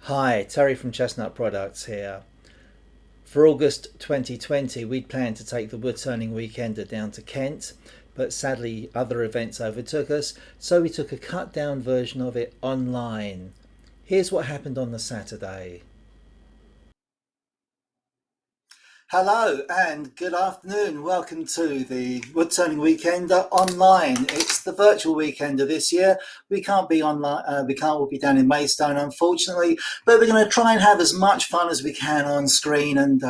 Hi, Terry from Chestnut Products here. For August 2020, we'd planned to take the woodturning weekender down to Kent, but sadly other events overtook us, so we took a cut down version of it online. Here's what happened on the Saturday. Hello and good afternoon. Welcome to the Woodturning Weekender online. It's the virtual weekender this year. We can't be online. We can't all be down in Maidstone, unfortunately. But we're going to try and have as much fun as we can on screen and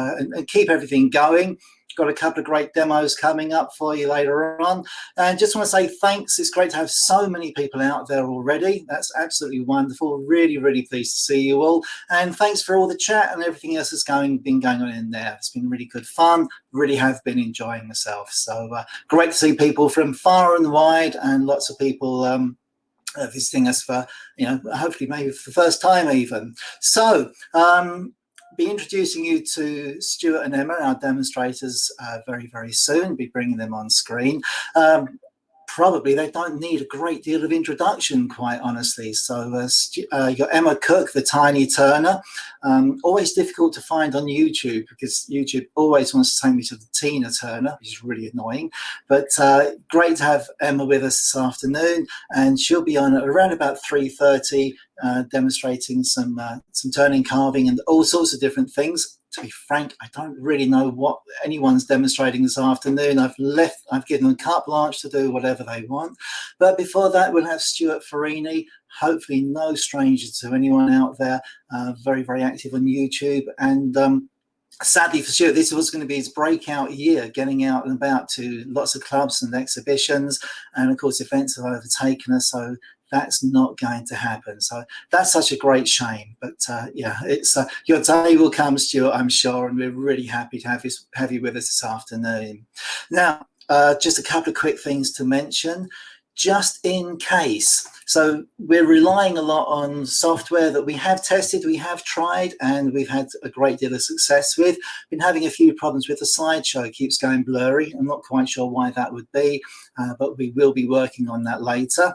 keep everything going. Got a couple of great demos coming up for you later on. And just want to say thanks. It's great to have so many people out there already. That's absolutely wonderful. Really, really pleased to see you all. And thanks for all the chat and everything else that's been going on in there. It's been really good fun. Really have been enjoying myself. So great to see people from far and wide, and lots of people visiting us for, hopefully maybe for the first time even. So be introducing you to Stewart and Emma, our demonstrators, very, very soon. Be bringing them on screen. Probably they don't need a great deal of introduction, quite honestly. So you got Emma Cook, the tiny turner. Always difficult to find on YouTube because YouTube always wants to take me to the Tina Turner, which is really annoying. But great to have Emma with us this afternoon, and she'll be on at around about 3:30, demonstrating some turning, carving, and all sorts of different things. To be frank, I don't really know what anyone's demonstrating this afternoon. I've given them carte blanche to do whatever they want. But before that, we'll have Stewart Furini, hopefully no stranger to anyone out there, very, very active on YouTube. And sadly for Stewart, this was going to be his breakout year, getting out and about to lots of clubs and exhibitions. And of course, events have overtaken us. So that's not going to happen. So that's such a great shame. But yeah, it's your day will come, Stewart, I'm sure, and we're really happy to have you with us this afternoon. Now, just a couple of quick things to mention, just in case. So we're relying a lot on software that we have tested, we have tried, and we've had a great deal of success with. Been having a few problems with the slideshow, it keeps going blurry. I'm not quite sure why that would be, but we will be working on that later.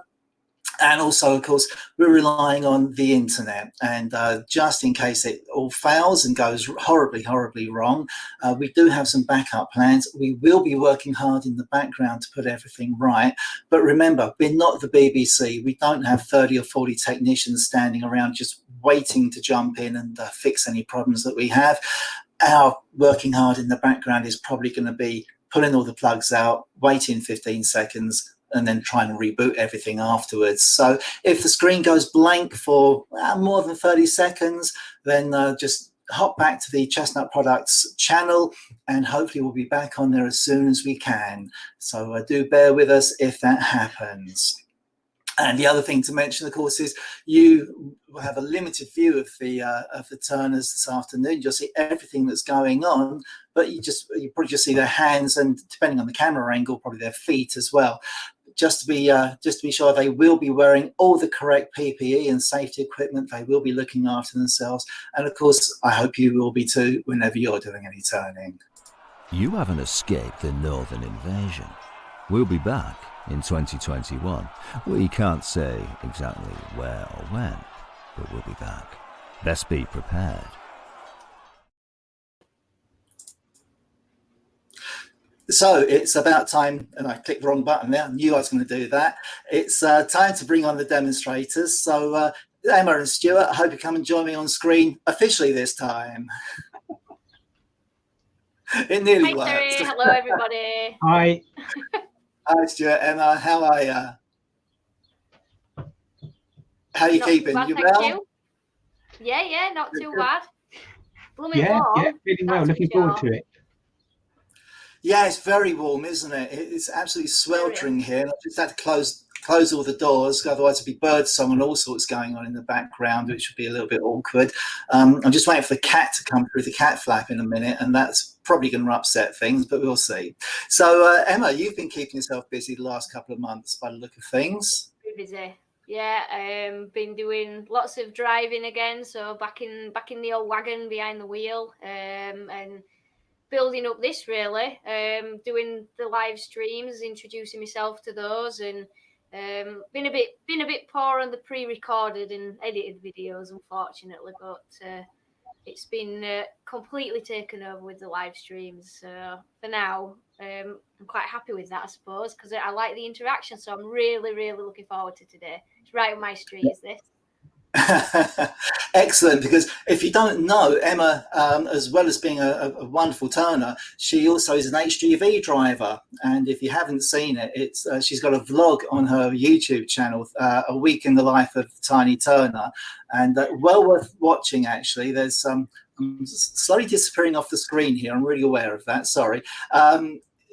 And also, of course, we're relying on the internet. And just in case it all fails and goes horribly, horribly wrong, we do have some backup plans. We will be working hard in the background to put everything right. But remember, we're not the BBC. We don't have 30 or 40 technicians standing around just waiting to jump in and fix any problems that we have. Our working hard in the background is probably going to be pulling all the plugs out, waiting 15 seconds, and then try and reboot everything afterwards. So if the screen goes blank for more than 30 seconds, then just hop back to the Chestnut Products channel, and hopefully we'll be back on there as soon as we can. So do bear with us if that happens. And the other thing to mention, of course, is you will have a limited view of the turners this afternoon. You'll see everything that's going on, but you probably just see their hands, and depending on the camera angle, probably their feet as well. Just to be sure, they will be wearing all the correct PPE and safety equipment. They will be looking after themselves, and of course, I hope you will be too whenever you're doing any turning. You haven't escaped the Northern invasion. We'll be back in 2021. We can't say exactly where or when, but we'll be back. Best be prepared. So it's about time, and I clicked the wrong button there. I knew I was going to do that. It's time to bring on the demonstrators. So Emma and Stewart, I hope you come and join me on screen officially this time. It nearly worked. Terry. Hello, everybody. Hi. Hi, Stewart. Emma, how are you? How are you keeping? Bad, you well? you. Yeah, not too bad. Blooming Yeah, warm. really well. Looking forward to it. Yeah, it's very warm, isn't it? It's absolutely sweltering here. I just had to close all the doors, otherwise there'd be birdsong and all sorts going on in the background, which would be a little bit awkward. I'm just waiting for the cat to come through the cat flap in a minute, and that's probably going to upset things, but we'll see. So, Emma, you've been keeping yourself busy the last couple of months by the look of things. Very busy. Yeah, been doing lots of driving again, so back in the old wagon behind the wheel, and building up this really, doing the live streams, introducing myself to those, and Been a bit poor on the pre-recorded and edited videos, unfortunately, but it's been completely taken over with the live streams. So for now, I'm quite happy with that, I suppose, because I like the interaction. So I'm really, really looking forward to today. It's right on my street, is this? Excellent, because if you don't know Emma, as well as being a wonderful turner, she also is an HGV driver, and if you haven't seen it, it's she's got a vlog on her YouTube channel, a week in the life of Tiny Turner, and well worth watching. Actually, there's I'm slowly disappearing off the screen here, I'm really aware of that, sorry.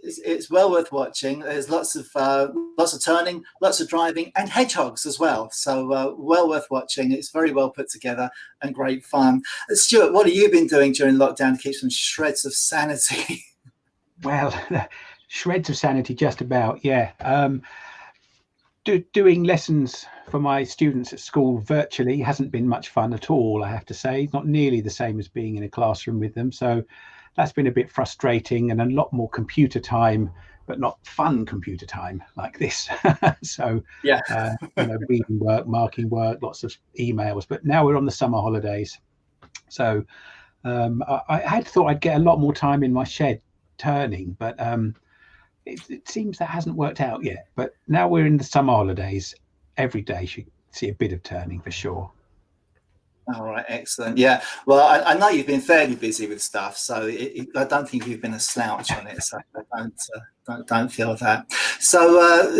It's well worth watching. There's lots of turning, lots of driving, and hedgehogs as well. So well worth watching. It's very well put together and great fun. Stewart, what have you been doing during lockdown to keep some shreds of sanity? Well, shreds of sanity, just about. Yeah. Doing lessons for my students at school virtually hasn't been much fun at all, I have to say. Not nearly the same as being in a classroom with them. So that's been a bit frustrating, and a lot more computer time, but not fun computer time like this. So, yeah, reading work, marking work, lots of emails. But now we're on the summer holidays. So I had thought I'd get a lot more time in my shed turning, but it seems that hasn't worked out yet. But now we're in the summer holidays. Every day you should see a bit of turning for sure. All right, excellent. Yeah, well, I know you've been fairly busy with stuff, so I don't think you've been a slouch on it. So don't feel that. So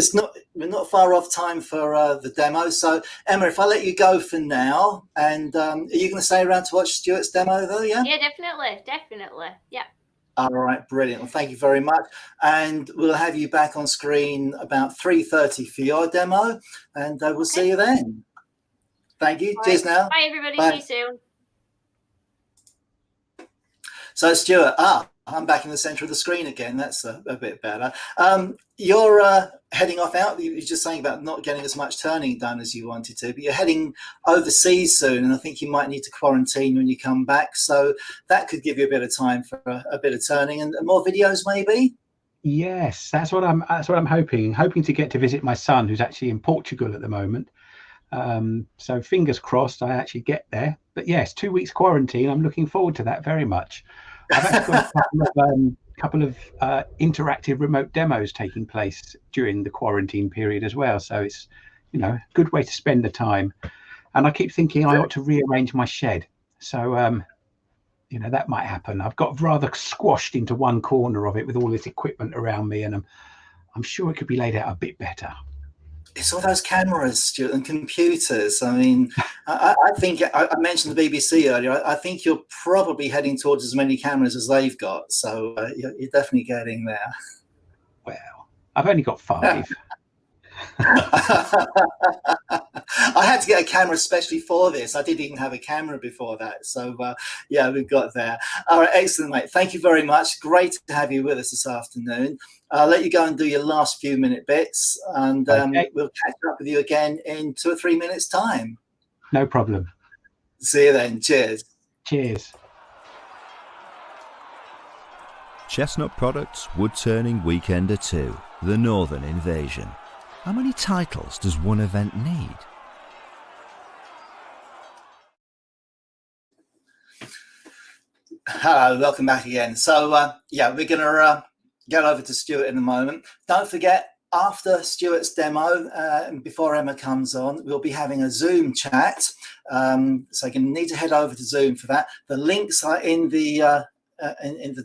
we're not far off time for the demo. So Emma, if I let you go for now, and are you going to stay around to watch Stuart's demo though? Yeah. Yeah, definitely. Yeah. All right, brilliant. Well, thank you very much, and we'll have you back on screen about 3:30 for your demo, and we'll see you then. Thank you. Cheers now. Bye, everybody. Bye. See you soon. So, Stewart, I'm back in the centre of the screen again. That's a bit better. You're heading off out. You were just saying about not getting as much turning done as you wanted to, but you're heading overseas soon, and I think you might need to quarantine when you come back. So that could give you a bit of time for a bit of turning and more videos, maybe. Yes, that's what I'm hoping to get to visit my son, who's actually in Portugal at the moment. So fingers crossed I actually get there. But yes, 2 weeks quarantine. I'm looking forward to that very much. I've actually got a couple of interactive remote demos taking place during the quarantine period as well. So it's, a good way to spend the time. And I keep thinking I ought to rearrange my shed. So, that might happen. I've got rather squashed into one corner of it with all this equipment around me, and I'm sure it could be laid out a bit better. It's all those cameras, Stuart, and computers. I mean, I think I mentioned the BBC earlier. I think you're probably heading towards as many cameras as they've got. So you're definitely getting there. Well, I've only got 5. I had to get a camera especially for this. I didn't even have a camera before that. So, yeah, we've got there. All right, excellent, mate. Thank you very much. Great to have you with us this afternoon. I'll let you go and do your last few minute bits, and Okay. We'll catch up with you again in 2 or 3 minutes' time. No problem. See you then. Cheers. Cheers. Chestnut Products Woodturning Weekender 2, The Northern Invasion. How many titles does one event need? Hello, welcome back again. So, yeah, we're going to get over to Stewart in a moment. Don't forget, after Stewart's demo, and before Emma comes on, we'll be having a Zoom chat. So you're going to need to head over to Zoom for that. The links are in the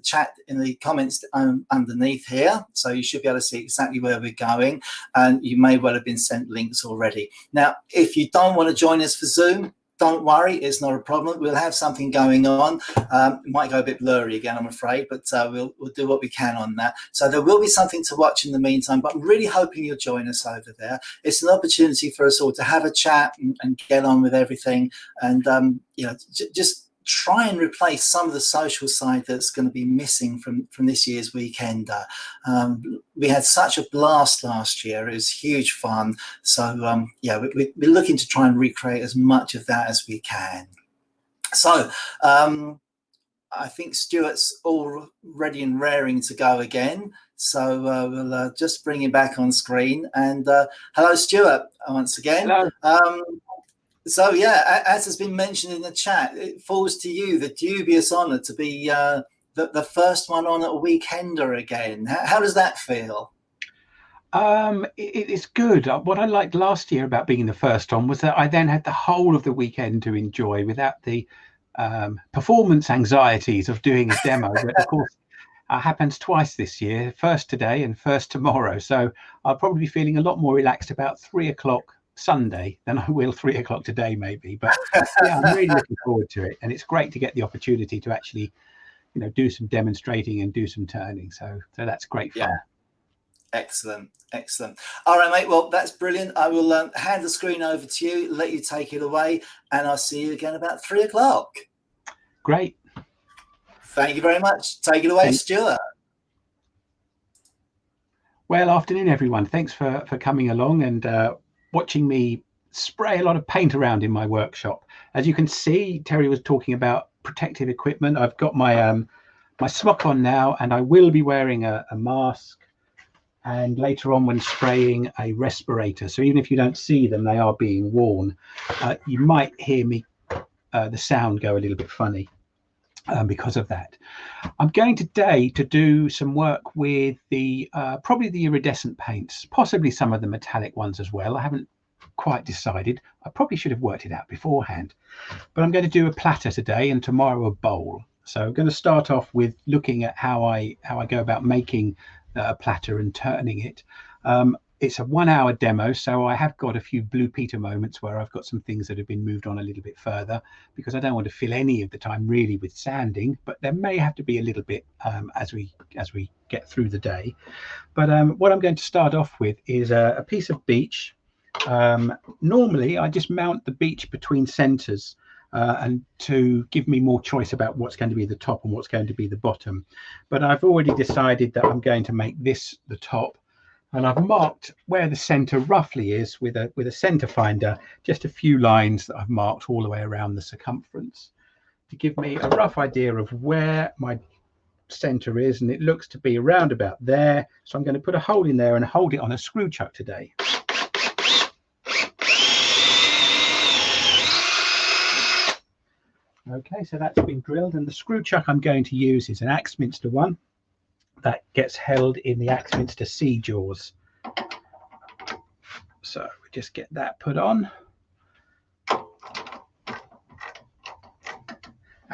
chat, in the comments underneath here, so you should be able to see exactly where we're going, and you may well have been sent links already. Now, if you don't want to join us for Zoom, don't worry, it's not a problem. We'll have something going on. It might go a bit blurry again, I'm afraid, but we'll do what we can on that. So there will be something to watch in the meantime, but I'm really hoping you'll join us over there. It's an opportunity for us all to have a chat and get on with everything, and just try and replace some of the social side that's going to be missing from this year's weekend. We had such a blast last year. It was huge fun. So, yeah, we're looking to try and recreate as much of that as we can. So, I think Stuart's all ready and raring to go again. So we'll just bring him back on screen. And hello, Stewart, once again. Hello. So yeah, as has been mentioned in the chat, it falls to you the dubious honour to be the first one on at a weekender again. How does that feel? It's good. What I liked last year about being the first on was that I then had the whole of the weekend to enjoy without the performance anxieties of doing a demo. But of course, happens twice this year, first today and first tomorrow. So I'll probably be feeling a lot more relaxed about 3 o'clock Sunday than I will 3 o'clock today, maybe. But yeah, I'm really looking forward to it. And it's great to get the opportunity to actually, do some demonstrating and do some turning. So that's great fun. Yeah. Excellent. All right, mate. Well, that's brilliant. I will hand the screen over to you, let you take it away, and I'll see you again about 3 o'clock. Great. Thank you very much. Take it away, Stuart. Well, afternoon, everyone. Thanks for coming along and watching me spray a lot of paint around in my workshop. As you can see, Terry was talking about protective equipment. I've got my my smock on now, and I will be wearing a mask, and later on when spraying, a respirator. So even if you don't see them, they are being worn. You might hear me the sound go a little bit funny because of that. I'm going today to do some work with the probably the iridescent paints, possibly some of the metallic ones as well. I haven't quite decided. I probably should have worked it out beforehand, but I'm going to do a platter today and tomorrow a bowl. So I'm going to start off with looking at how I go about making a platter and turning it. It's a 1 hour demo, so I have got a few Blue Peter moments where I've got some things that have been moved on a little bit further because I don't want to fill any of the time really with sanding, but there may have to be a little bit as we get through the day. But what I'm going to start off with is a piece of beech. Normally I just mount the beech between centers and to give me more choice about what's going to be the top and what's going to be the bottom. But I've already decided that I'm going to make this the top, and I've marked where the center roughly is with a center finder, just a few lines that I've marked all the way around the circumference to give me a rough idea of where my center is, and it looks to be around about there. So I'm going to put a hole in there and hold it on a screw chuck today. Okay, so that's been drilled, and the screw chuck I'm going to use is an Axminster one that gets held in the Axminster C jaws. So we just get that put on,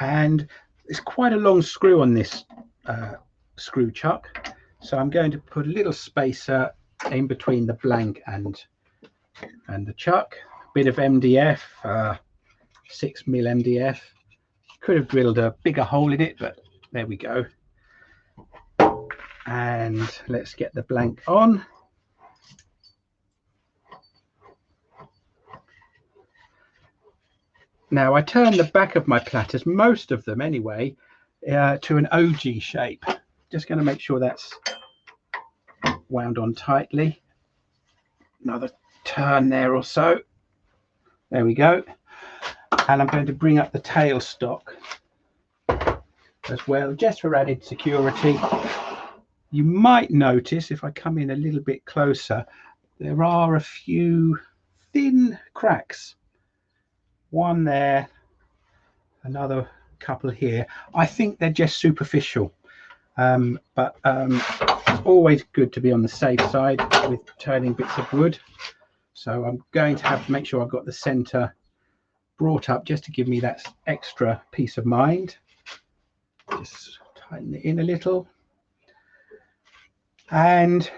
and it's quite a long screw on this screw chuck, so I'm going to put a little spacer in between the blank and the chuck. A bit of MDF, 6mm MDF. Could have drilled a bigger hole in it, but there we go. And let's get the blank on. Now I turn the back of my platters, most of them anyway, to an OG shape. Just going to make sure that's wound on tightly. Another turn there or so. There we go. And I'm going to bring up the tailstock as well, just for added security. You might notice if I come in a little bit closer, there are a few thin cracks. One there, another couple here. I think they're just superficial, but it's always good to be on the safe side with turning bits of wood. So I'm going to have to make sure I've got the center brought up just to give me that extra peace of mind. Just tighten it in a little, and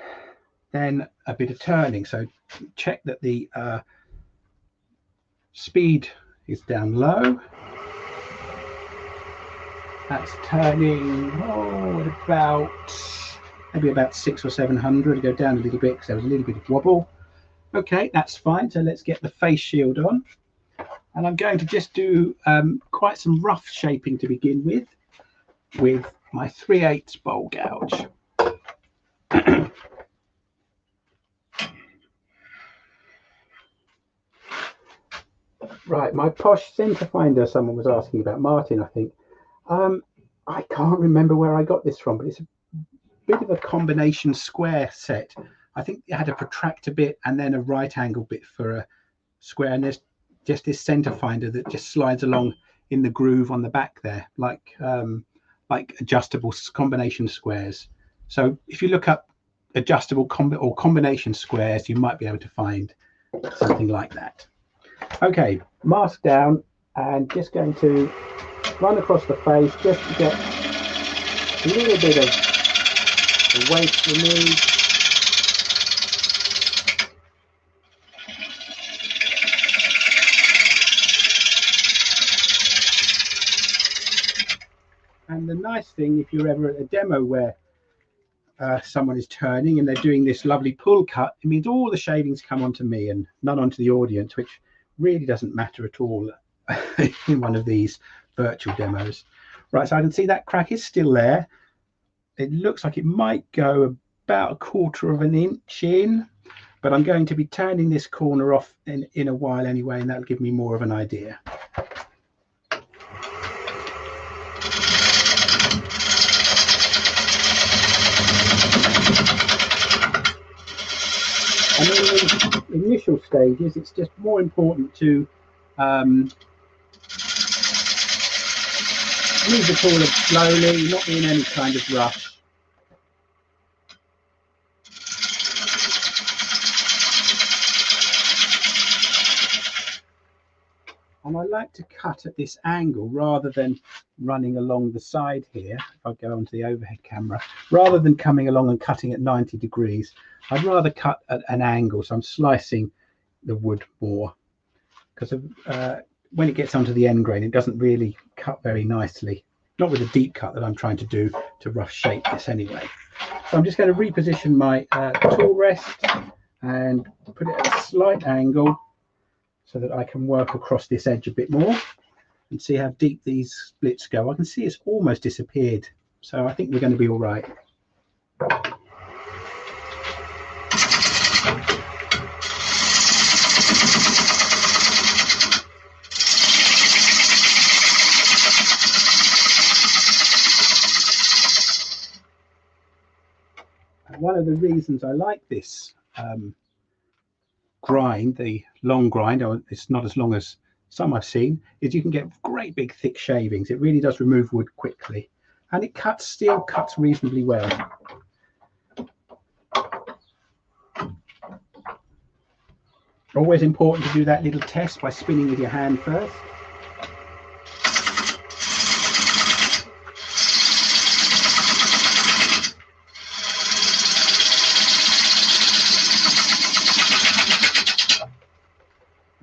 then a bit of turning. So check that the speed is down low. That's turning at maybe about 600 or 700. Go down a little bit because there was a little bit of wobble. Okay, that's fine. So let's get the face shield on. And I'm going to just do quite some rough shaping to begin with my 3/8 bowl gouge. Right, my posh centre finder, someone was asking about, Martin, I think. I can't remember where I got this from, but it's a bit of a combination square set. I think it had a protractor bit and then a right angle bit for a square, and there's just this center finder that just slides along in the groove on the back there, like adjustable combination squares. So if you look up adjustable combination squares, you might be able to find something like that. Okay, mask down, and just going to run across the face just to get a little bit of the waste removed. And the nice thing, if you're ever at a demo where someone is turning and they're doing this lovely pull cut, it means all the shavings come onto me and none onto the audience, which really doesn't matter at all in one of these virtual demos. Right, so I can see that crack is still there. It looks like it might go about 1/4 of an inch in, but I'm going to be turning this corner off in a while anyway, and that'll give me more of an idea. And in the initial stages, it's just more important to move the corner slowly, not be in any kind of rush. And I like to cut at this angle rather than running along the side here. If I go onto the overhead camera, rather than coming along and cutting at 90 degrees, I'd rather cut at an angle. So I'm slicing the wood more, because when it gets onto the end grain, it doesn't really cut very nicely. Not with a deep cut that I'm trying to do to rough shape this anyway. So I'm just going to reposition my tool rest and put it at a slight angle so that I can work across this edge a bit more and see how deep these splits go. I can see it's almost disappeared, so I think we're going to be all right. One of the reasons I like this grind, the long grind, or it's not as long as some I've seen, is you can get great big thick shavings. It really does remove wood quickly, and it still cuts reasonably well. Always important to do that little test by spinning with your hand first.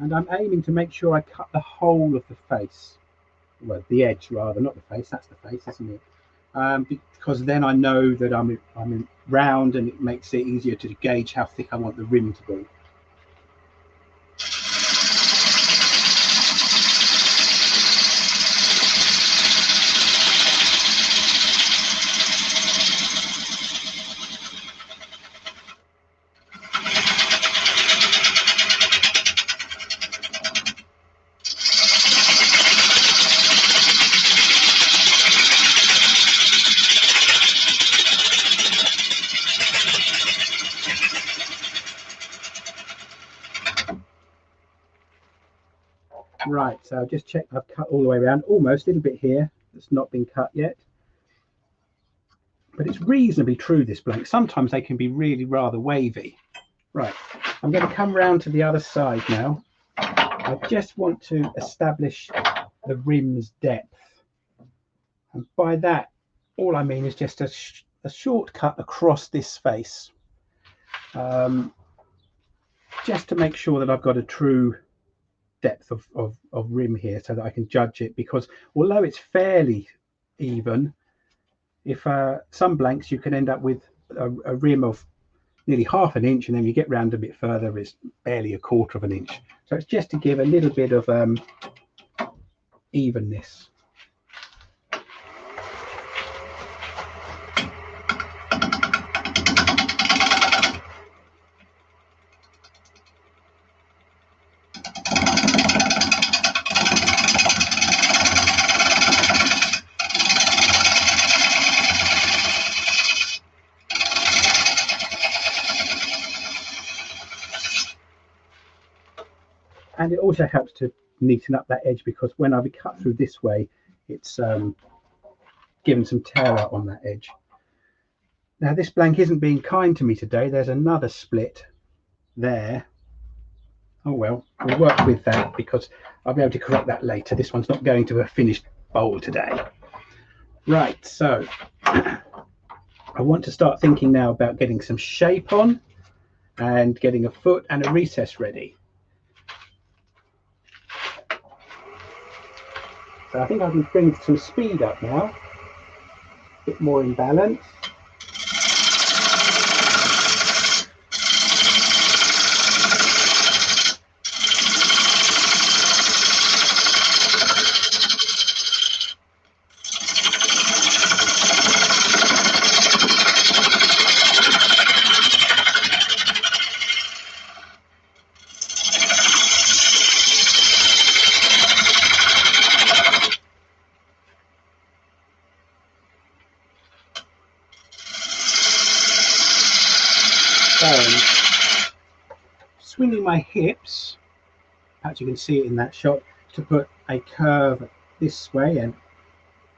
And I'm aiming to make sure I cut the whole of the face, well, the edge rather, not the face. That's the face, isn't it? Because then I know that I'm round, and it makes it easier to gauge how thick I want the rim to be. Right, so I've just checked, I've cut all the way around, almost a little bit here that's not been cut yet, but it's reasonably true, this blank. Sometimes they can be really rather wavy. Right, I'm going to come round to the other side now. I just want to establish the rim's depth, and by that all I mean is just a short cut across this face, just to make sure that I've got a true depth of rim here, so that I can judge it, because although it's fairly even, if some blanks you can end up with a rim of nearly ½ an inch, and then you get round a bit further it's barely 1/4 of an inch. So it's just to give a little bit of evenness. and it also helps to neaten up that edge, because when I cut through this way, it's given some tear out on that edge. Now this blank isn't being kind to me today. There's another split there. Oh well, we'll work with that because I'll be able to correct that later. This one's not going to a finished bowl today. Right, so I want to start thinking now about getting some shape on and getting a foot and a recess ready. So I think I can bring some speed up now, a bit more in balance. Swinging my hips, perhaps you can see it in that shot, to put a curve this way and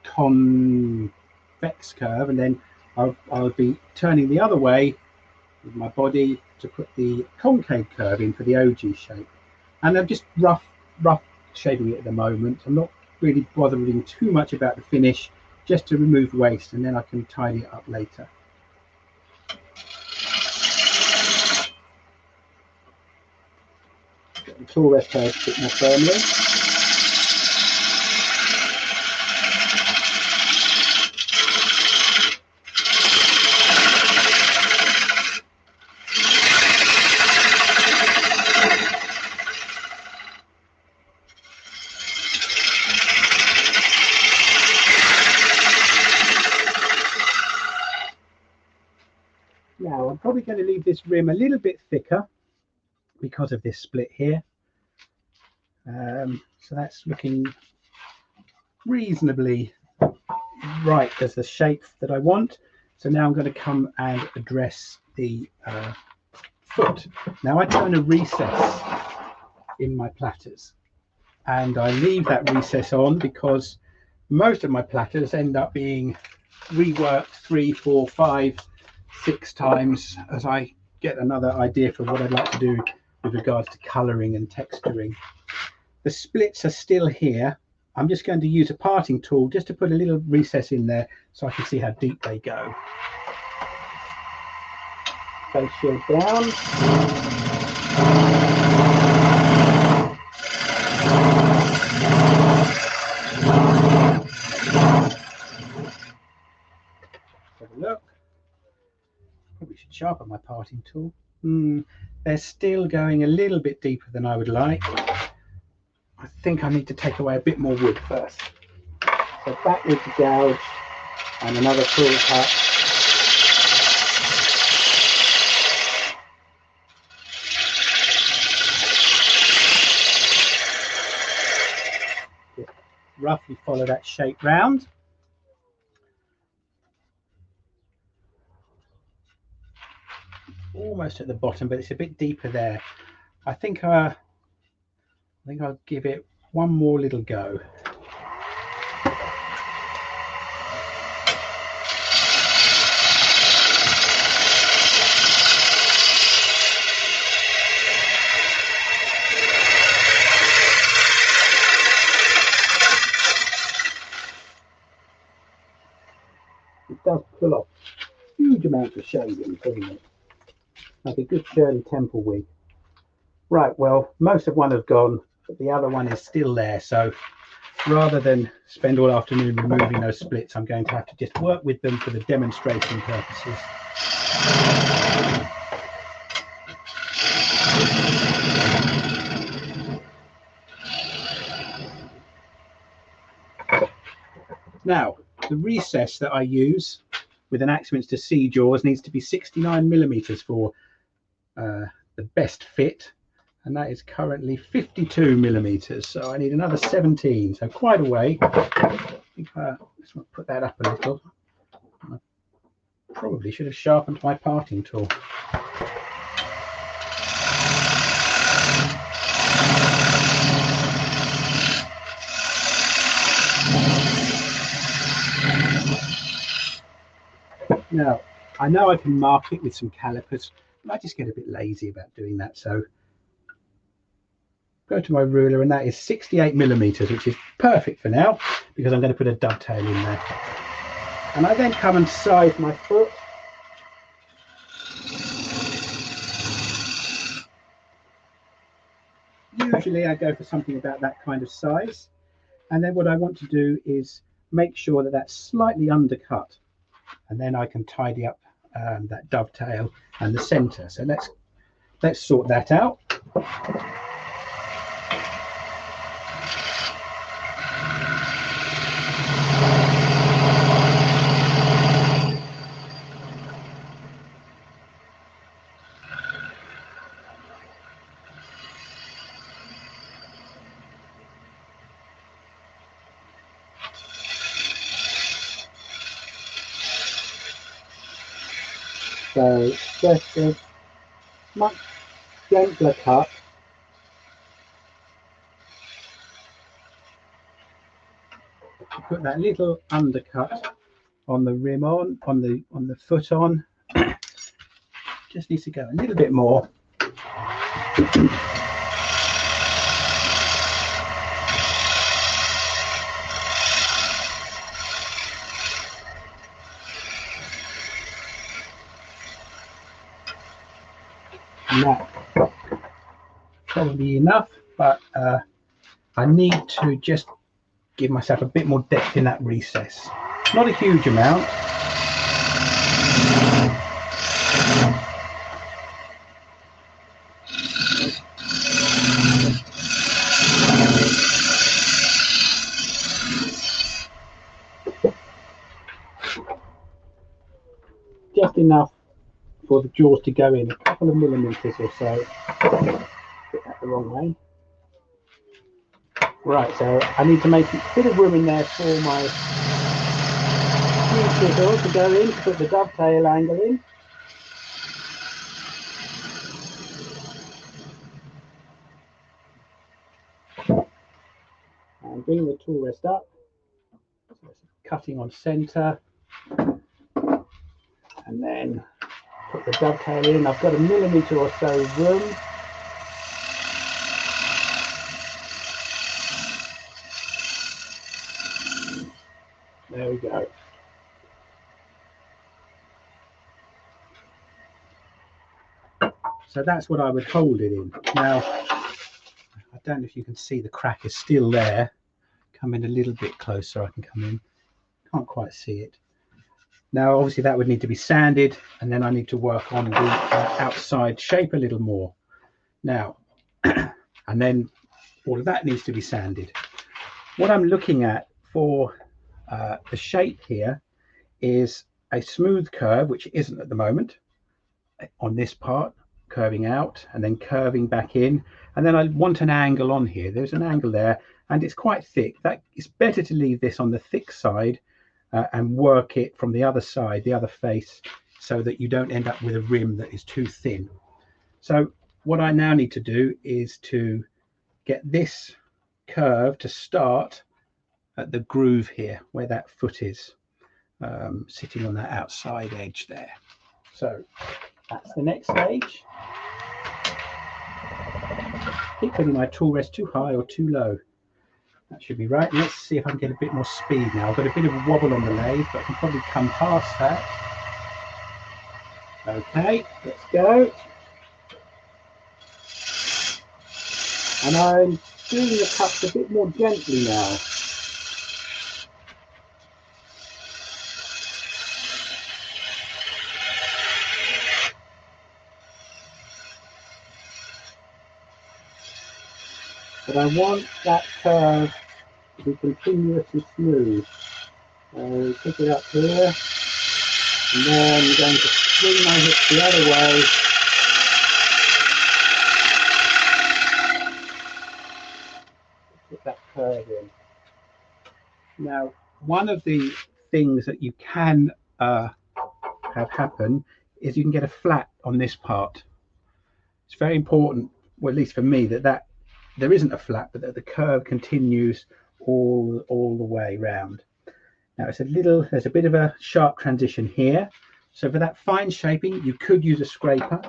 convex curve, and then I'll be turning the other way with my body to put the concave curve in for the OG shape. And I'm just rough shaping it at the moment. I'm not really bothering too much about the finish, just to remove waste, and then I can tidy it up later. Get the tool rest held a bit more firmly. Now I'm probably going to leave this rim a little bit thicker because of this split here. So that's looking reasonably right as the shape that I want. So now I'm going to come and address the foot. Now I turn a recess in my platters, and I leave that recess on because most of my platters end up being reworked 3, 4, 5, 6 times as I get another idea for what I'd like to do with regards to colouring and texturing. The splits are still here. I'm just going to use a parting tool just to put a little recess in there so I can see how deep they go. Face shield down. Have a look. Probably should sharpen my parting tool. They're still going a little bit deeper than I would like. I think I need to take away a bit more wood first. So back with the gouge and another tool cut. Just roughly follow that shape round. Almost at the bottom, but it's a bit deeper there. I think I'll give it one more little go. It does pull off huge amounts of shaving, doesn't it? Like a good Shirley Temple wig. Right, well, most of one has gone, but the other one is still there. So rather than spend all afternoon removing those splits, I'm going to have to just work with them for the demonstration purposes. Now, the recess that I use with an Axminster C jaws needs to be 69mm for the best fit, and that is currently 52mm, so I need another 17, so quite a way. I think let's put that up a little. I probably should have sharpened my parting tool. Now, I know I can mark it with some calipers, but I just get a bit lazy about doing that. So go to my ruler, and that is 68 millimeters, which is perfect for now because I'm going to put a dovetail in there. And I then come and size my foot. Usually I go for something about that kind of size. And then what I want to do is make sure that that's slightly undercut. And then I can tidy up that dovetail and the center. So let's sort that out. So just a much gentler cut. Put that little undercut on the rim on the foot on. Just needs to go a little bit more. And that's probably enough, but I need to just give myself a bit more depth in that recess. Not a huge amount. Just enough for the jaws to go in, a couple of millimeters or so. Put that the wrong way. Right, so I need to make a bit of room in there for my chisel to go in, to put the dovetail angle in. And bring the tool rest up. So it's cutting on center. And then put the dovetail in. I've got a millimeter or so room. There we go. So that's what I would hold it in. Now, I don't know if you can see the crack is still there. Come in a little bit closer, I can come in. Can't quite see it. Now, obviously that would need to be sanded, and then I need to work on the outside shape a little more. Now, and then all of that needs to be sanded. What I'm looking at for the shape here is a smooth curve, which isn't at the moment, on this part, curving out and then curving back in. And then I want an angle on here. There's an angle there, and it's quite thick. That it's better to leave this on the thick side and work it from the other side, the other face, so that you don't end up with a rim that is too thin. So what I now need to do is to get this curve to start at the groove here where that foot is, sitting on that outside edge there. So that's the next stage. Keep putting my tool rest too high or too low. That should be right. Let's see if I can get a bit more speed now. I've got a bit of a wobble on the lathe, but I can probably come past that. Okay, let's go. And I'm doing the cuts a bit more gently now. But I want that curve to be continuously smooth. So pick it up here, and then I'm going to swing my hips the other way. Put that curve in. Now, one of the things that you can have happen is you can get a flat on this part. It's very important, well, at least for me, that there isn't a flat, but that the curve continues all the way round. Now there's a bit of a sharp transition here, So for that fine shaping, you could use a scraper.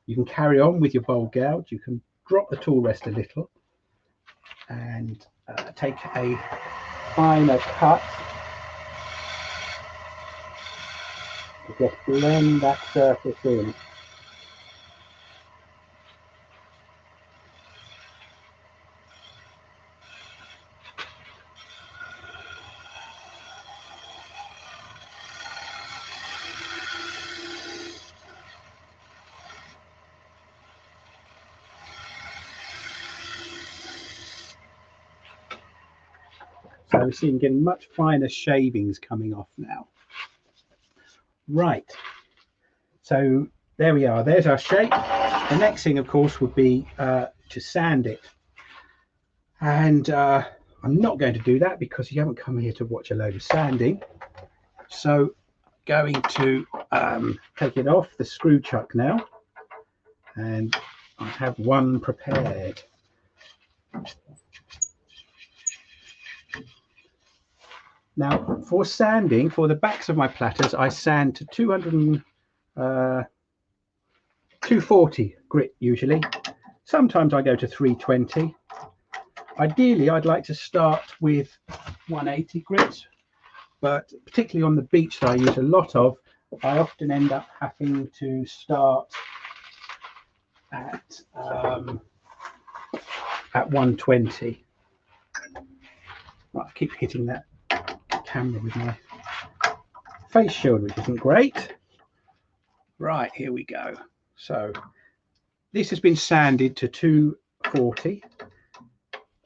You can carry on with your bowl gouge. You can drop the tool rest a little and take a finer cut to just blend that surface in. So we're seeing getting much finer shavings coming off now. Right, so there we are, there's our shape. The next thing of course would be to sand it, and I'm not going to do that because you haven't come here to watch a load of sanding. So going to take it off the screw chuck now, and I have one prepared. Now for sanding, for the backs of my platters, I sand to 240 grit usually. Sometimes I go to 320. Ideally, I'd like to start with 180 grit, but particularly on the beach that I use a lot of, I often end up having to start at 120. Right, I keep hitting that camera with my face shield, which isn't great. Right, here we go. So this has been sanded to 240,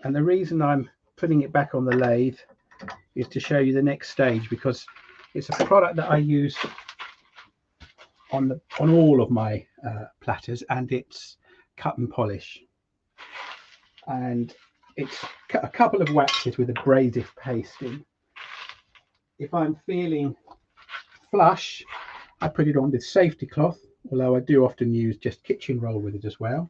and the reason I'm putting it back on the lathe is to show you the next stage, because it's a product that I use on all of my platters, and it's cut and polish, and it's a couple of waxes with abrasive paste in. If I'm feeling flush, I put it on with safety cloth, although I do often use just kitchen roll with it as well.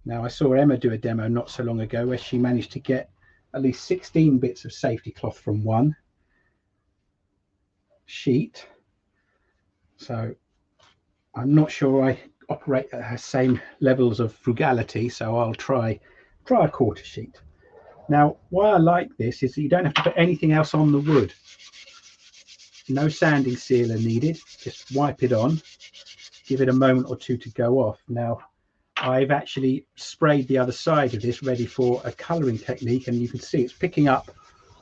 Now I saw Emma do a demo not so long ago where she managed to get at least 16 bits of safety cloth from one sheet. So I'm not sure I operate at her same levels of frugality, so I'll try a quarter sheet. Now why I like this is that you don't have to put anything else on the wood. No sanding sealer needed, just wipe it on, give it a moment or two to go off. Now I've actually sprayed the other side of this ready for a colouring technique, and you can see it's picking up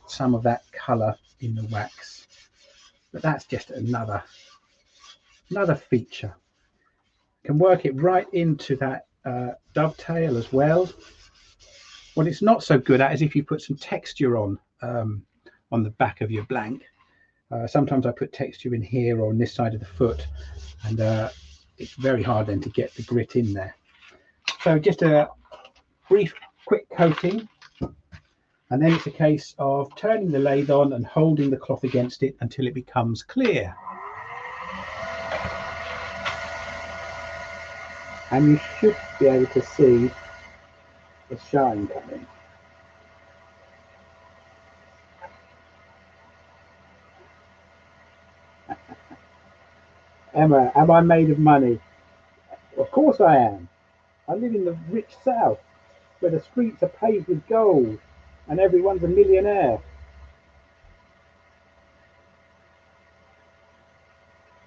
some of that colour in the wax, but that's just another feature. Can work it right into that dovetail as well. What it's not so good at is if you put some texture on the back of your blank. Sometimes I put texture in here or on this side of the foot, and it's very hard then to get the grit in there. So just a brief quick coating, and then it's a case of turning the lathe on and holding the cloth against it until it becomes clear. And you should be able to see the shine coming. Emma, am I made of money? Of course I am. I live in the rich south, where the streets are paved with gold and everyone's a millionaire.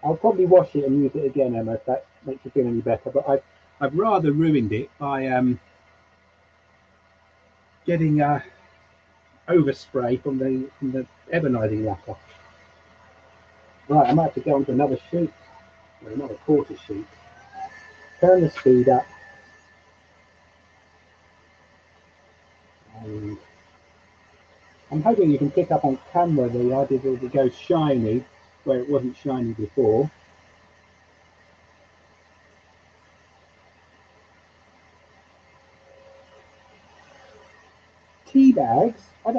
I'll probably wash it and use it again, Emma, if that makes you feel any better. But I've rather ruined it by getting overspray from the ebonizing lacquer. Right, I might have to go on to another sheet, or another quarter sheet. Turn the speed up, and I'm hoping you can pick up on camera the idea that it goes shiny where it wasn't shiny before. Tea bags? I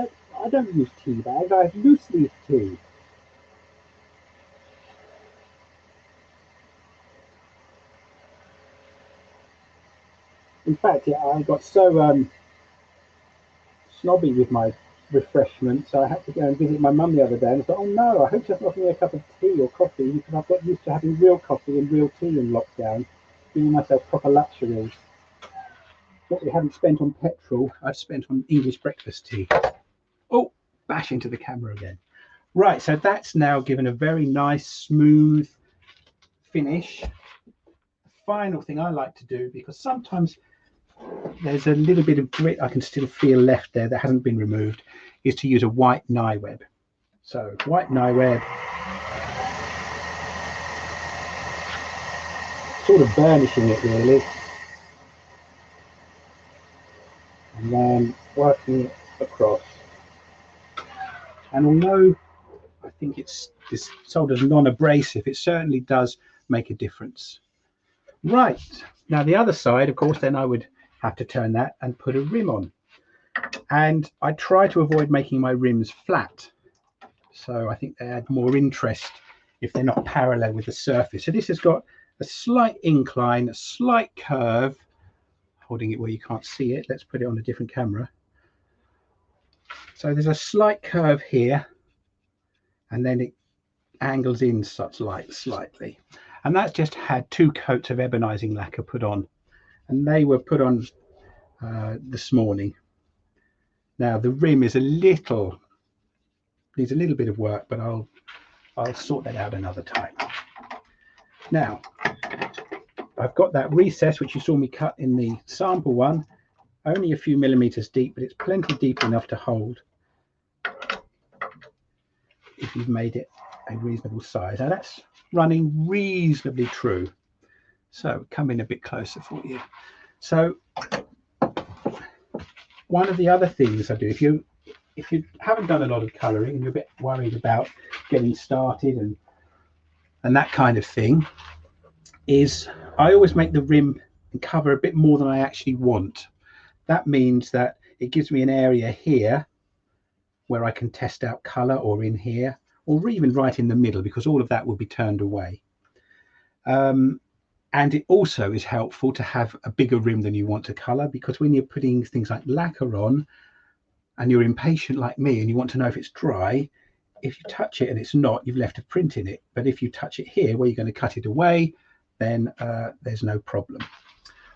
don't use tea bags. I have loose leaf tea. In fact, yeah, I got so snobby with my refreshment, so I had to go and visit my mum the other day, and I thought, oh no, I hope she doesn't offer me a cup of tea or coffee, because I've got used to having real coffee and real tea in lockdown, giving myself proper luxuries. What we haven't spent on petrol, I've spent on English breakfast tea. Oh, bash into the camera again. Right, so that's now given a very nice, smooth finish. The final thing I like to do, because sometimes there's a little bit of grit I can still feel left there that hasn't been removed, is to use a white nye web. So white nye web, sort of burnishing it really, and then working it across. And although I think it's sold as non-abrasive, it certainly does make a difference. Right, now the other side, of course, then I would have to turn that and put a rim on. And I try to avoid making my rims flat. So I think they add more interest if they're not parallel with the surface. So this has got a slight incline, a slight curve. Holding it where you can't see it. Let's put it on a different camera. So there's a slight curve here, and then it angles in slightly. And that's just had 2 coats of ebonizing lacquer put on, and they were put on this morning. Now the rim is needs a little bit of work, but I'll sort that out another time. Now I've got that recess which you saw me cut in the sample one, only a few millimeters deep, but it's plenty deep enough to hold if you've made it a reasonable size. Now that's running reasonably true, so come in a bit closer for you. So one of the other things I do, if you haven't done a lot of colouring and you're a bit worried about getting started and that kind of thing, is I always make the rim and cover a bit more than I actually want. That means that it gives me an area here where I can test out colour, or in here, or even right in the middle, because all of that will be turned away. And it also is helpful to have a bigger rim than you want to colour, because when you're putting things like lacquer on and you're impatient like me and you want to know if it's dry, if you touch it and it's not, you've left a print in it. But if you touch it here where you're going to cut it away, then there's no problem.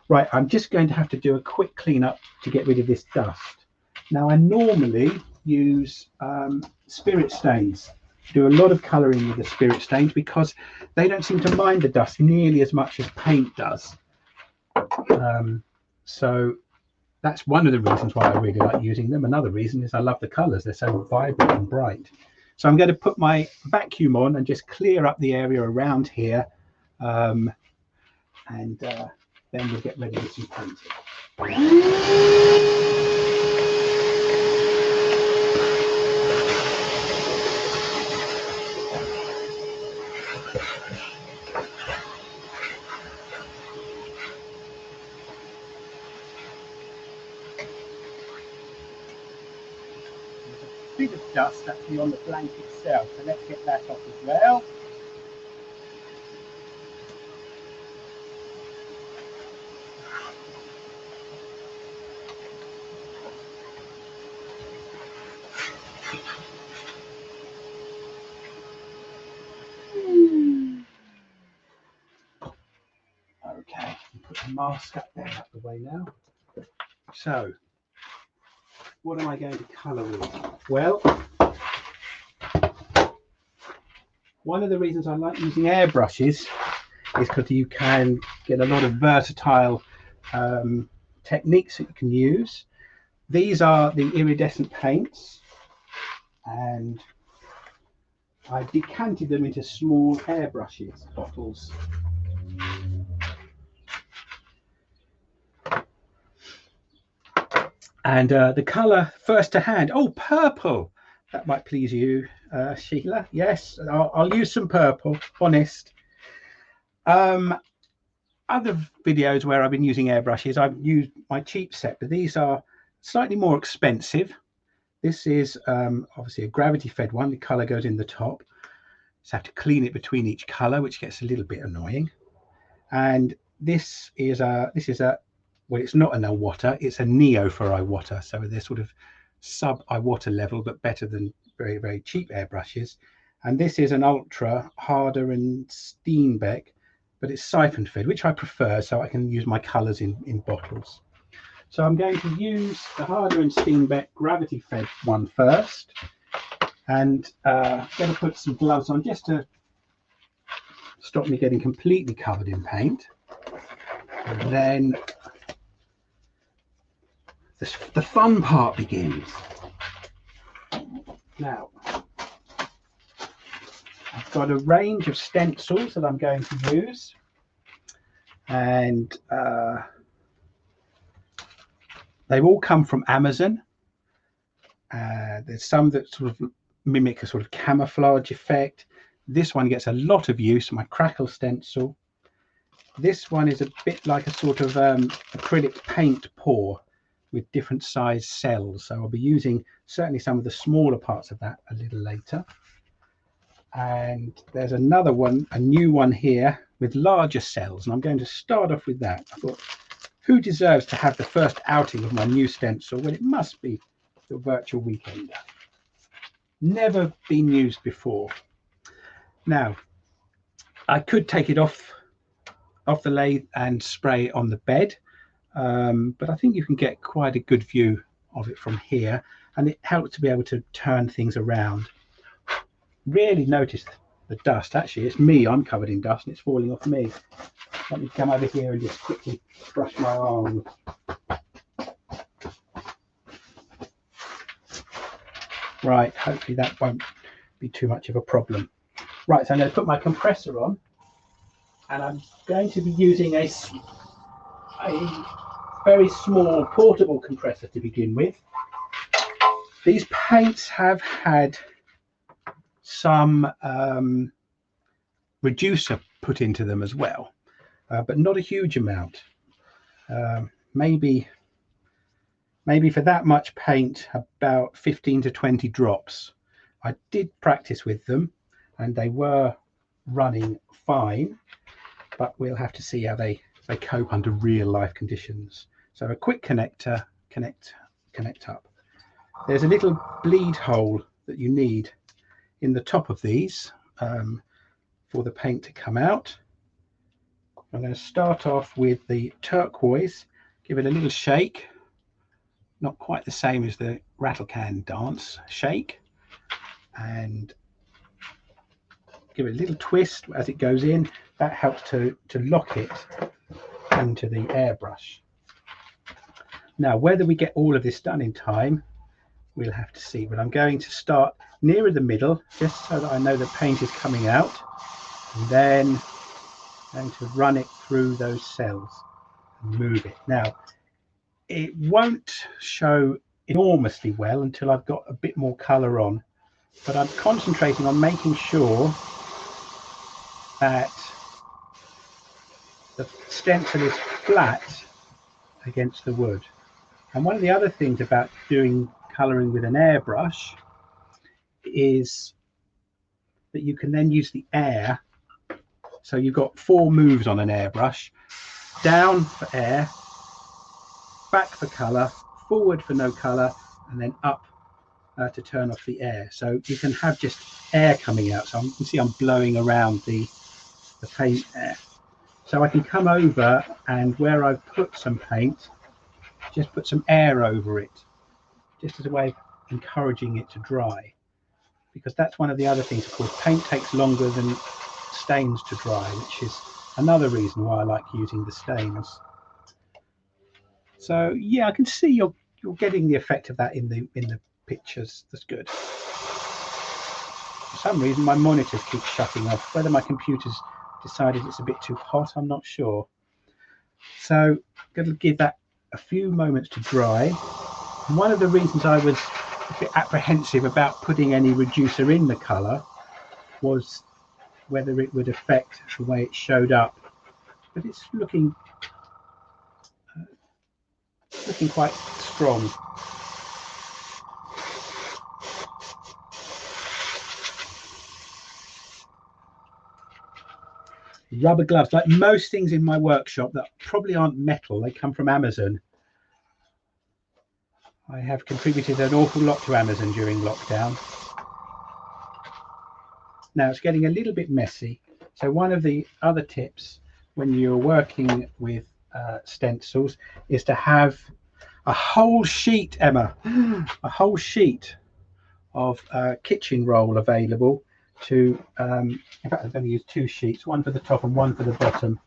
Right, I'm just going to have to do a quick cleanup to get rid of this dust. Now I normally use spirit stains. Do a lot of colouring with the spirit stains because they don't seem to mind the dust nearly as much as paint does. So that's one of the reasons why I really like using them. Another reason is I love the colours. They're so vibrant and bright. So I'm going to put my vacuum on and just clear up the area around here, and then we'll get ready with some painting. Bit of dust actually on the blank itself, so let's get that off as well. Okay, put the mask up there out the way now. So what am I going to colour with? Well, one of the reasons I like using airbrushes is because you can get a lot of versatile techniques that you can use. These are the iridescent paints, and I decanted them into small airbrushes bottles. And the colour first to hand, oh, purple, that might please you, Sheila. Yes, I'll use some purple, honest. Other videos where I've been using airbrushes, I've used my cheap set, but these are slightly more expensive. This is obviously a gravity fed one. The colour goes in the top, so I have to clean it between each colour, which gets a little bit annoying. And this is a well, it's not an Iwata, it's a Neo for Iwata, so they're sort of sub eye water level, but better than very, very cheap airbrushes. And this is an ultra harder and Steenbeck, but it's siphon fed, which I prefer, so I can use my colours in bottles. So I'm going to use the harder and Steenbeck gravity fed one first, and I'm going to put some gloves on just to stop me getting completely covered in paint. And then the fun part begins. Now, I've got a range of stencils that I'm going to use, and they've all come from Amazon. There's some that sort of mimic a sort of camouflage effect. This one gets a lot of use, my crackle stencil. This one is a bit like a sort of acrylic paint pour with different size cells. So I'll be using certainly some of the smaller parts of that a little later. And there's another one, a new one here with larger cells, and I'm going to start off with that. I thought, who deserves to have the first outing of my new stencil? Well, it must be the Virtual Weekender. Never been used before. Now, I could take it off the lathe and spray it on the bed, but I think you can get quite a good view of it from here, and it helps to be able to turn things around. Really notice the dust. Actually, it's me, I'm covered in dust and it's falling off me. Let me come over here and just quickly brush my arms. Right, hopefully that won't be too much of a problem. Right, so I'm going to put my compressor on, and I'm going to be using a very small portable compressor to begin with. These paints have had some reducer put into them as well, but not a huge amount. Maybe for that much paint, about 15 to 20 drops. I did practice with them and they were running fine, but we'll have to see how they cope under real life conditions. So a quick connector, connect up. There's a little bleed hole that you need in the top of these for the paint to come out. I'm going to start off with the turquoise, give it a little shake, not quite the same as the rattle can dance shake, and give it a little twist as it goes in. That helps to lock it into the airbrush. Now, whether we get all of this done in time, we'll have to see, but I'm going to start nearer the middle just so that I know the paint is coming out, and then I'm going to run it through those cells and move it. Now, it won't show enormously well until I've got a bit more colour on, but I'm concentrating on making sure that the stencil is flat against the wood. And one of the other things about doing colouring with an airbrush is that you can then use the air. So you've got 4 moves on an airbrush: down for air, back for colour, forward for no colour, and then up to turn off the air. So you can have just air coming out. So you can see I'm blowing around the paint there. So I can come over, and where I've put some paint, just put some air over it, just as a way of encouraging it to dry. Because that's one of the other things, of course, paint takes longer than stains to dry, which is another reason why I like using the stains. So yeah, I can see you're getting the effect of that in the pictures. That's good. For some reason my monitors keep shutting off. Whether my computer's decided it's a bit too hot, I'm not sure. So I'm going to give that a few moments to dry. And one of the reasons I was a bit apprehensive about putting any reducer in the colour was whether it would affect the way it showed up, but it's looking quite strong. Rubber gloves, like most things in my workshop that probably aren't metal, they come from Amazon. I have contributed an awful lot to Amazon during lockdown. Now it's getting a little bit messy. So one of the other tips when you're working with stencils is to have a whole sheet, Emma, a whole sheet of kitchen roll available to, in fact I'm going to use 2 sheets, one for the top and one for the bottom,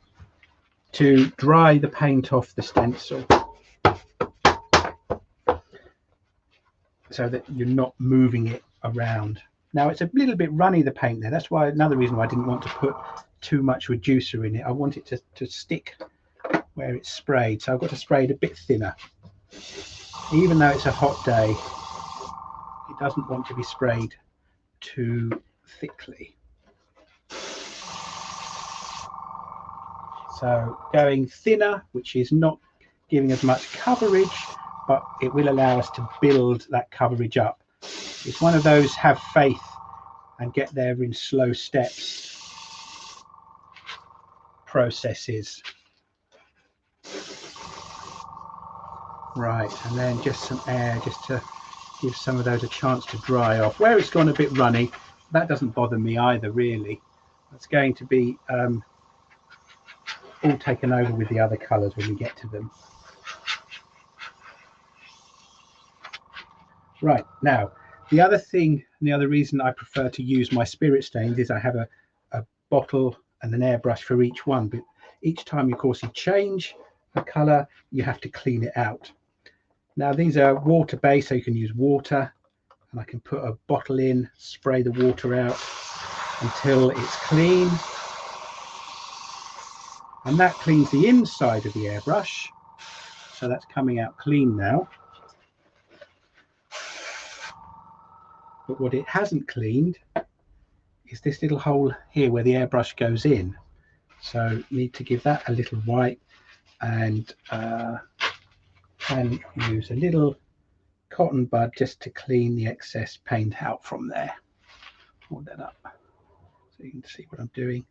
to dry the paint off the stencil, so that you're not moving it around. Now it's a little bit runny, the paint there. That's why, another reason why I didn't want to put too much reducer in it. I want it to stick where it's sprayed. So I've got to spray it a bit thinner. Even though it's a hot day, it doesn't want to be sprayed too thickly. So going thinner, which is not giving as much coverage, but it will allow us to build that coverage up. It's one of those have faith and get there in slow steps processes. Right, and then just some air just to give some of those a chance to dry off. Where it's gone a bit runny, that doesn't bother me either, really. It's going to be all taken over with the other colours when we get to them. Right, now the other thing, and the other reason I prefer to use my spirit stains is I have a bottle and an airbrush for each one, but each time of course you change the colour you have to clean it out. Now these are water based, so you can use water, and I can put a bottle in, spray the water out until it's clean, and that cleans the inside of the airbrush, so that's coming out clean now. But what it hasn't cleaned is this little hole here where the airbrush goes in. So need to give that a little wipe, and use a little cotton bud just to clean the excess paint out from there. Hold that up so you can see what I'm doing.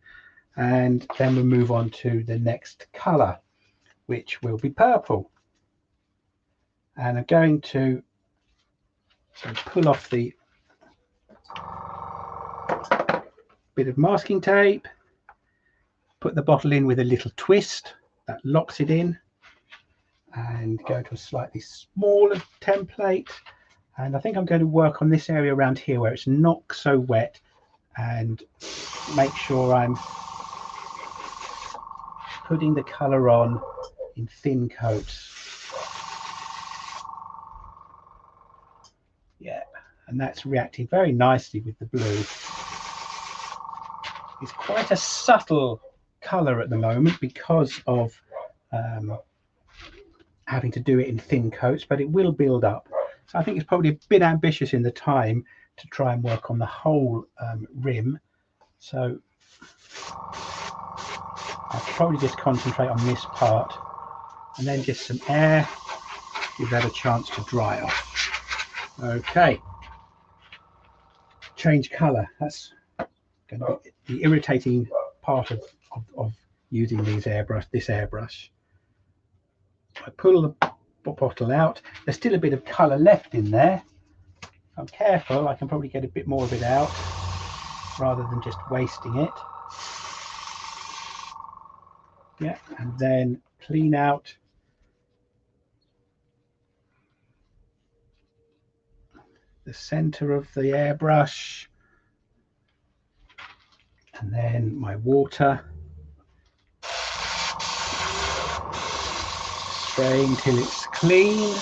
And then we'll move on to the next colour, which will be purple. And I'm going to pull off the bit of masking tape, put the bottle in with a little twist that locks it in, and go to a slightly smaller template. And I think I'm going to work on this area around here where it's not so wet, and make sure I'm putting the colour on in thin coats. Yeah, and that's reacting very nicely with the blue. It's quite a subtle colour at the moment because of having to do it in thin coats, but it will build up. So I think it's probably a bit ambitious in the time to try and work on the whole rim. So I'll probably just concentrate on this part, and then just some air, give that a chance to dry off. Okay, change colour. That's going to be the irritating part of using this airbrush. I pull the bottle out. There's still a bit of colour left in there. If I'm careful, I can probably get a bit more of it out rather than just wasting it. Yeah, and then clean out the centre of the airbrush, and then my water, spray until it's clean.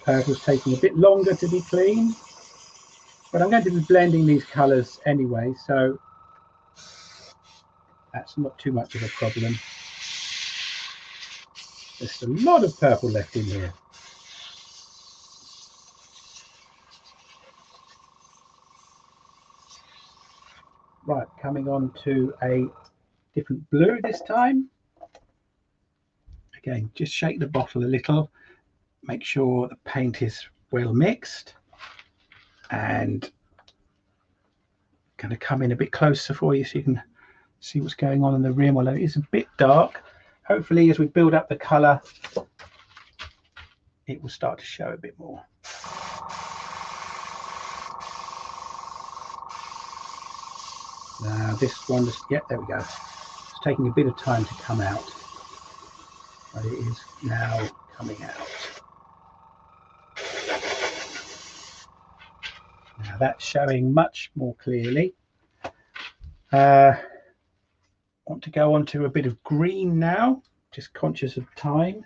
Purple's taking a bit longer to be clean, but I'm going to be blending these colours anyway, so that's not too much of a problem. There's a lot of purple left in here. Right, coming on to a different blue this time. Again, just shake the bottle a little, make sure the paint is well mixed, and going to come in a bit closer for you so you can see what's going on in the rim. Although it is a bit dark, hopefully as we build up the colour, it will start to show a bit more. Now this one, yeah, there we go. It's taking a bit of time to come out, but it is now coming out. Now that's showing much more clearly. Want to go on to a bit of green now, just conscious of time.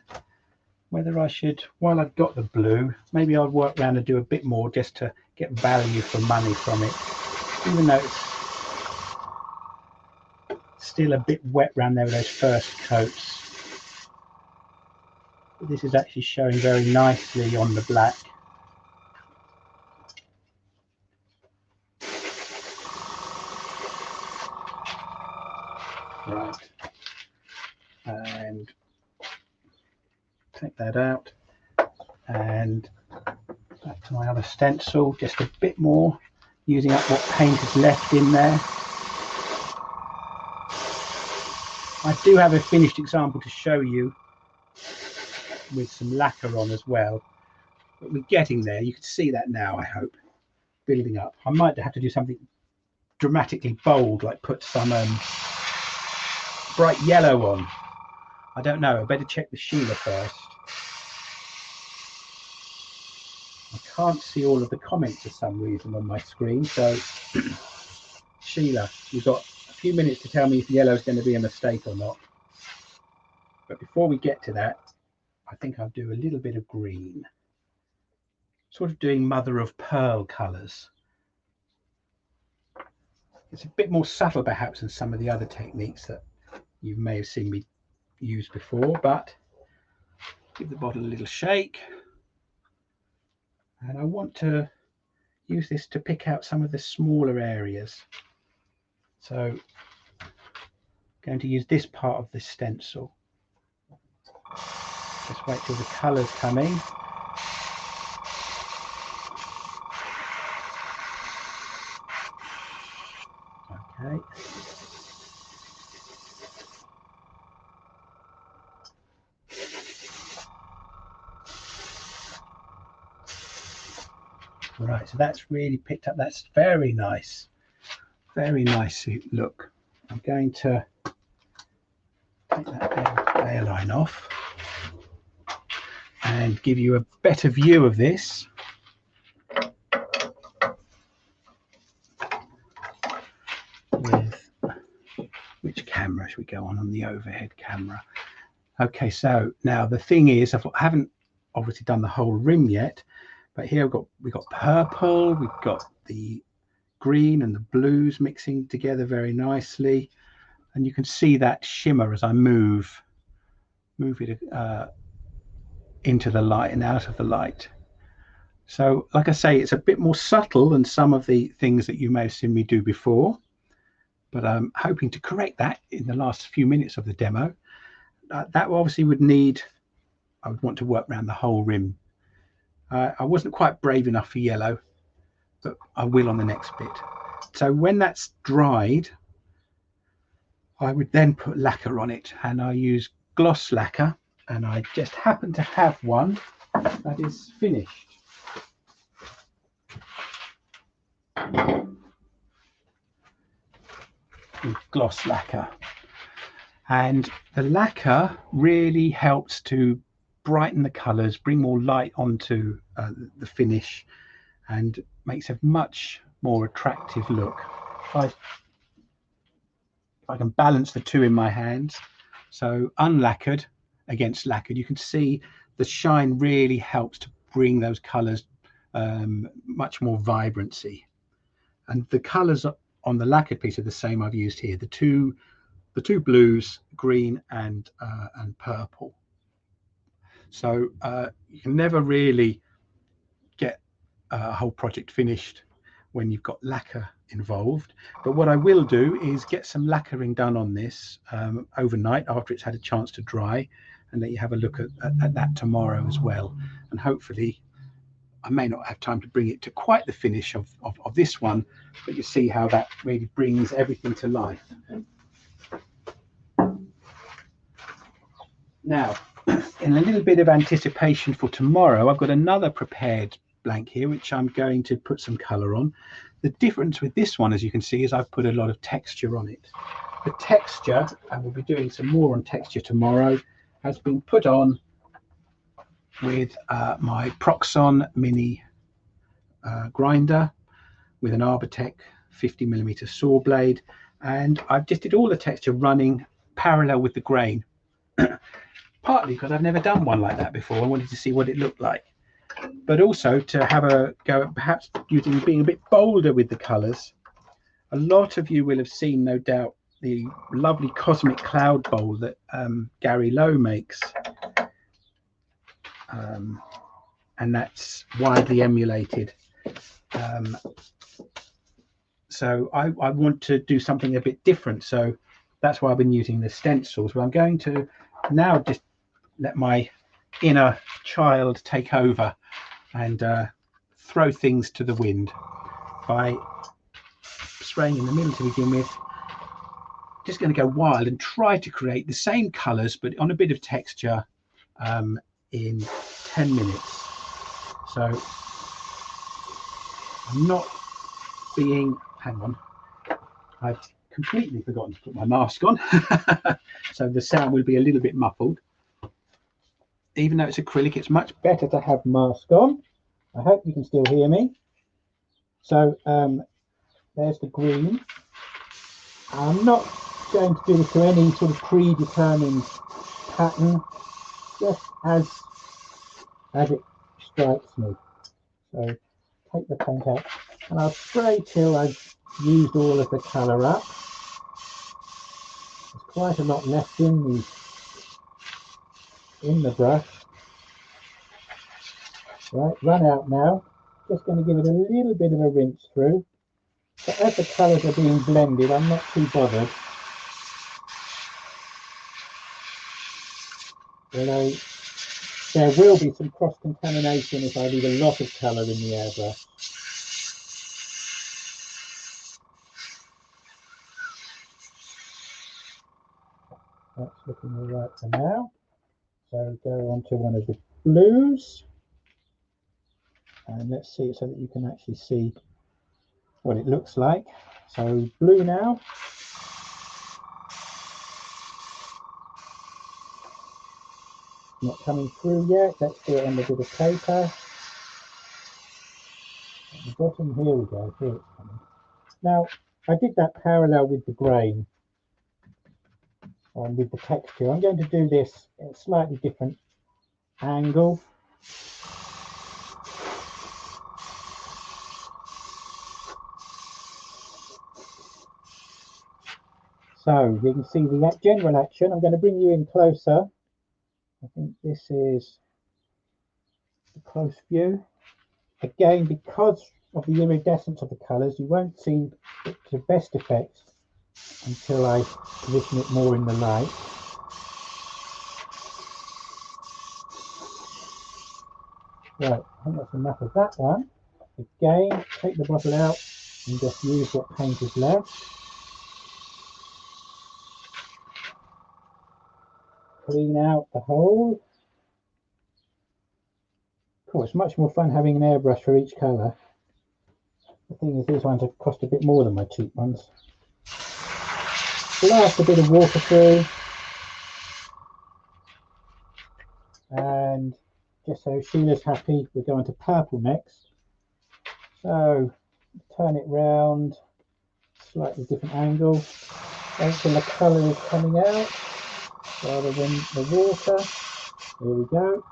Whether I should, while I've got the blue, maybe I'll work around and do a bit more just to get value for money from it, even though it's still a bit wet around there with those first coats. But this is actually showing very nicely on the black. Right, and take that out, and back to my other stencil, just a bit more, using up what paint is left in there. I do have a finished example to show you with some lacquer on as well, but we're getting there. You can see that now, I hope, building up. I might have to do something dramatically bold, like put some bright yellow on. I don't know. I better check the Sheila first. I can't see all of the comments for some reason on my screen, so Sheila, you've got a few minutes to tell me if yellow is going to be a mistake or not. But before we get to that, I think I'll do a little bit of green, sort of doing mother of pearl colours. It's a bit more subtle perhaps than some of the other techniques that you may have seen me use before, but give the bottle a little shake. And I want to use this to pick out some of the smaller areas. So I'm going to use this part of the stencil. Just wait till the colours come in. Okay. Right, so that's really picked up. That's very nice. Very nice look. I'm going to take that layer line off and give you a better view of this. With which camera should we go on the overhead camera? Okay, so now the thing is, I haven't obviously done the whole rim yet, but here we've got purple, we've got the green and the blues mixing together very nicely, and you can see that shimmer as I move it into the light and out of the light. So like I say, it's a bit more subtle than some of the things that you may have seen me do before, but I'm hoping to correct that in the last few minutes of the demo. That obviously would need, I would want to work around the whole rim. I wasn't quite brave enough for yellow, but I will on the next bit. So when that's dried, I would then put lacquer on it, and I use gloss lacquer, and I just happen to have one that is finished. With gloss lacquer, and the lacquer really helps to brighten the colors, bring more light onto the finish, and makes a much more attractive look. If I can balance the two in my hands, so unlacquered against lacquered, you can see the shine really helps to bring those colors much more vibrancy. And the colors on the lacquered piece are the same I've used here, the two blues, green and purple. So you can never really get a whole project finished when you've got lacquer involved. But what I will do is get some lacquering done on this overnight after it's had a chance to dry, and let you have a look at that tomorrow as well. And hopefully, I may not have time to bring it to quite the finish of this one, but you see how that really brings everything to life. Now, in a little bit of anticipation for tomorrow, I've got another prepared blank here, which I'm going to put some colour on. The difference with this one, as you can see, is I've put a lot of texture on it. The texture, and we'll be doing some more on texture tomorrow, has been put on with my Proxon Mini grinder with an Arbortech 50mm saw blade, and I've just did all the texture running parallel with the grain, partly because I've never done one like that before. I wanted to see what it looked like, but also to have a go at perhaps being a bit bolder with the colours. A lot of you will have seen, no doubt, the lovely cosmic cloud bowl that Gary Lowe makes, and that's widely emulated. So I want to do something a bit different, so that's why I've been using the stencils. But I'm going to now just let my inner child take over and throw things to the wind by spraying in the middle to begin with. Just going to go wild and try to create the same colours but on a bit of texture in 10 minutes. So I'm not being, hang on, I've completely forgotten to put my mask on. So the sound will be a little bit muffled. Even though it's acrylic, it's much better to have mask on. I hope you can still hear me. So there's the green. I'm not going to do this to any sort of predetermined pattern, just as it strikes me. So take the paint out and I'll spray till I've used all of the colour up. There's quite a lot left in the brush. Right, run out now. Just going to give it a little bit of a rinse through. But as the colours are being blended, I'm not too bothered. Although there will be some cross-contamination if I leave a lot of colour in the airbrush. That's looking all right for now. So go on to one of the blues. And let's see it so that you can actually see what it looks like. So blue now. Not coming through yet. Let's do it on the bit of paper. At the bottom, here we go. Here it's coming. Now, I did that parallel with the grain and with the texture. I'm going to do this at a slightly different angle. So you can see the general action. I'm going to bring you in closer. I think this is the close view. Again, because of the iridescence of the colours, you won't see it to best effect until I position it more in the light. Right, I think that's enough of that one. Again, take the bottle out and just use what paint is left. Clean out the whole. Of course, it's much more fun having an airbrush for each colour. The thing is, these ones have cost a bit more than my cheap ones. Blast a bit of water through. And just so Sheila's happy, we're going to purple next. So turn it round, slightly different angle. Until the colour is coming out rather than the water. There we go.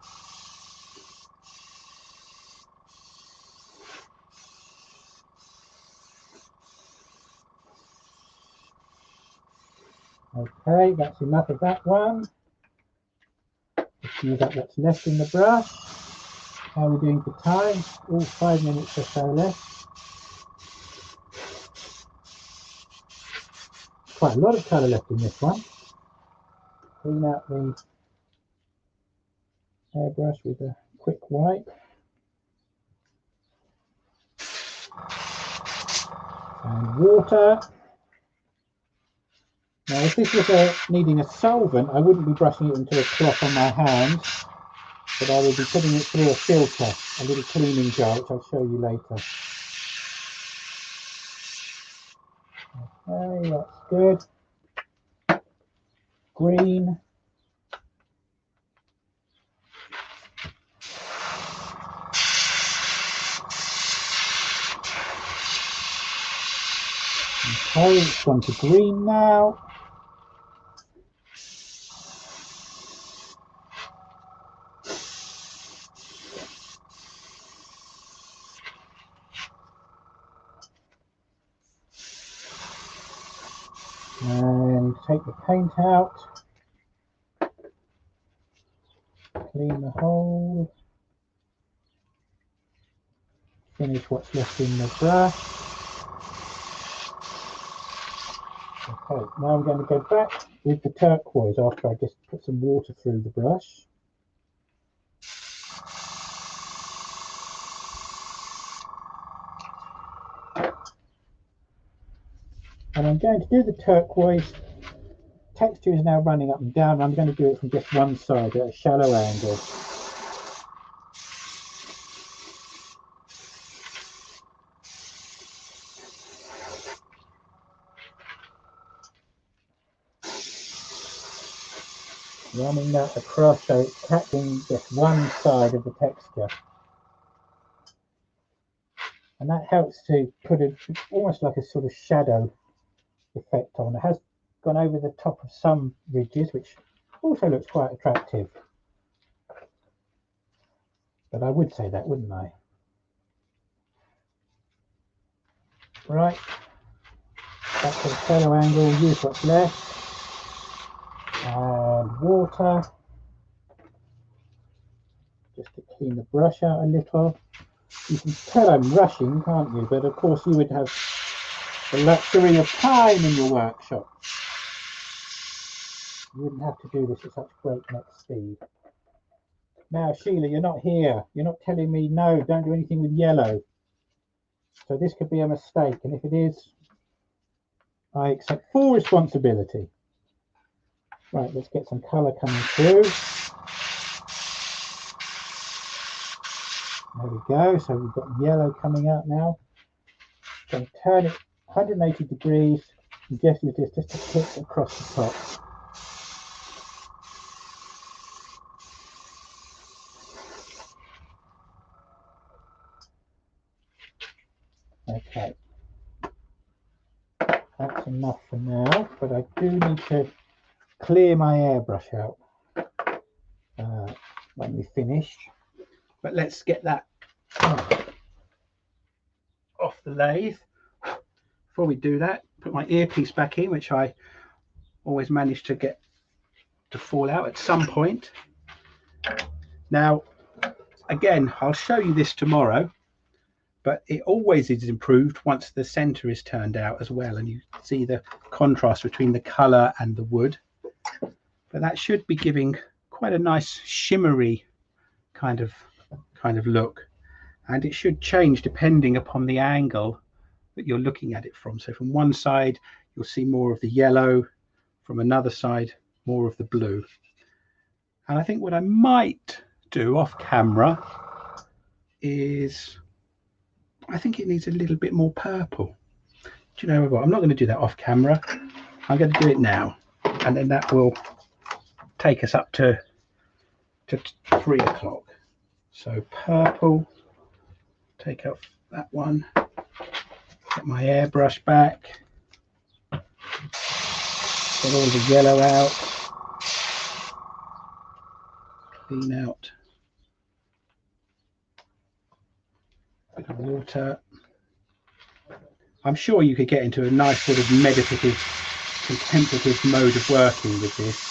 Okay, that's enough of that one. Let's use up what's left in the brush. How are we doing for time? All 5 minutes or so left. Quite a lot of colour left in this one. Clean out the airbrush with a quick wipe. And water. Now, if this was needing a solvent, I wouldn't be brushing it into a cloth on my hands, but I would be putting it through a filter, a little cleaning jar, which I'll show you later. Okay, that's good. Green. Okay, it's gone to green now. And take the paint out. Clean the hole. Finish what's left in the brush. Okay, now I'm going to go back with the turquoise after I just put some water through the brush. And I'm going to do the turquoise. Texture is now running up and down. I'm going to do it from just one side at a shallow angle. Running that across so it's catching just one side of the texture. And that helps to put almost like a sort of shadow effect on. It has gone over the top of some ridges, which also looks quite attractive. But I would say that, wouldn't I? Right, back to the shallow angle, use what's left. And water, just to clean the brush out a little. You can tell I'm rushing, can't you? But of course you would have the luxury of time in your workshop. You wouldn't have to do this at such breakneck speed. Now, Sheila, you're not here. You're not telling me, no, don't do anything with yellow. So this could be a mistake. And if it is, I accept full responsibility. Right, let's get some colour coming through. There we go. So we've got yellow coming out now. Going to turn it 180 degrees and just use this just to hit across the top. Okay, that's enough for now, but I do need to clear my airbrush out when we're finished. But let's get that off the lathe. Before we do that, put my earpiece back in, which I always manage to get to fall out at some point. Now, again, I'll show you this tomorrow, but it always is improved once the center is turned out as well, and you see the contrast between the color and the wood. But that should be giving quite a nice shimmery kind of look, and it should change depending upon the angle that you're looking at it from. So from one side you'll see more of the yellow, from another side more of the blue. And I think what I might do off camera is, I think it needs a little bit more purple. Do you know what? I'm not going to do that off camera. I'm going to do it now, and then that will take us up to 3 o'clock. So purple, take out that one, get my airbrush back, get all the yellow out, clean out a bit of water. I'm sure you could get into a nice sort of meditative, contemplative mode of working with this.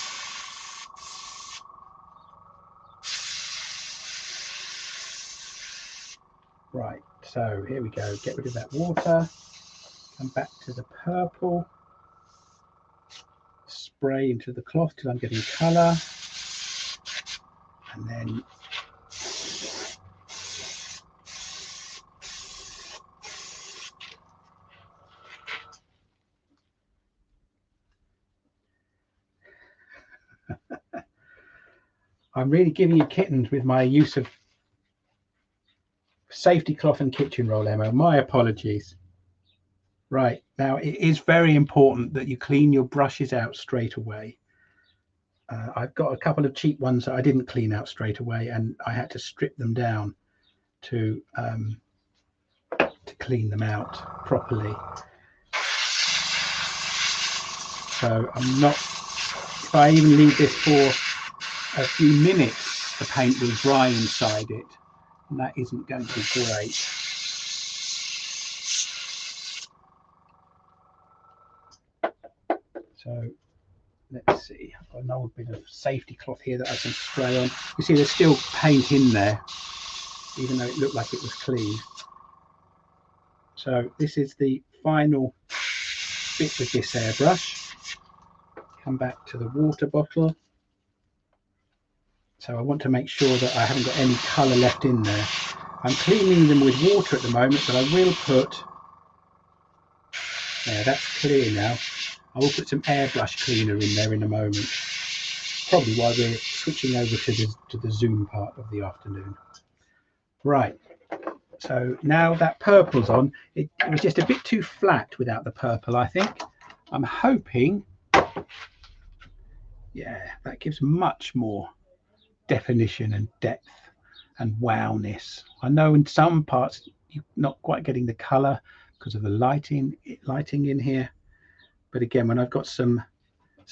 Right, so here we go. Get rid of that water. Come back to the purple. Spray into the cloth till I'm getting colour. And then I'm really giving you kittens with my use of safety cloth and kitchen roll, Emma. My apologies. Right, now it is very important that you clean your brushes out straight away. I've got a couple of cheap ones that I didn't clean out straight away, and I had to strip them down to clean them out properly. So I'm not, if I even leave this for a few minutes, the paint will dry inside it, and that isn't going to be great. So let's see, I've got an old bit of safety cloth here that I can spray on. You see there's still paint in there, even though it looked like it was clean. So this is the final bit with this airbrush. Come back to the water bottle. So I want to make sure that I haven't got any colour left in there. I'm cleaning them with water at the moment, but I will put, yeah, that's clear now. I will put some airbrush cleaner in there in a moment, probably while we're switching over to the Zoom part of the afternoon. Right, so now that purple's on, it was just a bit too flat without the purple, I think. I'm hoping, yeah, that gives much more definition and depth and wowness. I know in some parts you're not quite getting the colour because of the lighting in here, but again, when I've got some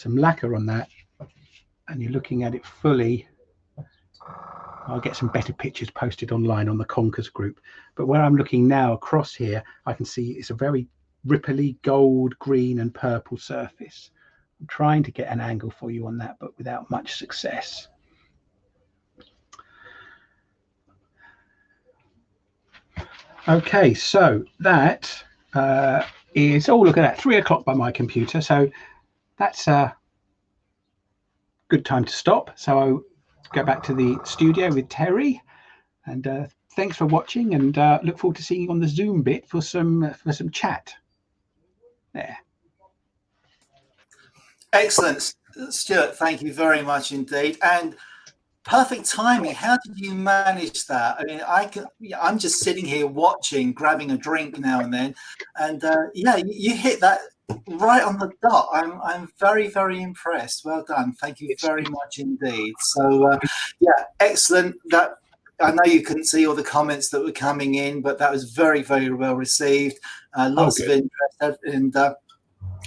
lacquer on that and you're looking at it fully, I'll get some better pictures posted online on the Conkers group. But where I'm looking now across here, I can see it's a very ripply gold, green and purple surface. I'm trying to get an angle for you on that, but without much success. Okay, so that is, oh, look at that, 3 o'clock by my computer. So that's a good time to stop. So I'll go back to the studio with Terry, and thanks for watching, and look forward to seeing you on the Zoom bit for some chat. There. Excellent, Stuart. Thank you very much indeed, and perfect timing. How did you manage that? I mean, I'm just sitting here watching, grabbing a drink now and then, and yeah, you hit that right on the dot. I'm very, very impressed. Well done. Thank you very much indeed. So yeah, excellent. That, I know you couldn't see all the comments that were coming in, but that was very, very well received. Lots of interest, and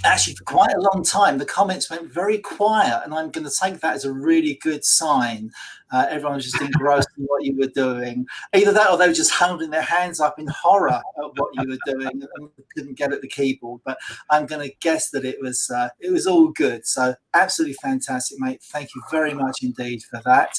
actually for quite a long time the comments went very quiet, and I'm going to take that as a really good sign. Everyone was just engrossed in what you were doing. Either that or they were just holding their hands up in horror at what you were doing and couldn't get at the keyboard. But I'm going to guess that it was all good. So absolutely fantastic, mate. Thank you very much indeed for that.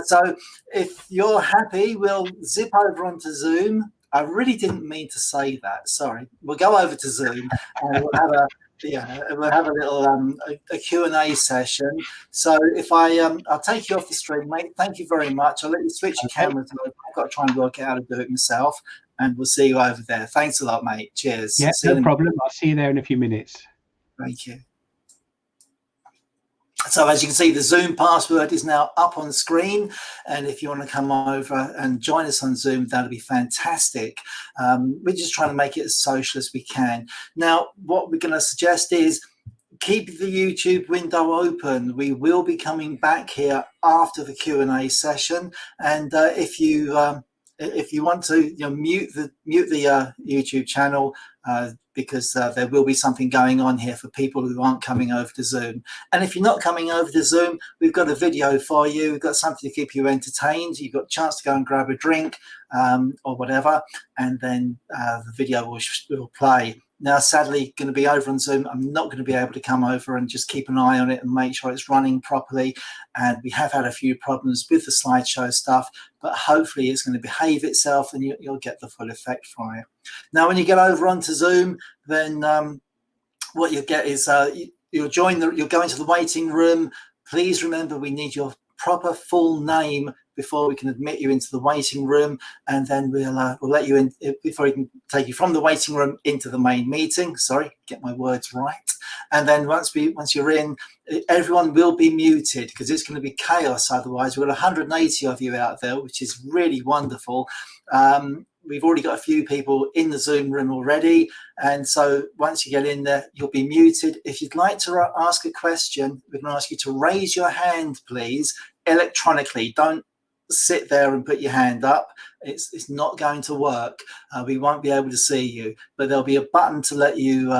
So if you're happy, we'll zip over onto Zoom. I really didn't mean to say that. Sorry. We'll go over to Zoom and we'll have a little a Q&A session. So if I'll take you off the stream, mate. Thank you very much. I'll let you switch your cameras over. I've got to try and work out how to do it myself, and we'll see you over there. Thanks a lot, mate. Cheers. Yeah, no problem. I'll see you there in a few minutes. Thank you. So as you can see, the Zoom password is now up on screen, and if you want to come over and join us on Zoom, that'll be fantastic. We're just trying to make it as social as we can. Now, what we're going to suggest is keep the YouTube window open. We will be coming back here after the Q&A session, and if you want to, mute the YouTube channel, because there will be something going on here for people who aren't coming over to Zoom. And if you're not coming over to Zoom, we've got a video for you. We've got something to keep you entertained. You've got a chance to go and grab a drink or whatever, and then the video will play. Now, sadly, going to be over on Zoom. I'm not going to be able to come over and just keep an eye on it and make sure it's running properly. And we have had a few problems with the slideshow stuff, but hopefully it's going to behave itself and you'll get the full effect from it. Now, when you get over onto Zoom, then what you'll get is you'll go into the waiting room. Please remember, we need your proper full name before we can admit you into the waiting room, and then we'll let you in before we can take you from the waiting room into the main meeting. Sorry, get my words right. And then once you're in, everyone will be muted because it's going to be chaos otherwise. We've got 180 of you out there, which is really wonderful. We've already got a few people in the Zoom room already, and so once you get in there, you'll be muted. If you'd like to ask a question, we're going to ask you to raise your hand, please, electronically. Don't sit there and put your hand up. It's not going to work. We won't be able to see you, but there'll be a button to let you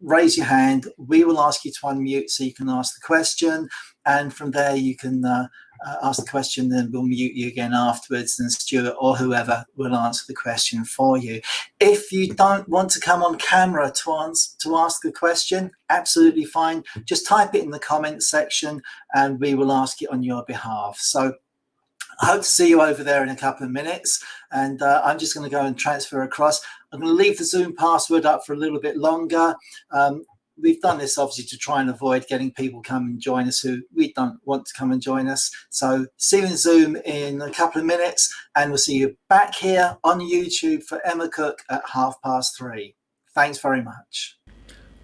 raise your hand. We will ask you to unmute so you can ask the question, and from there you can ask the question, then we'll mute you again afterwards, and Stewart or whoever will answer the question for you. If you don't want to come on camera to ask the question, absolutely fine. Just type it in the comments section and we will ask it on your behalf. So I hope to see you over there in a couple of minutes, and I'm just going to go and transfer across. I'm going to leave the Zoom password up for a little bit longer. We've done this obviously to try and avoid getting people come and join us who we don't want to come and join us. So see you in Zoom in a couple of minutes, and we'll see you back here on YouTube for Emma Cook at 3:30. Thanks very much.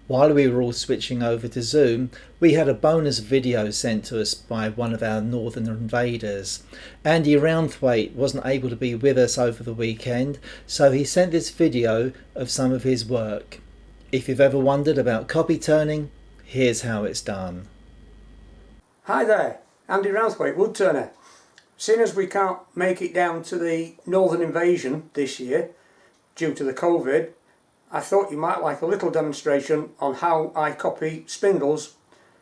While we were all switching over to Zoom, we had a bonus video sent to us by one of our Northern Invaders. Andy Roundthwaite wasn't able to be with us over the weekend, so he sent this video of some of his work. If you've ever wondered about copy turning, here's how it's done. Hi there, Andy Roundthwaite, woodturner. Seeing as we can't make it down to the Northern Invasion this year due to the COVID, I thought you might like a little demonstration on how I copy spindles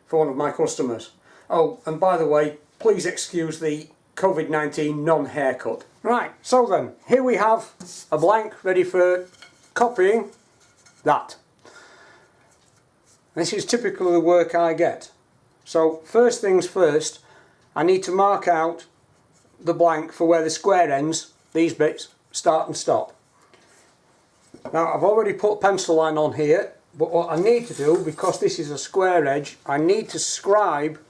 for one of my customers. Oh, and by the way, please excuse the COVID-19 non-haircut. Right, so then, here we have a blank ready for copying that. This is typical of the work I get. So first things first, I need to mark out the blank for where the square ends, these bits, start and stop. Now I've already put pencil line on here, but what I need to do, because this is a square edge, I need to scribe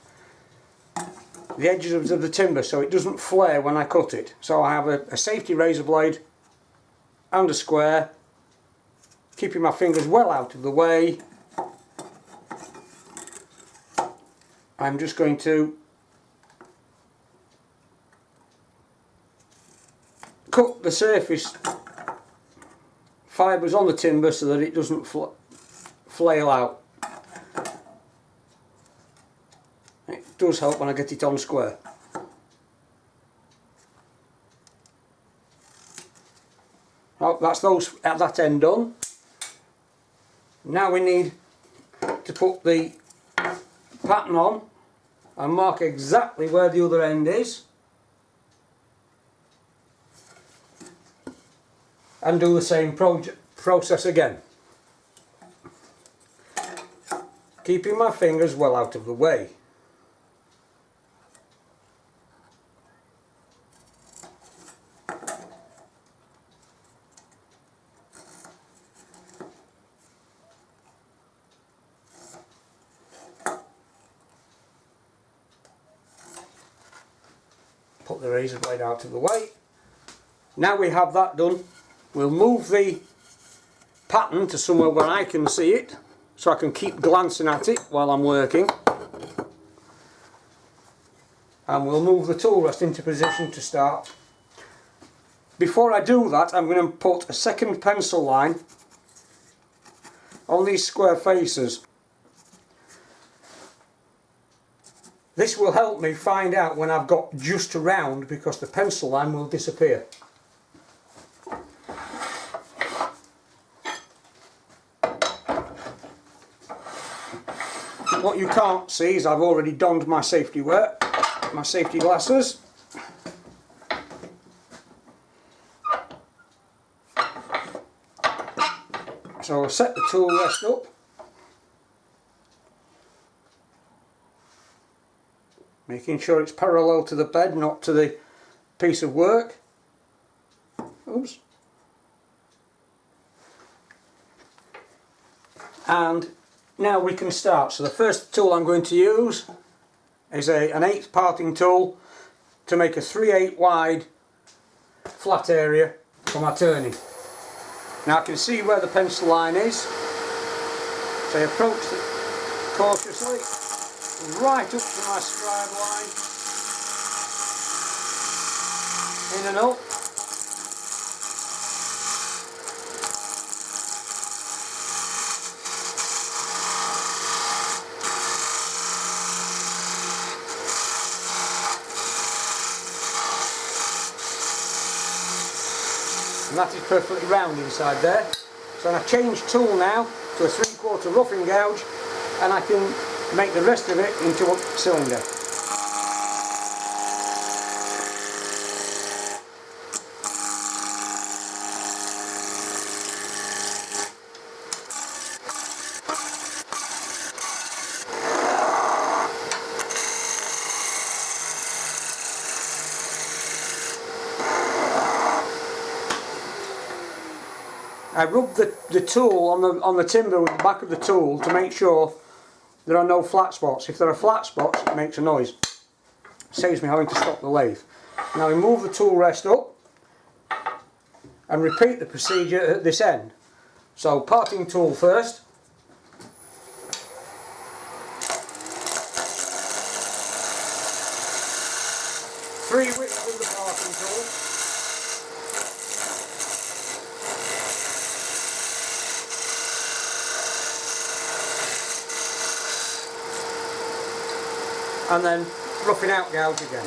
the edges of the timber so it doesn't flare when I cut it. So I have a safety razor blade and a square, keeping my fingers well out of the way. I'm just going to cut the surface fibres on the timber so that it doesn't flail out. It does help when I get it on square. Oh, that's those at that end done. Now we need to put the pattern on and mark exactly where the other end is and do the same process again, keeping my fingers well out of the way. Put the razor blade out of the way. Now we have that done, we'll move the pattern to somewhere where I can see it, so I can keep glancing at it while I'm working. And we'll move the tool rest into position to start. Before I do that, I'm going to put a second pencil line on these square faces. This will help me find out when I've got just around, because the pencil line will disappear. What you can't see is I've already donned my safety wear, my safety glasses. So I'll set the tool rest up. Making sure it's parallel to the bed, not to the piece of work. Oops. And now we can start. So the first tool I'm going to use is an 1/8 parting tool. to make a 3/8 wide flat area for my turning. Now I can see where the pencil line is, so I approach it cautiously right up to my scribe line, in and up. And that is perfectly round inside there. So I change tool now to a 3/4 roughing gouge, and I can make the rest of it into a cylinder. I rub the tool on the timber with the back of the tool to make sure there are no flat spots. If there are flat spots, it makes a noise. Saves me having to stop the lathe. Now we move the tool rest up and repeat the procedure at this end. So parting tool first. Three widths of the parting tool. And then roughing out gouge again.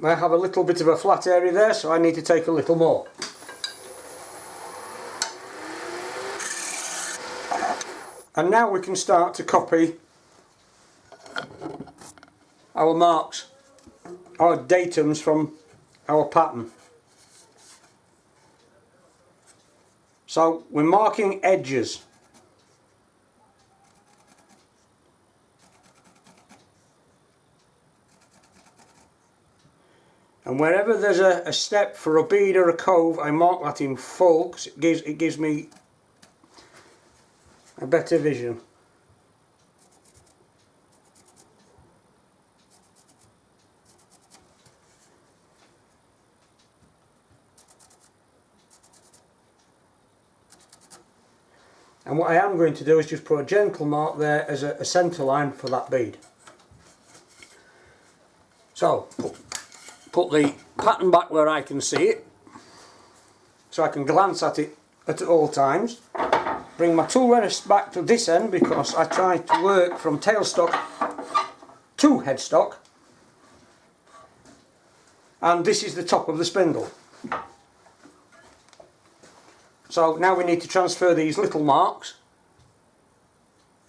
I have a little bit of a flat area there, so I need to take a little more. And now we can start to copy our marks, our datums from our pattern. So we're marking edges. And wherever there's a step for a bead or a cove, I mark that in full because it gives me a better vision. And what I am going to do is just put a gentle mark there as a centre line for that bead. So, put the pattern back where I can see it, so I can glance at it at all times. Bring my tool rest back to this end because I try to work from tailstock to headstock, and this is the top of the spindle. So now we need to transfer these little marks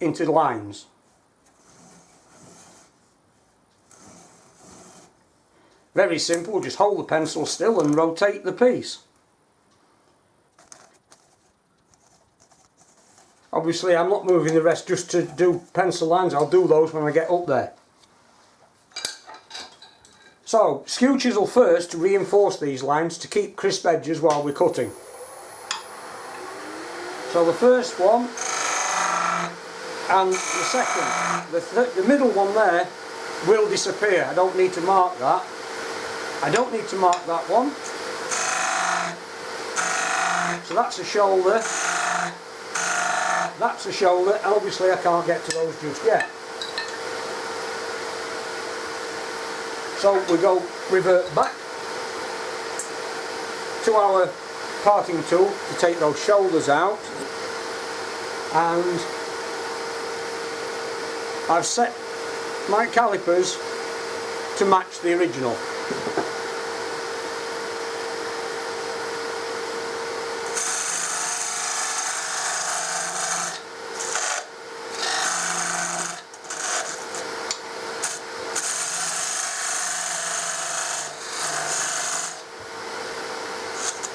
into the lines. Very simple, just hold the pencil still and rotate the piece. Obviously I'm not moving the rest just to do pencil lines, I'll do those when I get up there. So, skew chisel first to reinforce these lines to keep crisp edges while we're cutting. So the first one and the second, the middle one there will disappear. I don't need to mark that. I don't need to mark that one. So that's a shoulder. That's a shoulder, and obviously I can't get to those just yet. So we go revert back to our parting tool to take those shoulders out, and I've set my calipers to match the original.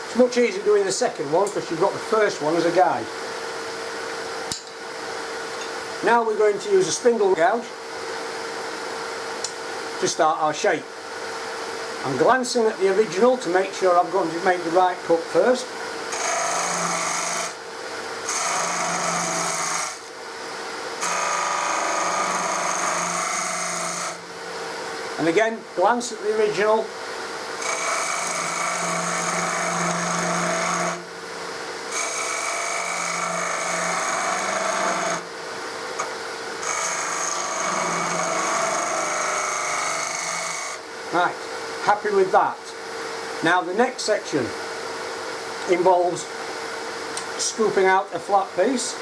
It's much easier doing the second one because you've got the first one as a guide. Now we're going to use a spindle gouge to start our shape. I'm glancing at the original to make sure I'm going to make the right cut first. And again, glance at the original. Right, happy with that. Now the next section involves scooping out a flat piece.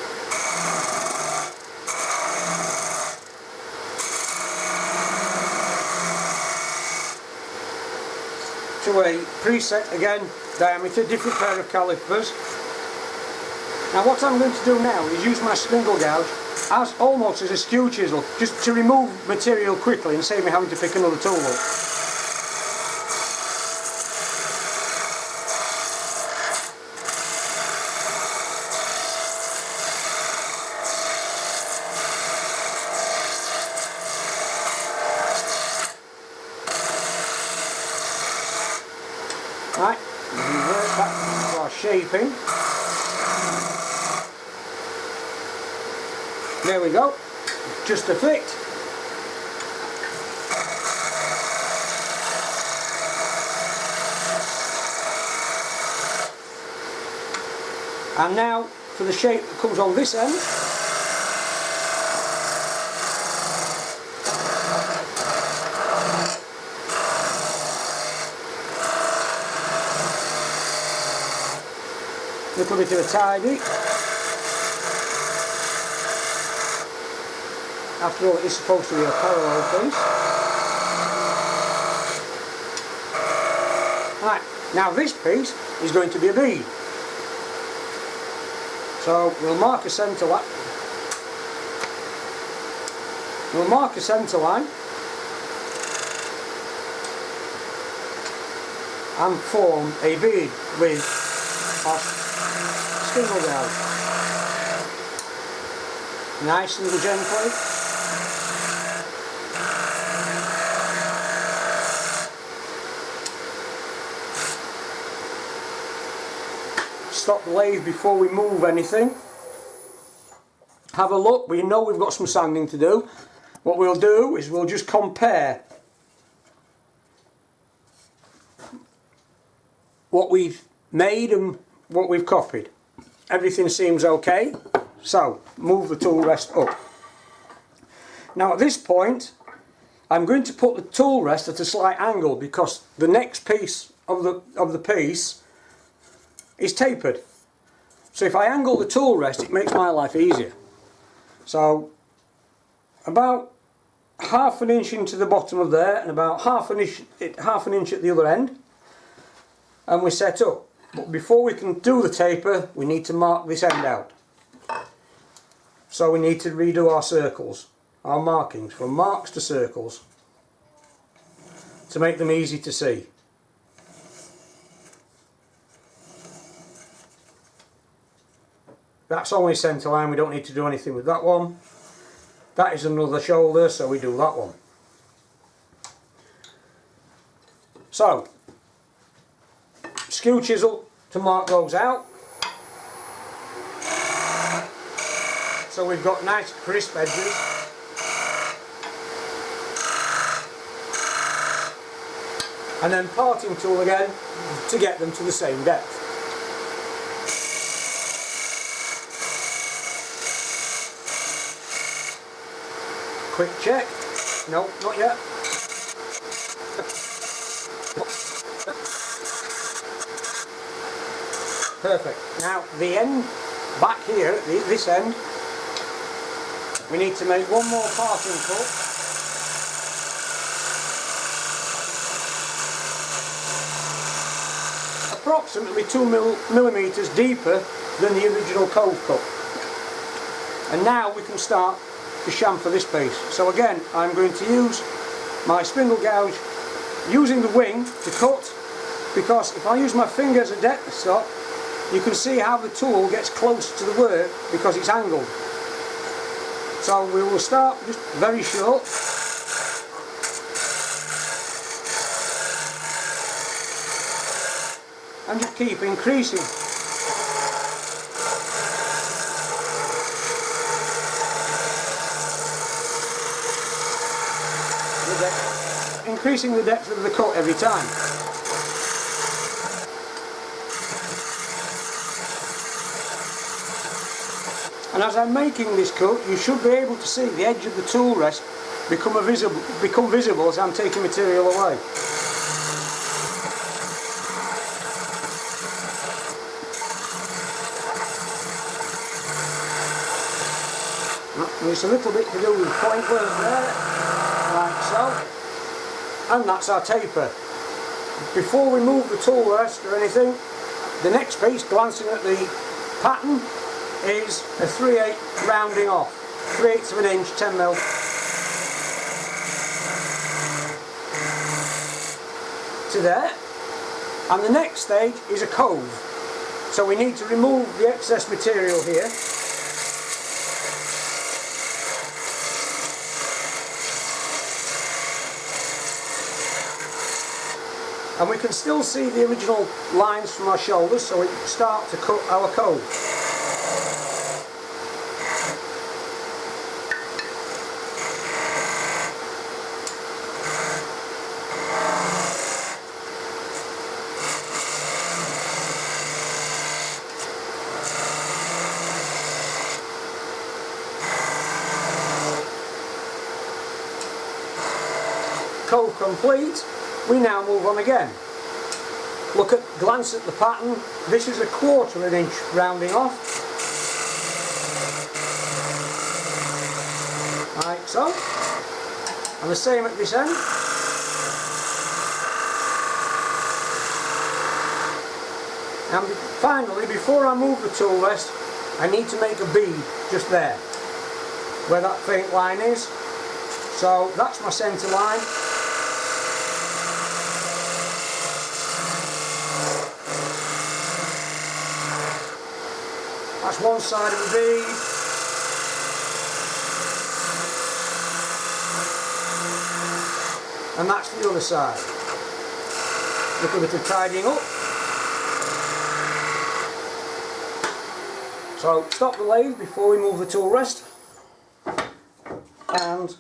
To a preset, again, diameter, different pair of calipers. Now what I'm going to do now is use my spindle gouge as almost as a skew chisel, just to remove material quickly and save me having to pick another tool up. Right, revert back to our shaping. There we go, just a fit. And now for the shape that comes on this end. Little bit of a tidy. After all, it is supposed to be a parallel piece. Right, now this piece is going to be a bead. So we'll mark a centre line. We'll mark a centre line and form a bead with our spindle gouge. Nice and gently. Stop the lathe before we move anything. Have a look. We know we've got some sanding to do. What we'll do is we'll just compare what we've made and what we've copied. Everything seems okay, so move the tool rest up. Now at this point I'm going to put the tool rest at a slight angle because the next piece of the piece is tapered. So if I angle the tool rest, it makes my life easier. So about half an inch into the bottom of there and about half an inch at the other end, and we set up. But before we can do the taper, we need to mark this end out. So we need to redo our circles, our markings, from marks to circles, to make them easy to see. That's only centre line, we don't need to do anything with that one. That is another shoulder, so we do that one. So, skew chisel to mark those out. So we've got nice crisp edges. And then parting tool again to get them to the same depth. Quick check. No, not yet. Perfect. Now the end, back here, this end, we need to make one more parting cut. Approximately 2 millimeters deeper than the original cove cut. And now we can start to chamfer this piece. So again, I'm going to use my spindle gouge using the wing to cut, because if I use my finger as a depth stop, you can see how the tool gets close to the work because it's angled. So we will start just very short. and just keep increasing. Increasing the depth of the cut every time. And as I'm making this cut, you should be able to see the edge of the tool rest become visible as I'm taking material away. There's a little bit to do with point work there, like so. And that's our taper. Before we move the tool rest or anything, the next piece, glancing at the pattern, is a 3/8 rounding off, 3/8 of an inch, 10mm. To there. And the next stage is a cove. So we need to remove the excess material here. And we can still see the original lines from our shoulders, so we start to cut our cove. Cove complete. We now move on again. Glance at the pattern. This is a 1/4 of an inch rounding off. Like so. And the same at this end. And finally, before I move the tool rest, I need to make a bead just there, where that faint line is. So that's my centre line. That's one side of the bead. And that's the other side. Little bit of tidying up. So stop the lathe before we move the tool rest. And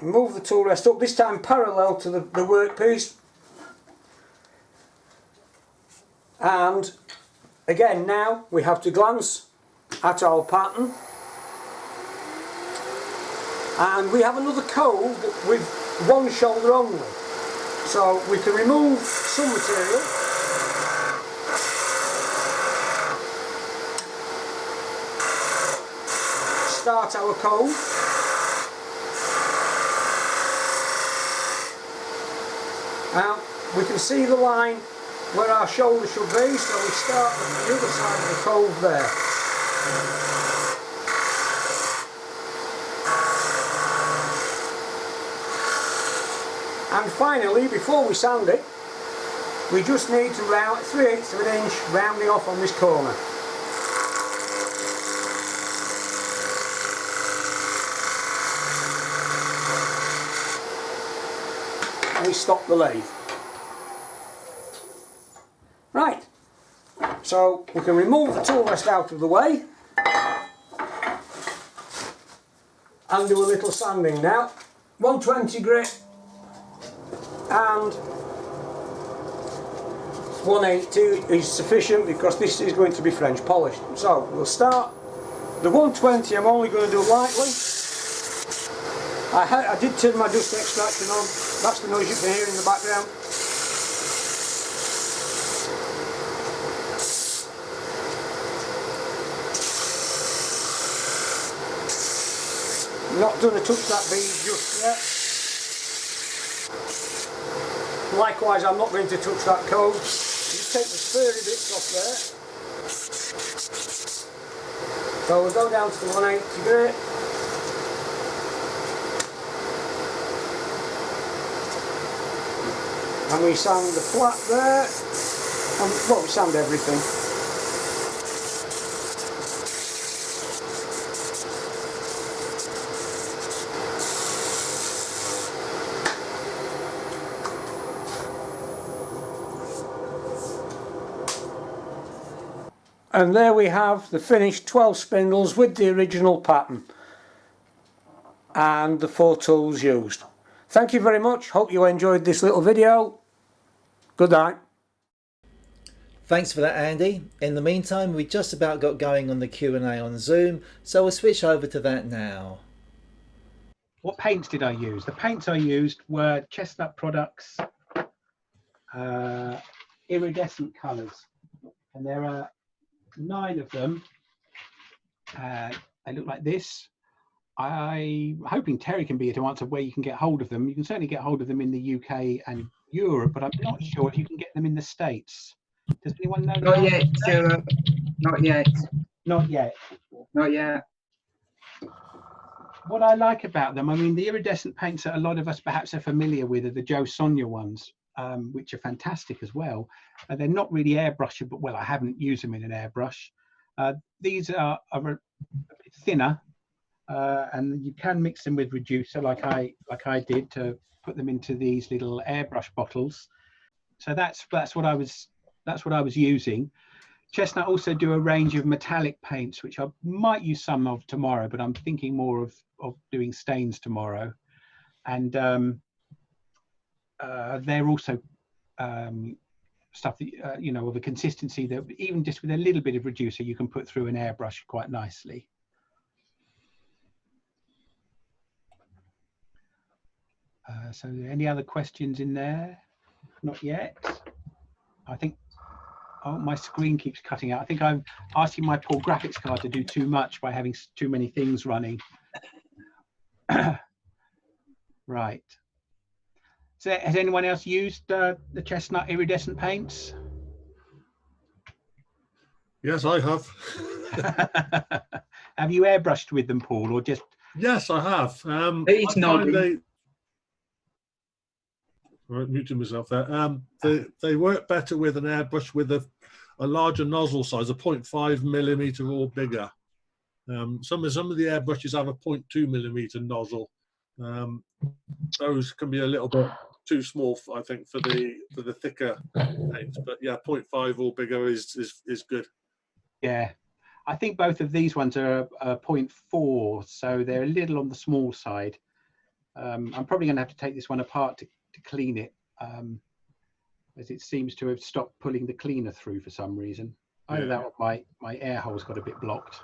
move the tool rest up, this time parallel to the workpiece. And again, now we have to glance at our pattern, and we have another cove but with one shoulder only, so we can remove some material, start our cove, now we can see the line where our shoulder should be, so we start at the other side of the cove there. And finally, before we sand it, we just need to round 3/8 of an inch rounding off on this corner. And we stop the lathe. Right, so we can remove the tool rest out of the way and do a little sanding now. 120 grit and 180 is sufficient because this is going to be French polished. So we'll start the 120. I'm only going to do lightly. I did turn my dust extraction on. That's the noise you can hear in the background. Not going to touch that bead just yet. Likewise, I'm not going to touch that cove. Just take the spurry bits off there. So we'll go down to the 180 grit. And we sand the flat there. And, well, we sand everything. And there we have the finished 12 spindles with the original pattern and the 4 tools used. Thank you very much. Hope you enjoyed this little video. Good night. Thanks for that, Andy. In the meantime, we just about got going on the Q&A on Zoom, so we'll switch over to that now. What paints did I use? The paints I used were Chestnut Products iridescent colours, and there are 9 of them. They look like this. I'm hoping Terry can be here to answer where you can get hold of them. You can certainly get hold of them in the UK and Europe, but I'm not sure if you can get them in the States. Does anyone know? Not yet, Stewart. Not yet. Not yet. Not yet. What I like about them, I mean, the iridescent paints that a lot of us perhaps are familiar with are the Joe Sonia ones, which are fantastic as well. They're not really airbrushable, but well, I haven't used them in an airbrush. These are a bit thinner, and you can mix them with reducer like I did to put them into these little airbrush bottles. So that's what I was using. Chestnut also do a range of metallic paints, which I might use some of tomorrow, but I'm thinking more of doing stains tomorrow. And they're also stuff that, you know, of a consistency that even just with a little bit of reducer, you can put through an airbrush quite nicely. So any other questions in there? Not yet. I think, oh, my screen keeps cutting out. I think I'm asking my poor graphics card to do too much by having too many things running. Right. So has anyone else used the Chestnut iridescent paints? Yes, I have. Have you airbrushed with them, Paul, or just? Yes, I have. He's nodding. Right, muting myself there. They work better with an airbrush with a larger nozzle size, a 0.5mm or bigger. Some of the airbrushes have a 0.2mm nozzle. Those can be a little bit too small, I think, for the thicker paints. But yeah, 0.5 or bigger is good. Yeah, I think both of these ones are 0.4, so they're a little on the small side. I'm probably going to have to take this one apart to clean it, as it seems to have stopped pulling the cleaner through for some reason. Either that or my air hole's got a bit blocked.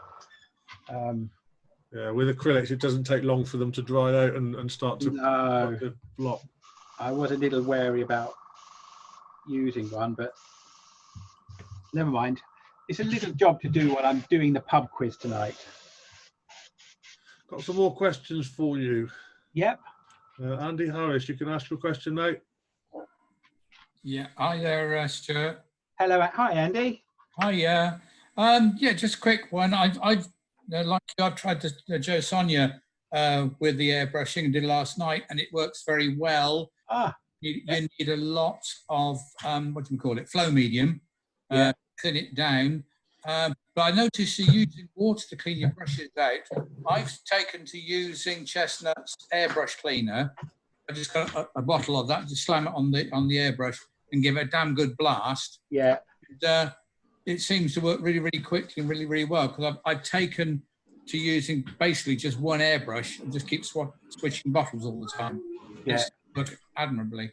Yeah, with acrylics, it doesn't take long for them to dry out and start to block. I was a little wary about using one, but never mind. It's a little job to do while I'm doing the pub quiz tonight. Got some more questions for you. Yep. Andy Harris, you can ask your question now. Yeah, hi there, Stuart. Hello, hi Andy. Hi, yeah. Yeah, just a quick one. I've like I've tried the Joe Sonia with the airbrushing and did last night, and it works very well. You need a lot of what do you call it? Flow medium. Thin it down. But I noticed you're using water to clean your brushes out. I've taken to using Chestnut's airbrush cleaner. I just got a bottle of that, just slam it on the airbrush and give it a damn good blast. Yeah. And, it seems to work really, really quickly and really, really well, because I've taken to using basically just one airbrush and just keep switching bottles all the time. Yeah. It's worked admirably.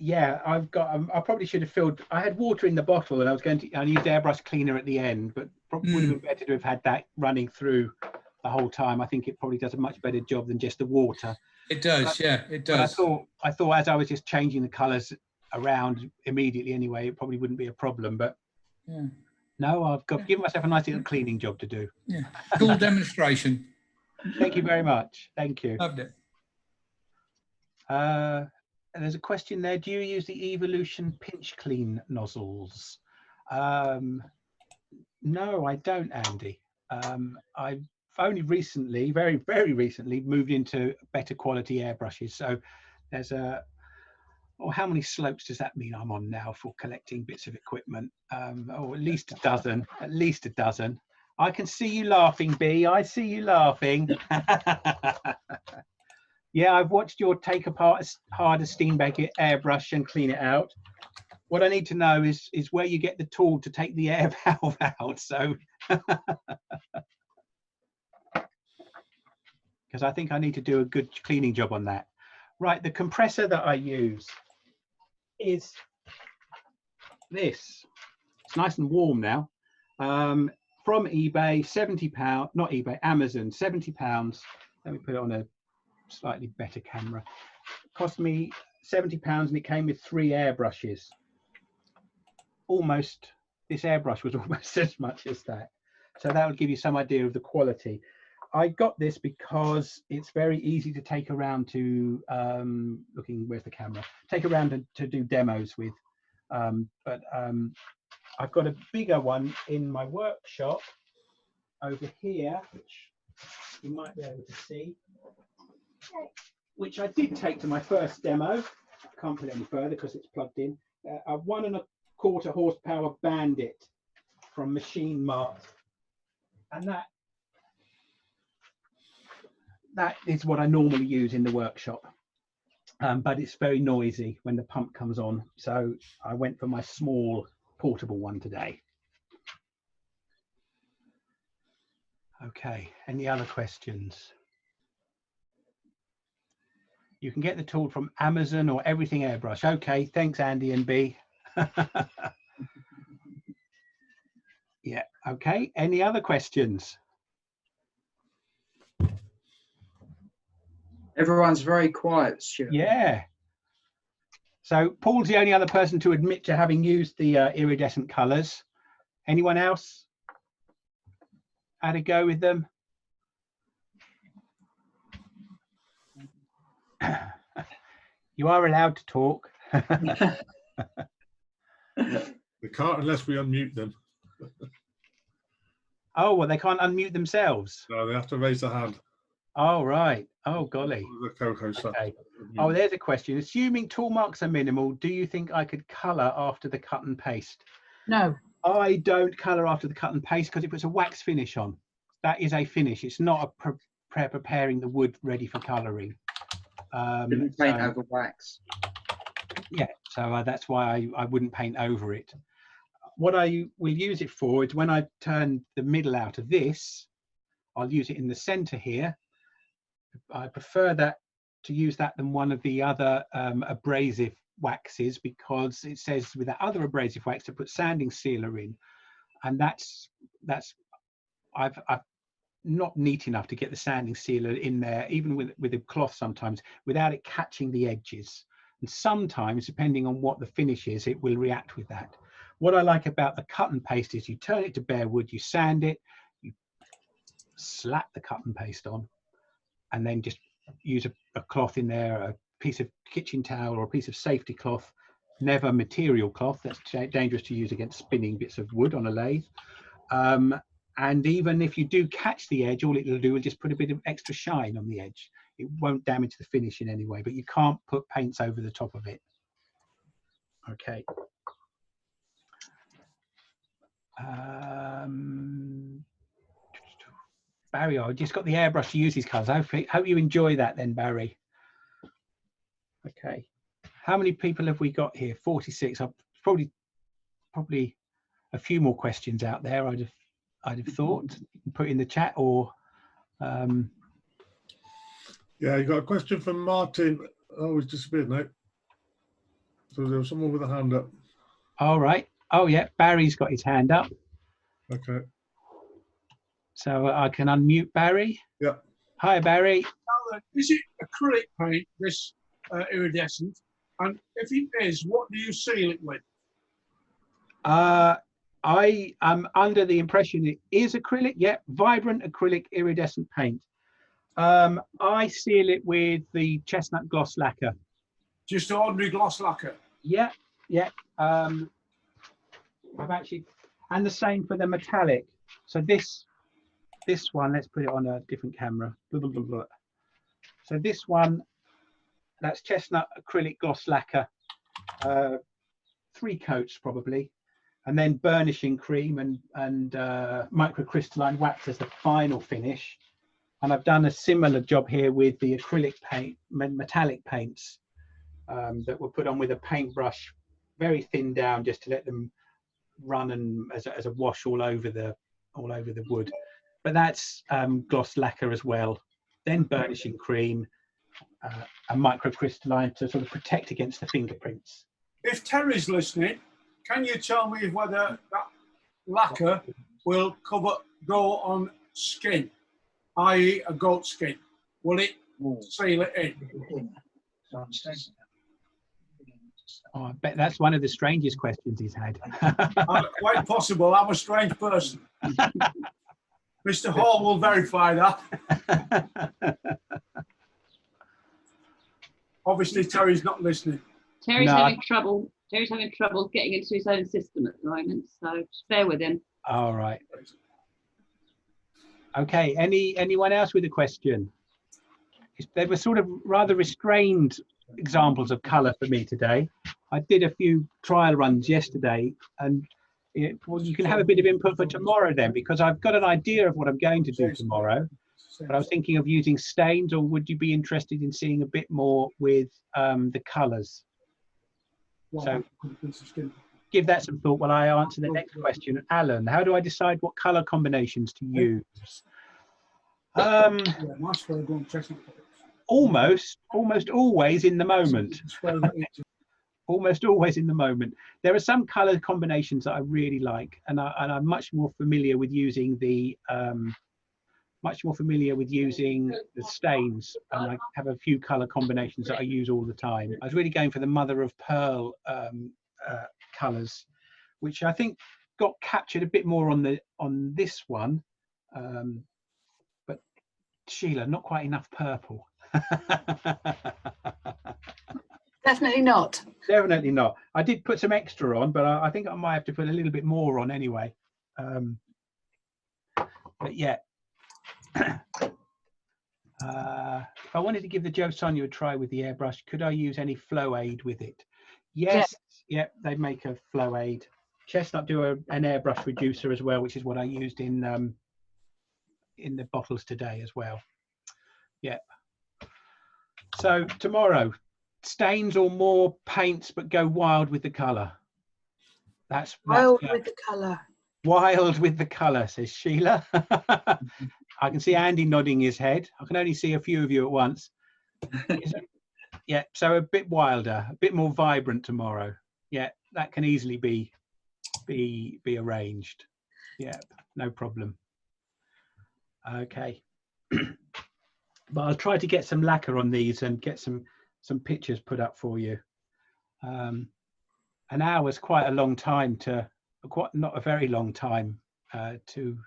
Yeah, I've got. I probably should have filled. I had water in the bottle, and I used airbrush cleaner at the end, but probably would have been better to have had that running through the whole time. I think it probably does a much better job than just the water. It does, yeah, it does. I thought as I was just changing the colours around immediately anyway, it probably wouldn't be a problem. But yeah. No, I've got given myself a nice little cleaning job to do. Yeah, cool demonstration. Thank you very much. Thank you. Loved it. There's a question there. Do you use the Evolution pinch clean nozzles? No, I don't, Andy. I've only recently, very, very recently, moved into better quality airbrushes. So there's how many slopes does that mean I'm on now for collecting bits of equipment? At least a dozen, I can see you laughing, B. I see you laughing. Yeah, I've watched your take apart a hard Steenbeck airbrush and clean it out. what I need to know is where you get the tool to take the air valve out. So, because I think I need to do a good cleaning job on that. Right, the compressor that I use is this. It's nice and warm now. From eBay, £70, not eBay, Amazon, £70. Let me put it on a slightly better camera. It cost me £70 and it came with 3 airbrushes. Almost, this airbrush was almost as much as that. So that will give you some idea of the quality. I got this because it's very easy to take around to, where's the camera? Take around to do demos with. I've got a bigger one in my workshop over here, which you might be able to see, which I did take to my first demo. I can't put it any further because it's plugged in. A 1.25 horsepower Bandit from Machine Mart, and that is what I normally use in the workshop, but it's very noisy when the pump comes on, so I went for my small portable one today. Okay, any other questions? You can get the tool from Amazon or Everything Airbrush. Okay, thanks Andy and B. Yeah, okay, any other questions? Everyone's very quiet, Stuart. Yeah. So Paul's the only other person to admit to having used the iridescent colours. Anyone else had a go with them? You are allowed to talk. We can't unless we unmute them. Oh, well, they can't unmute themselves. No, they have to raise their hand. Oh, right. Oh, golly. The co-host. Okay. Oh, there's a question. Assuming tool marks are minimal, do you think I could colour after the cut and paste? No. I don't colour after the cut and paste because it puts a wax finish on. That is a finish. It's not a preparing the wood ready for colouring. Didn't paint over wax. Yeah, so that's why I wouldn't paint over it. What I will use it for is when I turn the middle out of this, I'll use it in the centre here. I prefer that to use that than one of the other abrasive waxes, because it says with that other abrasive wax to put sanding sealer in, and that's I've not neat enough to get the sanding sealer in there, even with a cloth sometimes, without it catching the edges. And sometimes, depending on what the finish is, it will react with that. What I like about the cut and paste is you turn it to bare wood, you sand it, you slap the cut and paste on, and then just use a cloth in there, a piece of kitchen towel or a piece of safety cloth, never material cloth. That's dangerous to use against spinning bits of wood on a lathe. And even if you do catch the edge, all it'll do is just put a bit of extra shine on the edge. It won't damage the finish in any way, but you can't put paints over the top of it. Okay. Barry, I just got the airbrush to use these colours. I hope you enjoy that then, Barry. Okay. How many people have we got here? 46. I've probably a few more questions out there. I'd have thought. Put in the chat or. Yeah, you got a question from Martin. Oh, he's disappeared now. So there was someone with a hand up. All right. Oh yeah, Barry's got his hand up. Okay. So I can unmute Barry. Yeah. Hi, Barry. Is it acrylic paint, this iridescent? And if it is, what do you seal it with? I am under the impression it is acrylic. Yeah, vibrant acrylic iridescent paint. I seal it with the chestnut gloss lacquer. Just ordinary gloss lacquer? Yeah, yeah. I've actually, and the same for the metallic. So this one, let's put it on a different camera. Blah, blah, blah, blah. So this one, that's chestnut acrylic gloss lacquer, 3 coats probably, and then burnishing cream and microcrystalline wax as the final finish. And I've done a similar job here with the acrylic paint, metallic paints that were put on with a paintbrush very thin down just to let them run and as a wash all over the wood. But that's gloss lacquer as well. Then burnishing cream and microcrystalline to sort of protect against the fingerprints. If Terry's listening, can you tell me whether that lacquer will go on skin, i.e. a goat skin? Will it seal it in? Oh, I bet that's one of the strangest questions he's had. Quite possible. I'm a strange person. Mr. Hall will verify that. Obviously, Terry's not listening. Terry's having trouble. Terry's having trouble getting into his own system at the moment, so just bear with him. All right. Okay. Anyone else with a question? There were sort of rather restrained examples of colour for me today. I did a few trial runs yesterday, and well, you can have a bit of input for tomorrow then, because I've got an idea of what I'm going to do tomorrow. But I was thinking of using stains, or would you be interested in seeing a bit more with the colours? So give that some thought while I answer the next question. Alan, how do I decide what colour combinations to use? Almost always in the moment. Almost always in the moment. There are some colour combinations that I really like, and I'm much more familiar with using the stains, and I have a few colour combinations that I use all the time. I was really going for the mother of pearl colours, which I think got captured a bit more on this one, but Sheila, not quite enough purple. Definitely not. Definitely not. I did put some extra on, but I think I might have to put a little bit more on anyway. But yeah. If I wanted to give the Joe Sonia a try with the airbrush, could I use any flow aid with it? Yes. Yeah, they make a flow aid. Chestnut do an airbrush reducer as well, which is what I used in the bottles today as well. Yeah. So tomorrow, stains or more paints, but go wild with the colour. That's wild with the colour. Wild with the colour, says Sheila. I can see Andy nodding his head. I can only see a few of you at once. Yeah, so a bit wilder, a bit more vibrant tomorrow. Yeah, that can easily be arranged. Yeah, no problem. Okay. But I'll try to get some lacquer on these and get some pictures put up for you. An hour is quite a long time to, not a very long time to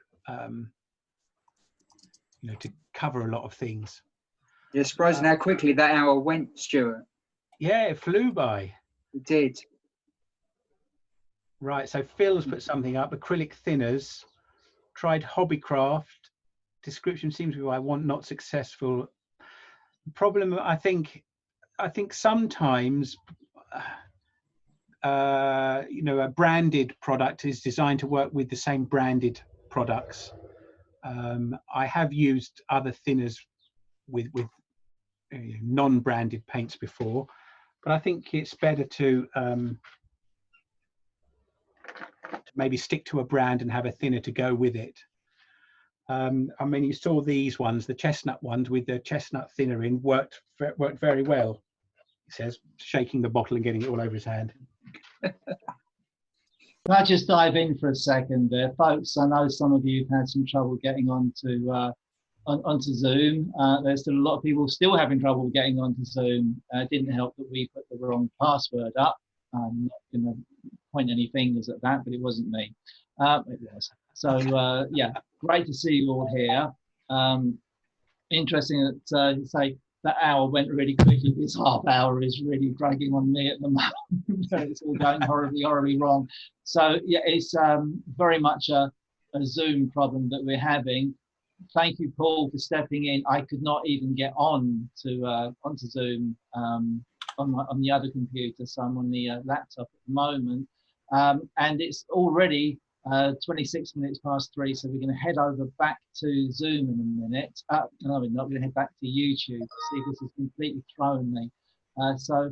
to cover a lot of things. You're surprising how quickly that hour went, Stuart. Yeah, it flew by. It did. Right, so Phil's put something up, acrylic thinners, tried Hobbycraft, description seems to be what I want, not successful. Problem, I think sometimes a branded product is designed to work with the same branded products. I have used other thinners with non-branded paints before, but I think it's better to maybe stick to a brand and have a thinner to go with it. I mean, you saw these ones, the chestnut ones with the chestnut thinner in, worked very well. He says, shaking the bottle and getting it all over his hand. Can I just dive in for a second there, folks? I know some of you have had some trouble getting onto Zoom. There's still a lot of people still having trouble getting onto Zoom. It didn't help that we put the wrong password up. I'm not going to point any fingers at that, but it wasn't me. It was. So yeah, great to see you all here. Interesting that say that hour went really quickly. This half hour is really dragging on me at the moment. It's all going horribly wrong. So yeah, it's very much a Zoom problem that we're having. Thank you, Paul, for stepping in. I could not even get on to onto Zoom on the other computer, so I'm on the laptop at the moment, and it's already 26 minutes past 3, so we're going to head over back to Zoom in a minute. No, we're not. We're going to head back to YouTube to see if this has completely thrown me. So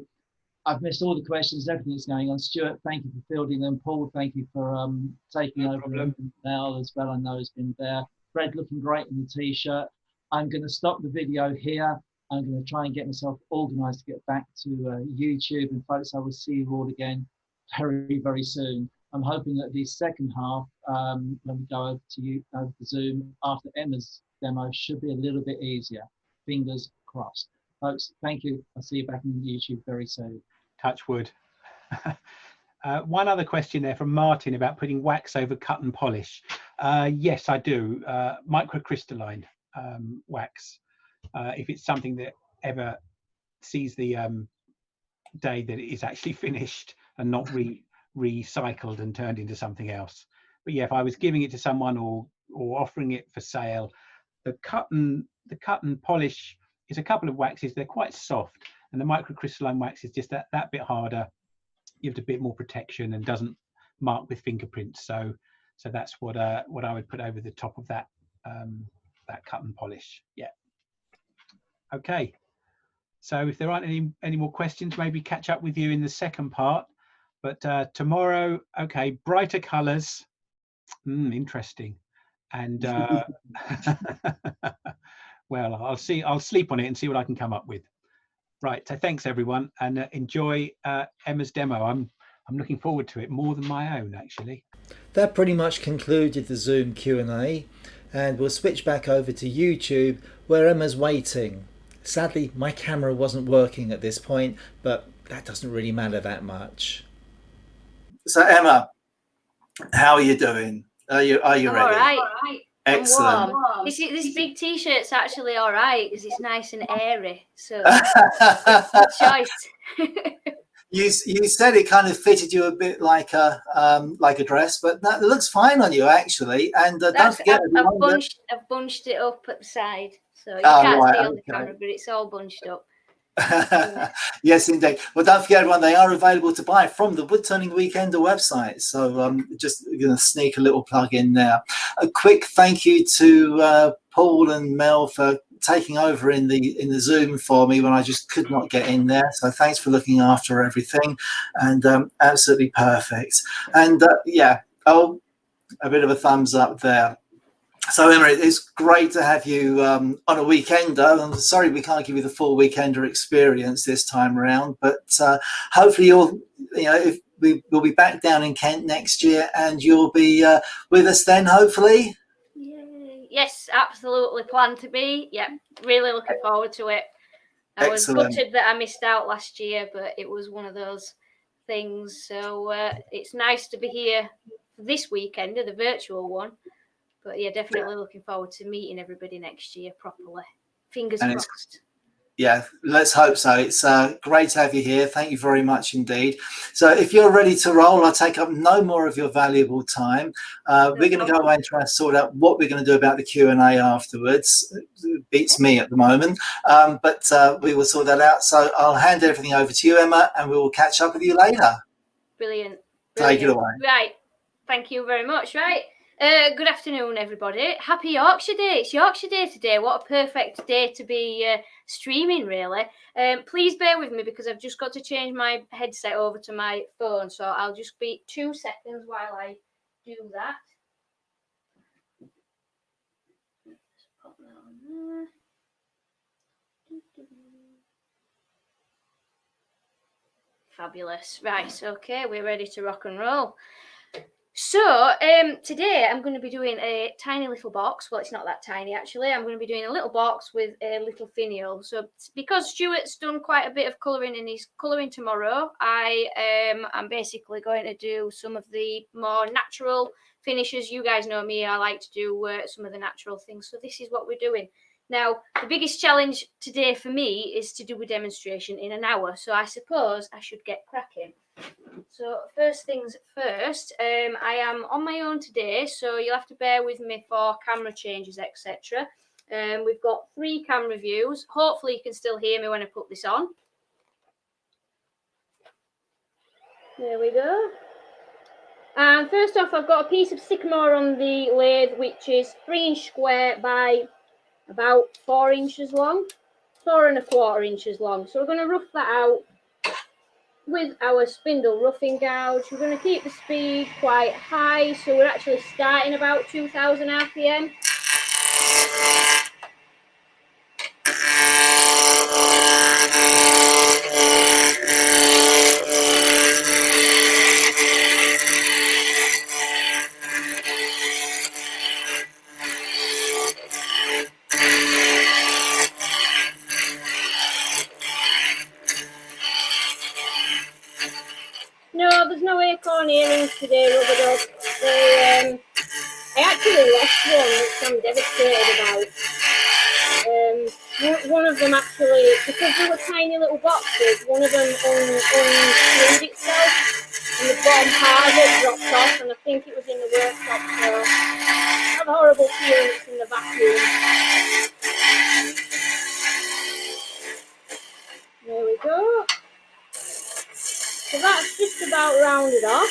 I've missed all the questions, everything that's going on. Stuart, thank you for fielding them. Paul, thank you for taking over now as well. I know has been there. Fred, looking great in the t-shirt. I'm going to stop the video here. I'm going to try and get myself organised to get back to YouTube. And folks, I will see you all again very, very soon. I'm hoping that the second half, when we go over to Zoom after Emma's demo, should be a little bit easier. Fingers crossed. Folks, thank you. I'll see you back on YouTube very soon. Touch wood. One other question there from Martin about putting wax over cut and polish. Yes, I do. Microcrystalline wax. If it's something that ever sees the day that it is actually finished and not recycled and turned into something else. But yeah, if I was giving it to someone or offering it for sale, the cut and polish is a couple of waxes. They're quite soft, and the microcrystalline wax is just that bit harder, gives a bit more protection and doesn't mark with fingerprints. So that's what I would put over the top of that that cut and polish. Yeah. Okay. So if there aren't any more questions, maybe catch up with you in the second part. But tomorrow, okay, brighter colours. Interesting. And well, I'll sleep on it and see what I can come up with. Right. So thanks everyone, and enjoy Emma's demo. I'm looking forward to it more than my own, actually. That pretty much concluded the Zoom Q&A, and we'll switch back over to YouTube where Emma's waiting. Sadly, my camera wasn't working at this point, but that doesn't really matter that much. So Emma, how are you doing? Are you ready? All right. Excellent. This big t-shirt's actually all right because it's nice and airy. So good choice. You said it kind of fitted you a bit like a dress, but that looks fine on you actually. And don't forget, I've bunched it up at the side, so you can't see on the camera, but it's all bunched up. Yes, indeed. Well, don't forget, everyone, they are available to buy from the Woodturning Weekender website. So just going to sneak a little plug in there. A quick thank you to Paul and Mel for taking over in the Zoom for me when I just could not get in there. So thanks for looking after everything, and absolutely perfect. And yeah, a bit of a thumbs up there. So Emma, it's great to have you on a weekender. I'm sorry we can't give you the full weekender experience this time around, but hopefully we'll be back down in Kent next year, and you'll be with us then, hopefully. Yes, absolutely plan to be. Yeah, really looking forward to it. I was gutted that I missed out last year, but it was one of those things. So it's nice to be here for this weekend, the virtual one. But yeah, definitely looking forward to meeting everybody next year properly. Fingers crossed. Yeah, let's hope so. It's great to have you here. Thank you very much indeed. So if you're ready to roll, I'll take up no more of your valuable time. We're going to go away and try and sort out what we're going to do about the Q&A afterwards. It beats me at the moment, but we will sort that out. So I'll hand everything over to you, Emma, and we will catch up with you later. Brilliant. Take it away. Right. Thank you very much. Right. Good afternoon, everybody. Happy Yorkshire Day. It's Yorkshire Day today. What a perfect day to be streaming, really. Please bear with me because I've just got to change my headset over to my phone. So I'll just be 2 seconds while I do that. Let's pop that on there. Fabulous. Right, okay, we're ready to rock and roll. So today I'm going to be doing a tiny little box. Well, it's not that tiny actually. I'm going to be doing a little box with a little finial. So because Stuart's done quite a bit of colouring and he's colouring tomorrow, I'm basically going to do some of the more natural finishes. You guys know me, I like to do some of the natural things. So this is what we're doing. Now, the biggest challenge today for me is to do a demonstration in an hour. So I suppose I should get cracking. So first things first, I am on my own today, so you'll have to bear with me for camera changes, etc. We've got 3 camera views. Hopefully you can still hear me when I put this on. There we go. And first off, I've got a piece of sycamore on the lathe, which is 3-inch square by about 4 inches long, 4 1/4 inches long. So we're going to rough that out. with our spindle roughing gouge. We're going to keep the speed quite high, so we're actually starting about 2000 RPM. No, there's no acorn earrings today, rubbered up. I actually lost one, which I'm devastated about. One of them actually, because they were tiny little boxes, one of them unscrewed itself, and the bottom part of it dropped off, and I think it was in the workshop, so I have a horrible feeling it's in the vacuum. There we go. So that's just about rounded off.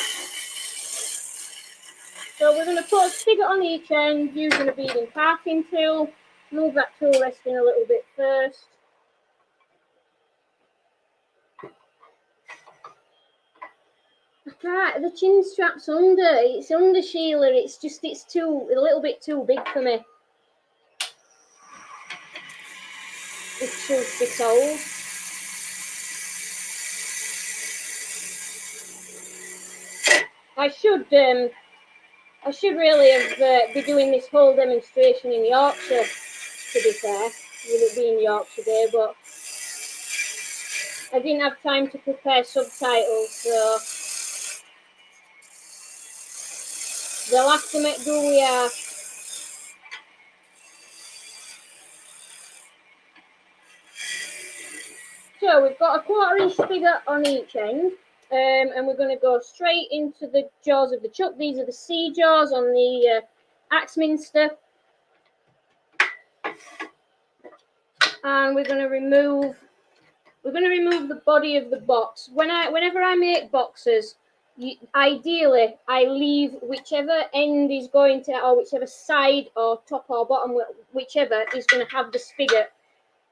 So we're going to put a spigot on each end using a beading parting tool. Move that tool resting a little bit first. I can't, the chin strap's under, it's under Sheila, it's a little bit too big for me. If truth be told. I should really have be doing this whole demonstration in Yorkshire, to be fair, with it being Yorkshire Day, but I didn't have time to prepare subtitles, so they'll have to make do we are. So we've got a 1/4 inch spigot on each end, and we're going to go straight into the jaws of the chuck. These are the C jaws on the Axminster, and we're going to remove the body of the box. Whenever I make boxes, ideally I leave whichever end is going to, or whichever side or top or bottom, whichever is going to have the spigot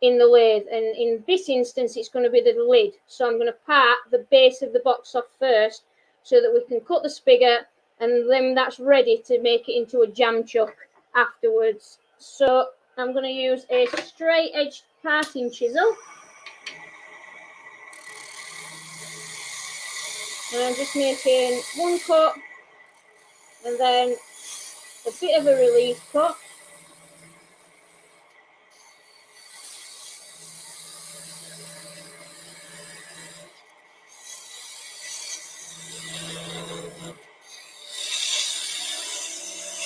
in the lathe, and in this instance it's going to be the lid. So I'm going to part the base of the box off first so that we can cut the spigot, and then that's ready to make it into a jam chuck afterwards. So I'm going to use a straight edge parting chisel, and I'm just making one cut and then a bit of a relief cut.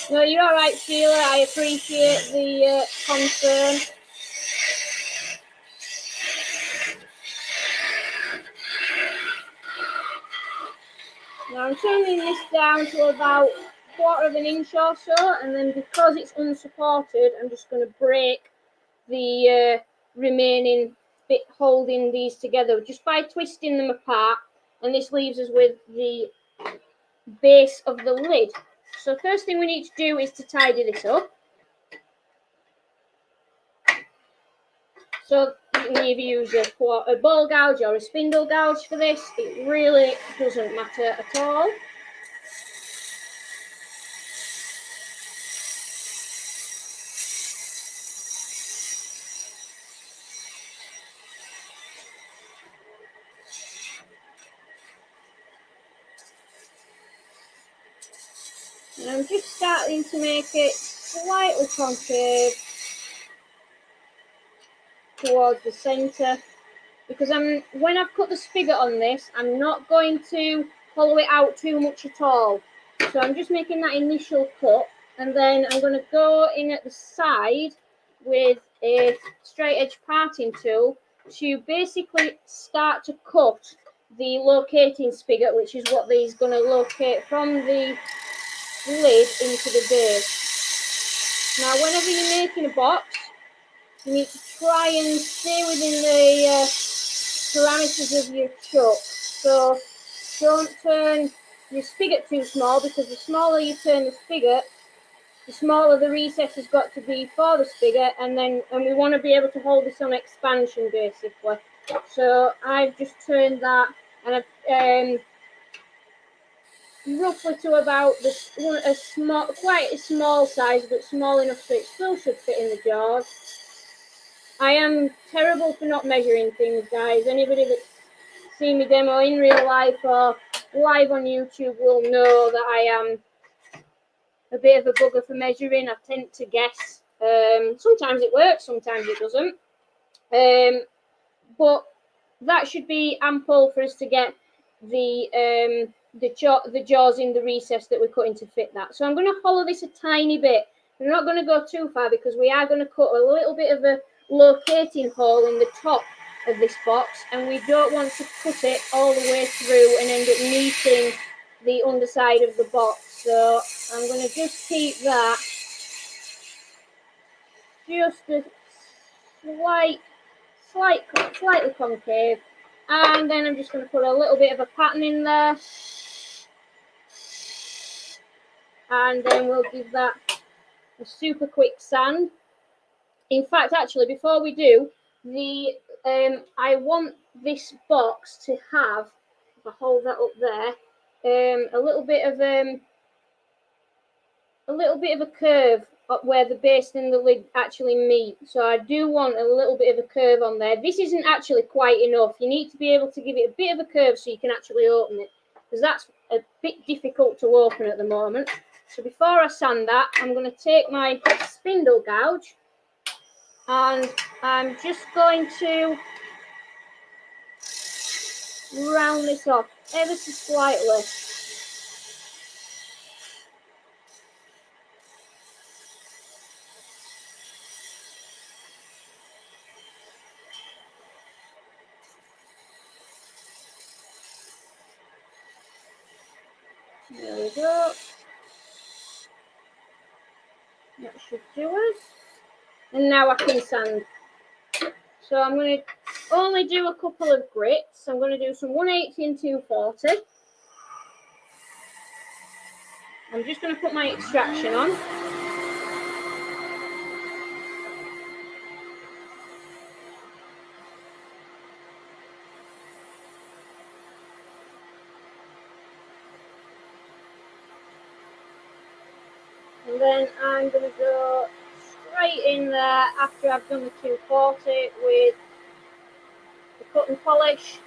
No, you're all right, Sheila. I appreciate the concern. Now I'm turning this down to about 1/4 inch or so, and then because it's unsupported, I'm just going to break the remaining bit holding these together just by twisting them apart, and this leaves us with the base of the lid. So first thing we need to do is to tidy this up. So you can either use a ball gouge or a spindle gouge for this. It really doesn't matter at all. And I'm just starting to make it slightly concave towards the centre, because when I've cut the spigot on this, I'm not going to hollow it out too much at all. So I'm just making that initial cut, and then I'm going to go in at the side with a straight edge parting tool to basically start to cut the locating spigot, which is what these going to locate from the lid into the base. Now, whenever you're making a box, you need to try and stay within the parameters of your chuck. So don't turn your spigot too small, because the smaller you turn the spigot, the smaller the recess has got to be for the spigot, and we want to be able to hold this on expansion basically. So I've just turned that and I've roughly to about a small, quite a small size, but small enough so it still should fit in the jaws. I am terrible for not measuring things, guys. Anybody that's seen me demo in real life or live on YouTube will know that I am a bit of a bugger for measuring. I tend to guess. Sometimes it works, sometimes it doesn't. But that should be ample for us to get the jaws in the recess that we're cutting to fit that. So I'm going to hollow this a tiny bit. We're not going to go too far because we are going to cut a little bit of a locating hole in the top of this box, and we don't want to cut it all the way through and end up meeting the underside of the box. So I'm going to just keep that just a slightly concave, and then I'm just going to put a little bit of a pattern in there, and then we'll give that a super quick sand. In fact, actually, before we do, I want this box to have, if I hold that up there, a little bit of a curve up where the base and the lid actually meet. So I do want a little bit of a curve on there. This isn't actually quite enough. You need to be able to give it a bit of a curve so you can actually open it, because that's a bit difficult to open at the moment. So before I sand that, I'm going to take my spindle gouge and I'm just going to round this off ever so slightly. There we go. That should do us. And now I can sand. So I'm going to only do a couple of grits. I'm going to do some 180 and 240. I'm just going to put my extraction on. And then I'm going to go straight in there after I've done the 240 with the cut and polish,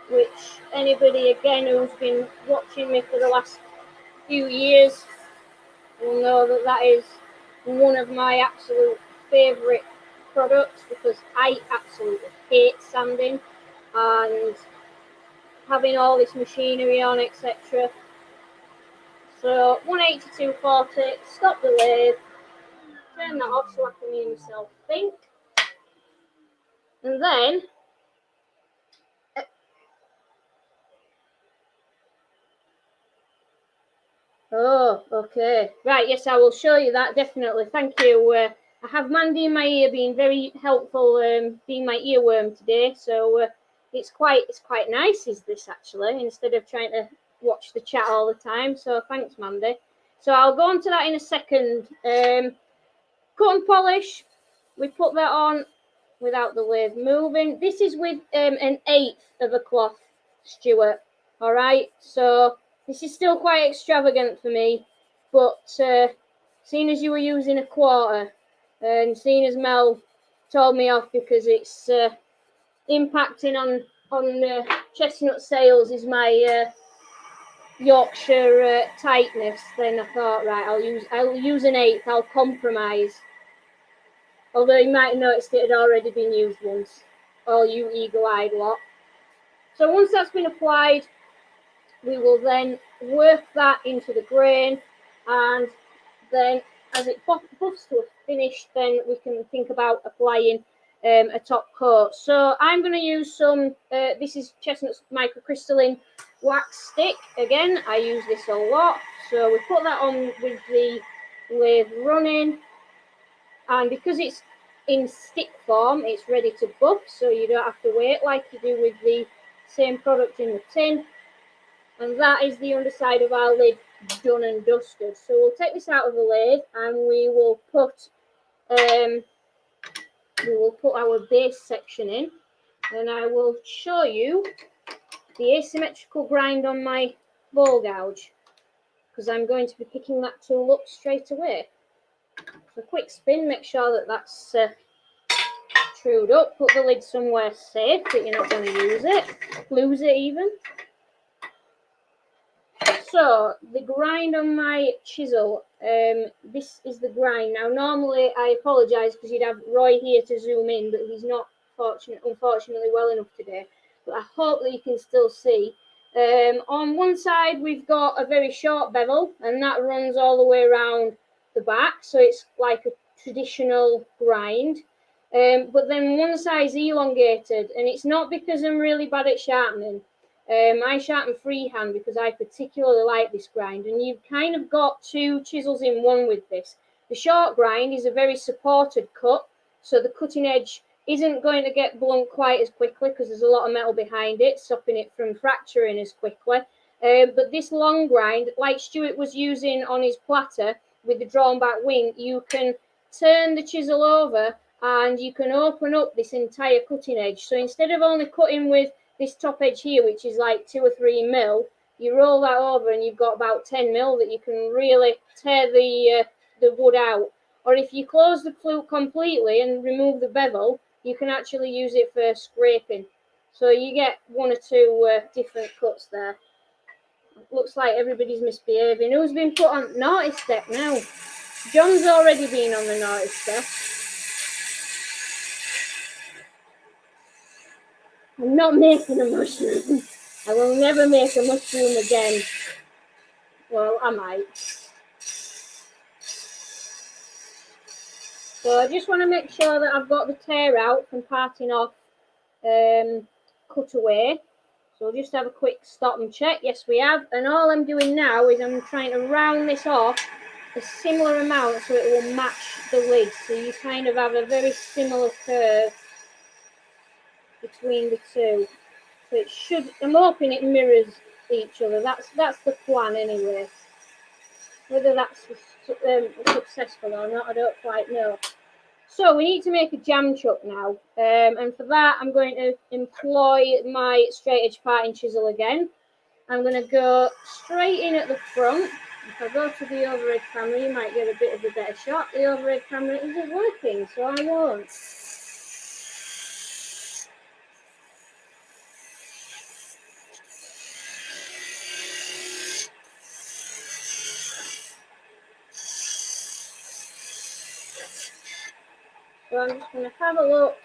which anybody again who's been watching me for the last few years will know that that is one of my absolute favourite products, because I absolutely hate sanding and having all this machinery on, etc. So 180 240, stop the lathe, turn that off so I can hear myself think, and then oh, okay, right, yes, I will show you that definitely. Thank you. I have Mandy in my ear being very helpful, being my earworm today. So it's quite nice, is this actually, instead of trying to watch the chat all the time. So thanks, Mandy. So I'll go on to that in a second. Cut and polish. We put that on without the lathe moving. This is with an 1/8 of a cloth, Stewart. All right, so this is still quite extravagant for me, but seeing as you were using a 1/4 and seeing as Mel told me off because it's impacting on chestnut sales is my Yorkshire tightness, then I thought, right, I'll use an 1/8. I'll compromise. Although you might have noticed it had already been used once, all you eagle-eyed lot. So once that's been applied, we will then work that into the grain, and then as it buffs to a finish, then we can think about applying a top coat. So I'm going to use some, this is Chestnut microcrystalline wax stick. Again, I use this a lot. So we put that on with the lathe running, and because it's in stick form, it's ready to buff, so you don't have to wait like you do with the same product in the tin. And that is the underside of our lid done and dusted. So we'll take this out of the lathe and we will put our base section in. and I will show you the asymmetrical grind on my ball gouge, because I'm going to be picking that tool up straight away. So a quick spin, make sure that that's trued up, put the lid somewhere safe that you're not going to lose it even. So the grind on my chisel, this is the grind. Now normally I apologise because you'd have Roy here to zoom in, but he's not unfortunately well enough today. But I hope that you can still see. On one side we've got a very short bevel, and that runs all the way around the back, so it's like a traditional grind. But then one side's elongated, and it's not because I'm really bad at sharpening. I sharpen freehand because I particularly like this grind, and you've kind of got two chisels in one with this. The short grind is a very supported cut, so the cutting edge isn't going to get blunt quite as quickly because there's a lot of metal behind it, stopping it from fracturing as quickly. But this long grind, like Stewart was using on his platter with the drawn back wing, you can turn the chisel over and you can open up this entire cutting edge. So instead of only cutting with this top edge here, which is like 2 or 3 mil, you roll that over and you've got about 10 mil that you can really tear the wood out. Or if you close the flute completely and remove the bevel, you can actually use it for scraping. So you get 1 or 2 different cuts there. Looks like everybody's misbehaving. Who's been put on naughty step now? John's already been on the naughty step. I'm not making a mushroom. I will never make a mushroom again. Well, I might. So I just want to make sure that I've got the tear out from parting off cut away. So we'll just have a quick stop and check. Yes, we have. And all I'm doing now is I'm trying to round this off a similar amount so it will match the lid. So you kind of have a very similar curve between the two. So it should, I'm hoping it mirrors each other. That's the plan anyway. Whether that's successful or not, I don't quite know. So we need to make a jam chuck now, and for that I'm going to employ my straight edge parting chisel again. I'm going to go straight in at the front. If I go to the overhead camera, you might get a bit of a better shot. The overhead camera isn't working, so I won't. So I'm just going to have a look,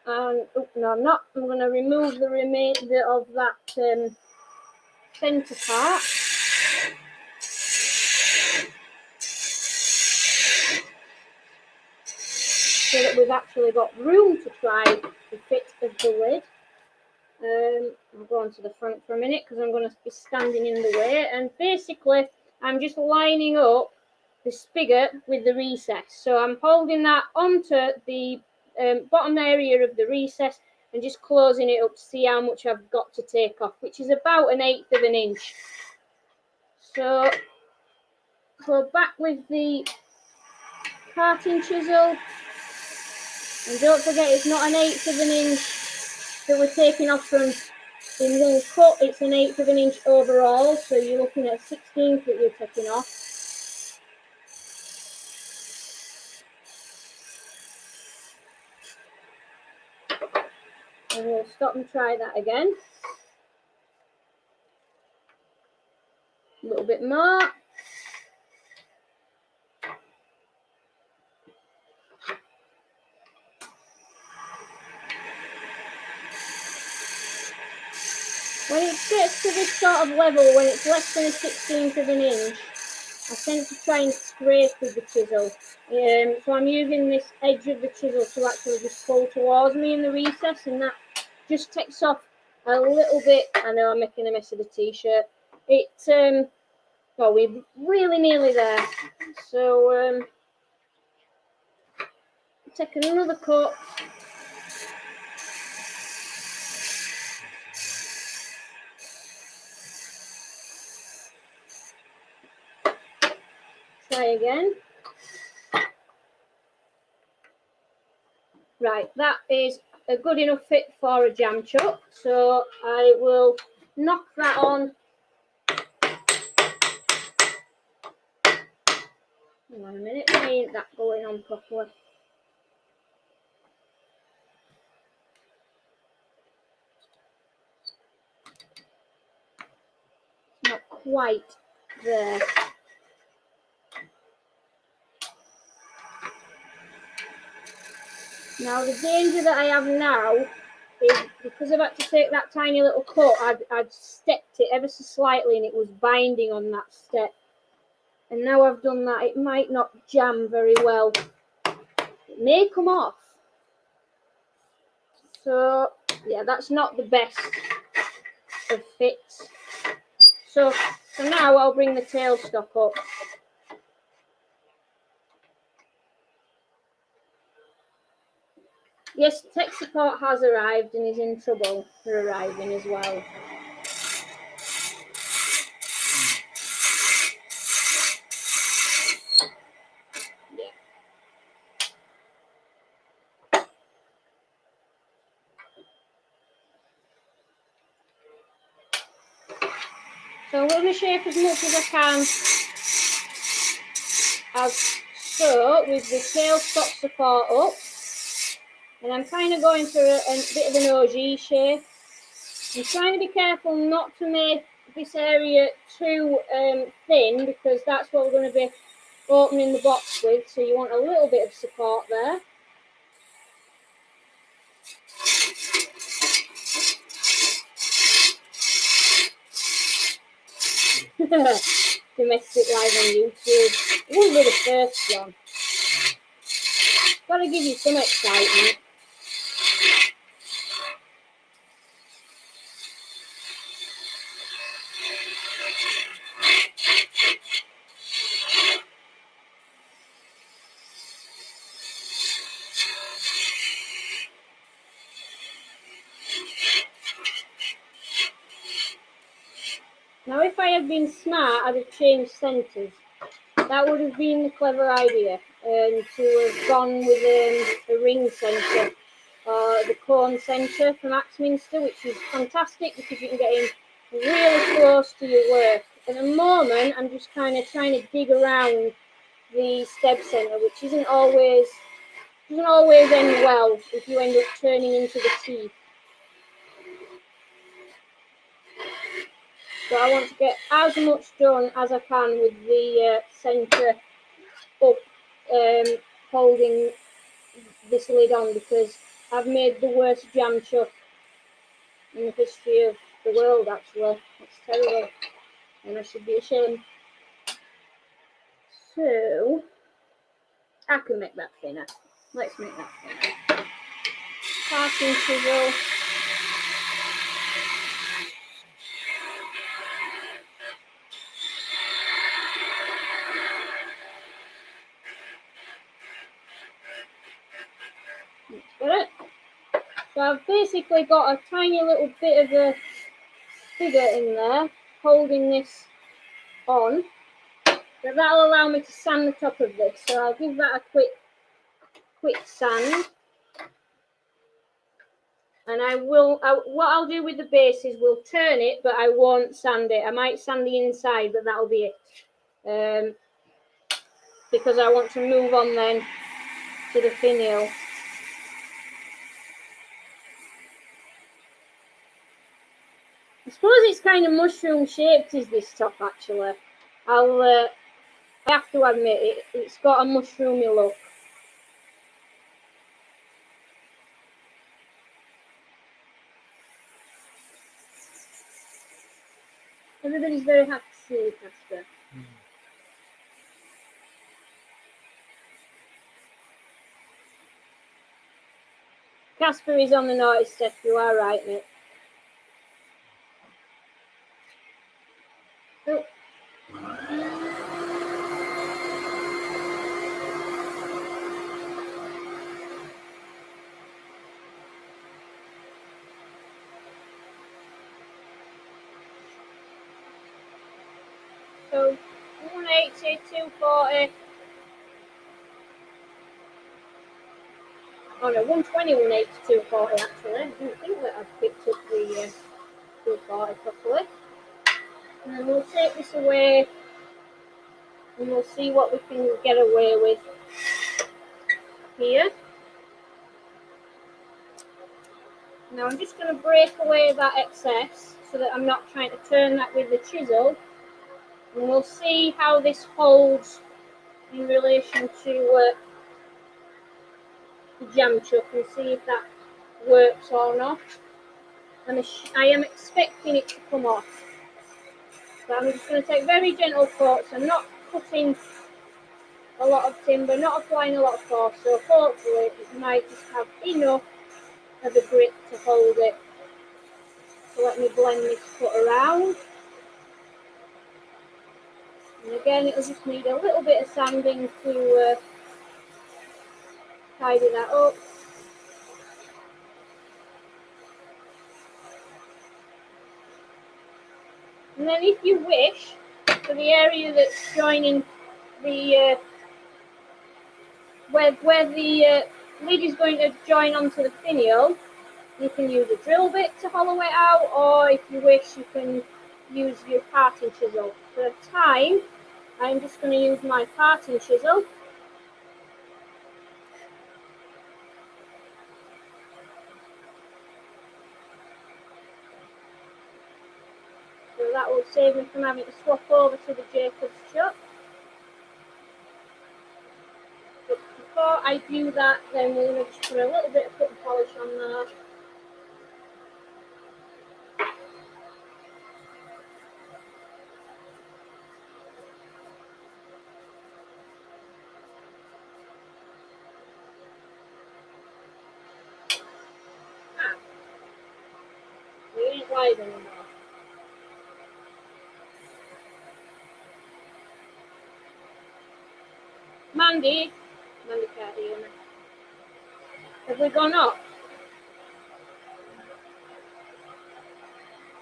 and oh, no, I'm not. I'm going to remove the remainder of that centre part. So that we've actually got room to try the fit of the lid. I'll go on to the front for a minute because I'm going to be standing in the way. And basically, I'm just lining up the spigot with the recess. So I'm holding that onto the bottom area of the recess and just closing it up to see how much I've got to take off, which is about 1/8 of an inch. So go back with the parting chisel. And don't forget, it's not 1/8 of an inch that we're taking off from in one cut, it's 1/8 of an inch overall, so you're looking at 1/16 that you're taking off. And we'll stop and try that again. A little bit more. When it gets to this sort of level, when it's less than 1/16 of an inch, I tend to try and scrape with the chisel. So I'm using this edge of the chisel to actually just pull towards me in the recess, and that just takes off a little bit. I know I'm making a mess of the t-shirt. Well, we're really nearly there. So take another cut. Try again. Right, that is a good enough fit for a jam chuck, so I will knock that on. Hang on a minute, why ain't that going on properly? Not quite there. Now the danger that I have now is because I've had to take that tiny little cut, I've stepped it ever so slightly and it was binding on that step. And now I've done that, it might not jam very well. It may come off. So yeah, that's not the best of fits. So for now I'll bring the tailstock up. Yes, tech support has arrived and is in trouble for arriving as well. So I'm going to shape as much as I can as so with the tailstock support up. And I'm kind of going for a bit of an OG shape. I'm trying to be careful not to make this area too thin because that's what we're going to be opening the box with. So you want a little bit of support there. Domestic live on YouTube. It won't be the first one. Got to give you some excitement. Now, if I had been smart, I'd have changed centres. That would have been the clever idea, to have gone with a ring centre or the cone centre from Axminster, which is fantastic because you can get in really close to your work. At the moment, I'm just kind of trying to dig around the steb centre, which doesn't always end well if you end up turning into the teeth. So I want to get as much done as I can with the centre up, holding this lid on, because I've made the worst jam chuck in the history of the world, actually. It's terrible, and I should be ashamed. So, I can make that thinner. Let's make that thinner. Parting chisel. Got it. So I've basically got a tiny little bit of a figure in there holding this on. But that'll allow me to sand the top of this. So I'll give that a quick sand. And what I'll do with the base is we'll turn it, but I won't sand it. I might sand the inside, but that'll be it. Because I want to move on then to the finial. I suppose it's kind of mushroom shaped, is this top actually. I have to admit it's got a mushroomy look. Everybody's very happy to see you, Casper. Casper is on the naughty step, you are right, mate. Oh. So 180, 240. Oh no, 120 will make 240 actually. I didn't think that I'd picked up the 240 properly. And then we'll take this away and we'll see what we can get away with here. Now I'm just going to break away that excess so that I'm not trying to turn that with the chisel. And we'll see how this holds in relation to the jam chuck and see if that works or not. And I am expecting it to come off. So I'm just going to take very gentle coats. I'm not putting a lot of timber, not applying a lot of force, so hopefully it might just have enough of a grip to hold it. So let me blend this foot around. And again, it'll just need a little bit of sanding to tidy that up. And then if you wish, for the area that's joining the where the lid is going to join onto the finial, you can use a drill bit to hollow it out, or if you wish you can use your parting chisel. For time, I'm just going to use my parting chisel. So that will save me from having to swap over to the Jacob's chuck. But before I do that, then we're going to just put a little bit of foot polish on there. It ain't wide anymore. Mandy can't hear me. Have we gone up?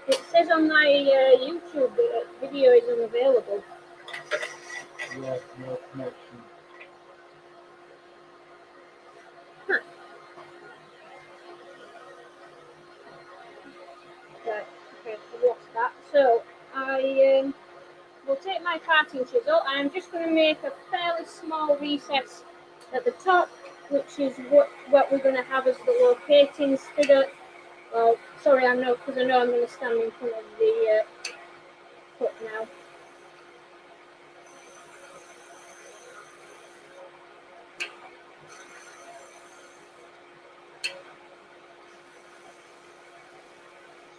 It says on my YouTube that video is unavailable. Yeah, no connection. Huh. Right, okay, I've lost that. So I will take my parting chisel. I'm just going to make a fairly small recess at the top, which is what we're going to have as the locating spigot. Well, sorry, I know, because I know I'm going to stand in front of the foot now.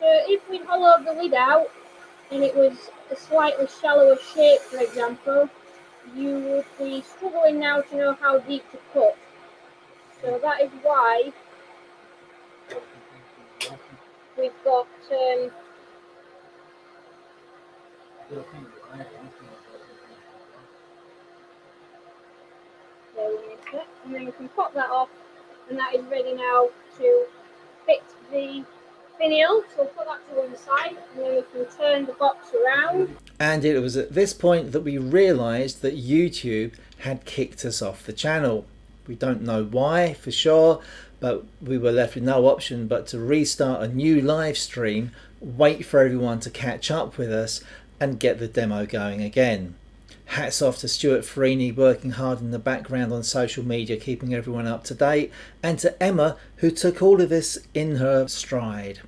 So if we hollowed the lid out and it was a slightly shallower shape, for example, you would be struggling now to know how deep to cut. So that is why we've got and then you can pop that off, and that is ready now to fit the finial. So we'll put that to one side, and then we can turn the box around. And it was at this point that we realised that YouTube had kicked us off the channel. We don't know why for sure, but we were left with no option but to restart a new live stream, wait for everyone to catch up with us and get the demo going again. Hats off to Stewart Furini, working hard in the background on social media, keeping everyone up to date, and to Emma, who took all of this in her stride.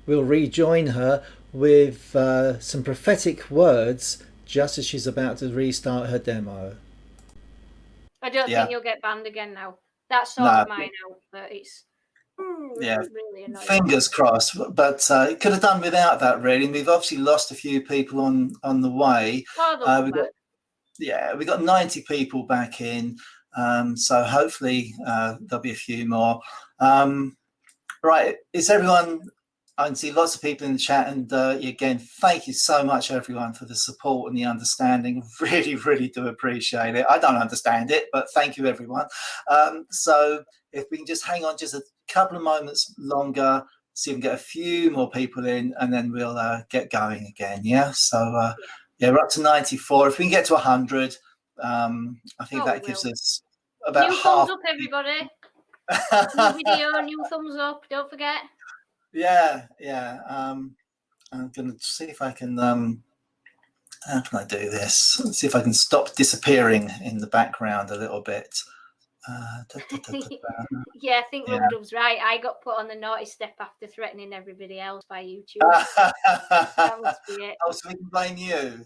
We'll rejoin her with some prophetic words just as she's about to restart her demo. I don't think you'll get banned again now. That's sorted mine out, but it's really annoying. Fingers crossed, but it could have done without that really. And we've obviously lost a few people on the way. We got 90 people back in, so hopefully there'll be a few more. Right, is everyone? I can see lots of people in the chat, and again, thank you so much, everyone, for the support and the understanding. Really, really do appreciate it. I don't understand it, but thank you, everyone. So if we can just hang on just a couple of moments longer, see if we can get a few more people in, and then we'll get going again. Yeah. So we're up to 94. If we can get to 100, I think that gives us about New half. thumbs up, everybody. New video, new thumbs up. Don't forget. Yeah. I'm going to see if I can. How can I do this? Let's see if I can stop disappearing in the background a little bit. Yeah, I think Yeah. Rubdub's right. I got put on the naughty step after threatening everybody else by YouTube. That must be it. Oh, so we can blame you.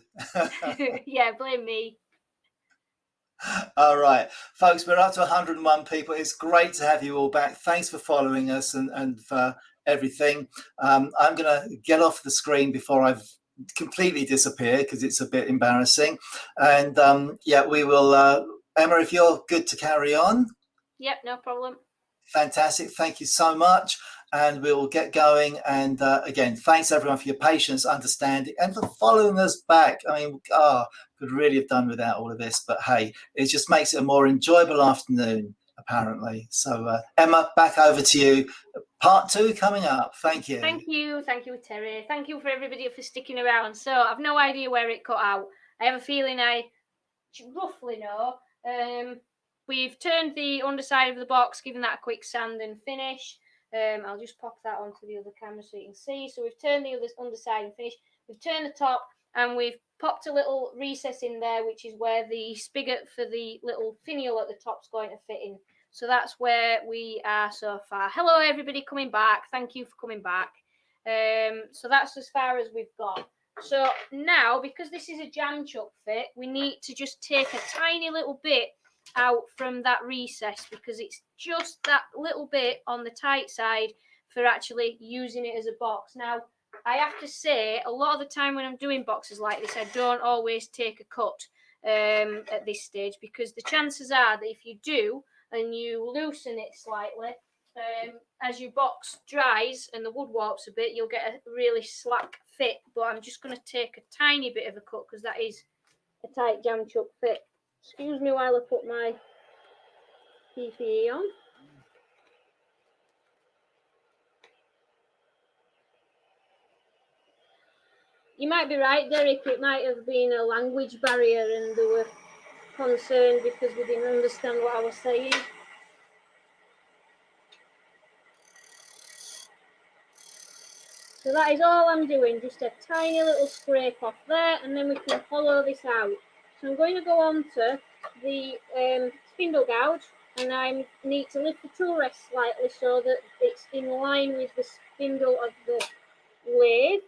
Yeah, blame me. All right, folks, we're up to 101 people. It's great to have you all back. Thanks for following us and for everything. I'm going to get off the screen before I've completely disappeared because it's a bit embarrassing. And yeah, we will. Emma, if you're good to carry on. Yep, no problem. Fantastic. Thank you so much. And we'll get going. And again, thanks everyone for your patience, understanding, and for following us back. I mean, could really have done without all of this, but hey, it just makes it a more enjoyable afternoon, apparently. So, Emma, back over to you. Part 2 coming up. Thank you. Thank you, Terry. Thank you for everybody for sticking around. So, I've no idea where it cut out. I have a feeling I roughly know. We've turned the underside of the box, given that a quick sand and finish. I'll just pop that onto the other camera so you can see. So we've turned the other underside and finish. We've turned the top and we've popped a little recess in there, which is where the spigot for the little finial at the top's going to fit in. So that's where we are so far. Hello, everybody coming back. Thank you for coming back. So that's as far as we've got. So now, because this is a jam chuck fit, we need to just take a tiny little bit out from that recess because it's just that little bit on the tight side for actually using it as a box. Now, I have to say, a lot of the time when I'm doing boxes like this, I don't always take a cut at this stage because the chances are that if you do and you loosen it slightly, as your box dries and the wood warps a bit, you'll get a really slack fit. But I'm just going to take a tiny bit of a cut because that is a tight jam chuck fit. Excuse me while I put my PPE on. You might be right, Derek. It might have been a language barrier and they were concerned because we didn't understand what I was saying. So that is all I'm doing, just a tiny little scrape off there, and then we can follow this out. So I'm going to go on to the spindle gouge, and I need to lift the tool rest slightly so that it's in line with the spindle of the lathe.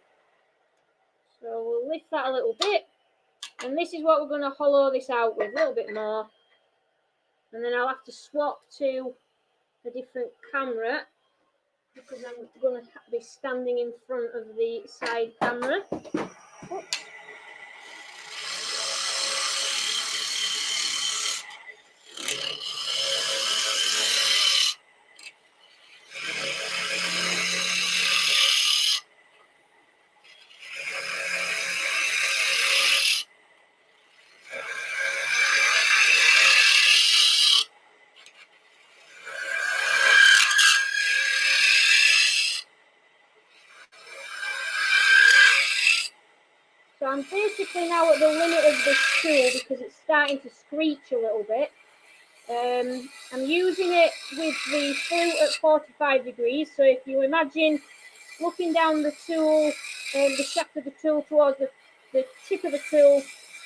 So we'll lift that a little bit, and this is what we're going to hollow this out with, a little bit more. And then I'll have to swap to a different camera, because I'm going to be standing in front of the side camera. Oops. So I'm basically now at the limit of this tool because it's starting to screech a little bit. I'm using it with the flute at 45 degrees. So if you imagine looking down the tool, the shaft of the tool towards the tip of the tool,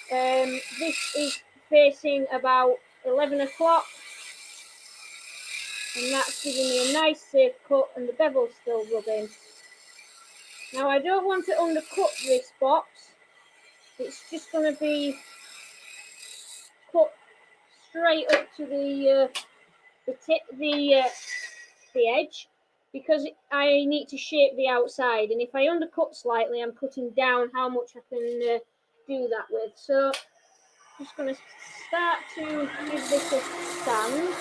this is facing about 11 o'clock. And that's giving me a nice safe cut and the bevel's still rubbing. Now I don't want to undercut this box. It's just going to be cut straight up to the edge because I need to shape the outside. And if I undercut slightly, I'm cutting down how much I can do that with. So I'm just going to start to give this a stand.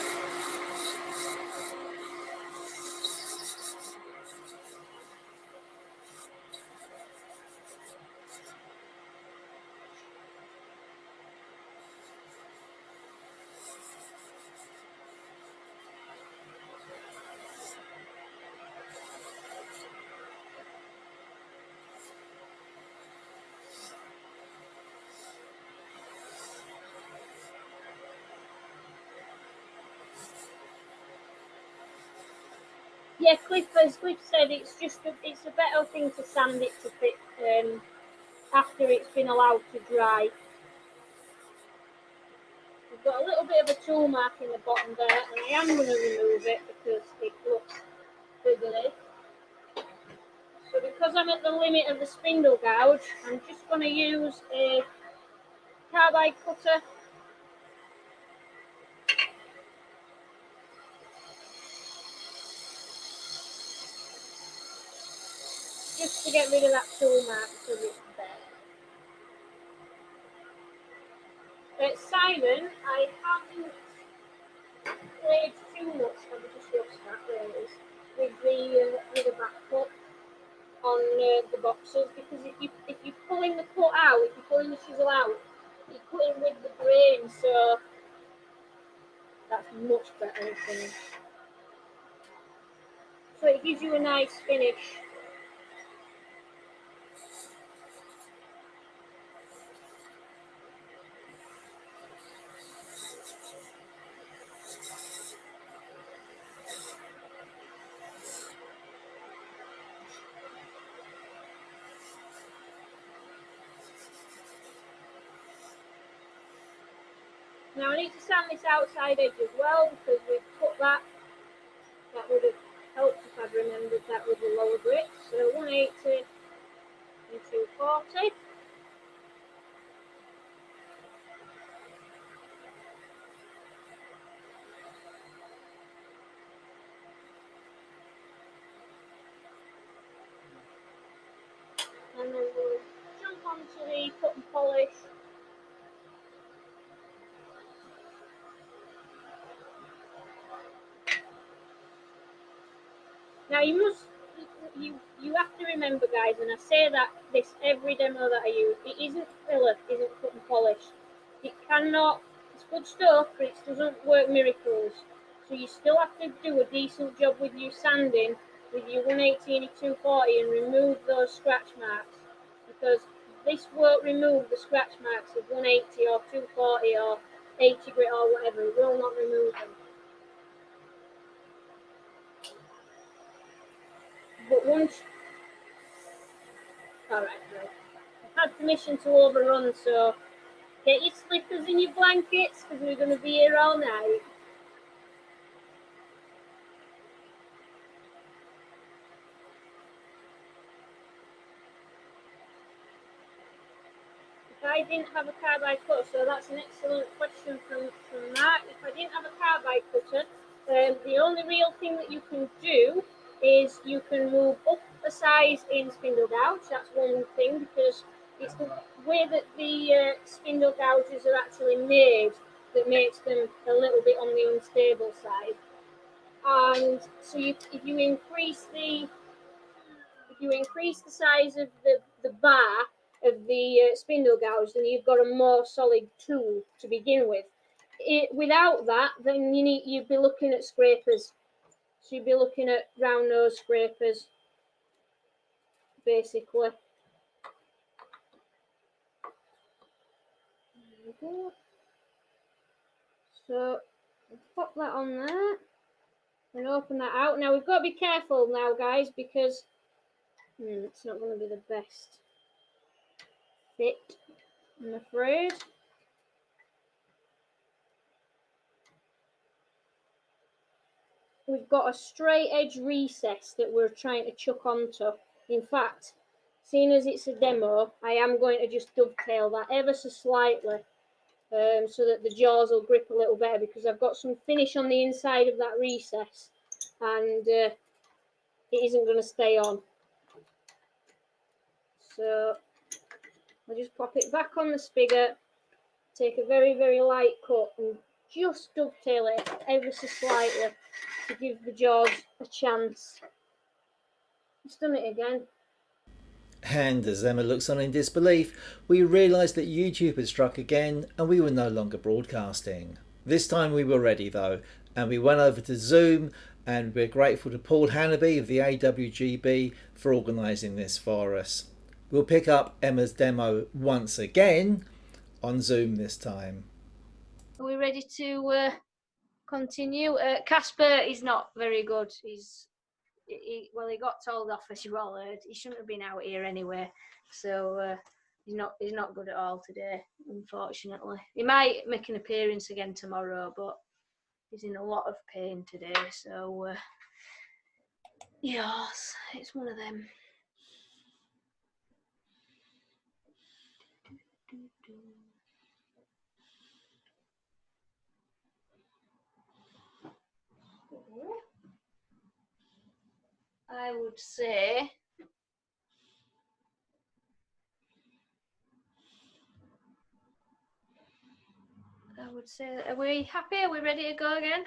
Yeah, Cliff, as Cliff said, it's a better thing to sand it to fit after it's been allowed to dry. We've got a little bit of a tool mark in the bottom there, and I am going to remove it because it looks fiddly. So because I'm at the limit of the spindle gouge, I'm just going to use a carbide cutter. Just to get rid of that tool mark because it's there. Simon, I haven't played too much, I'm just watched that, there it is, with the back cut on the boxes, because if you're pulling the cut out, if you're pulling the chisel out, you're cutting with the grain, so that's much better, I think. So it gives you a nice finish. Now I need to sand this outside edge as well because we've cut that. That would have helped if I'd remembered that with the lower grit. So 180 and 240. And then we'll jump onto the cut and polish. Now you have to remember, guys, and I say that this every demo that I use, it isn't filler, it isn't cut and polish. It cannot, it's good stuff, but it doesn't work miracles. So you still have to do a decent job with your sanding, with your 180 and your 240, and remove those scratch marks, because this won't remove the scratch marks of 180 or 240 or 80 grit or whatever. It will not remove them. But once, alright, right. I've had permission to overrun, so get your slippers and your blankets because we're going to be here all night. If I didn't have a carbide cutter, so that's an excellent question from Mark. If I didn't have a carbide cutter, the only real thing that you can do is you can move up a size in spindle gouge. That's one thing, because it's the way that the spindle gouges are actually made that makes them a little bit on the unstable side. And so if you increase the size of the bar of the spindle gouge, then you've got a more solid tool to begin with. Without that, then you'd be looking at scrapers. So you'd be looking at round nose scrapers, basically. There we go. So pop that on there and open that out. Now we've got to be careful now, guys, because it's not going to be the best fit, I'm afraid. We've got a straight edge recess that we're trying to chuck onto. In fact, seeing as it's a demo, I am going to just dovetail that ever so slightly so that the jaws will grip a little better, because I've got some finish on the inside of that recess and it isn't going to stay on. So I'll just pop it back on the spigot, take a very, very light cut and just dovetail it ever so slightly to give the jaws a chance. Just done it again. And as Emma looks on in disbelief, we realise that YouTube had struck again and we were no longer broadcasting. This time we were ready though, and we went over to Zoom, and we're grateful to Paul Hannaby of the AWGB for organising this for us. We'll pick up Emma's demo once again on Zoom this time. Are we ready to continue? Casper is not very good. He's well, he got told off, as you all heard. He shouldn't have been out here anyway. So he's not good at all today, unfortunately. He might make an appearance again tomorrow, but he's in a lot of pain today. So yes, it's one of them. I would say are we happy? Are we ready to go again?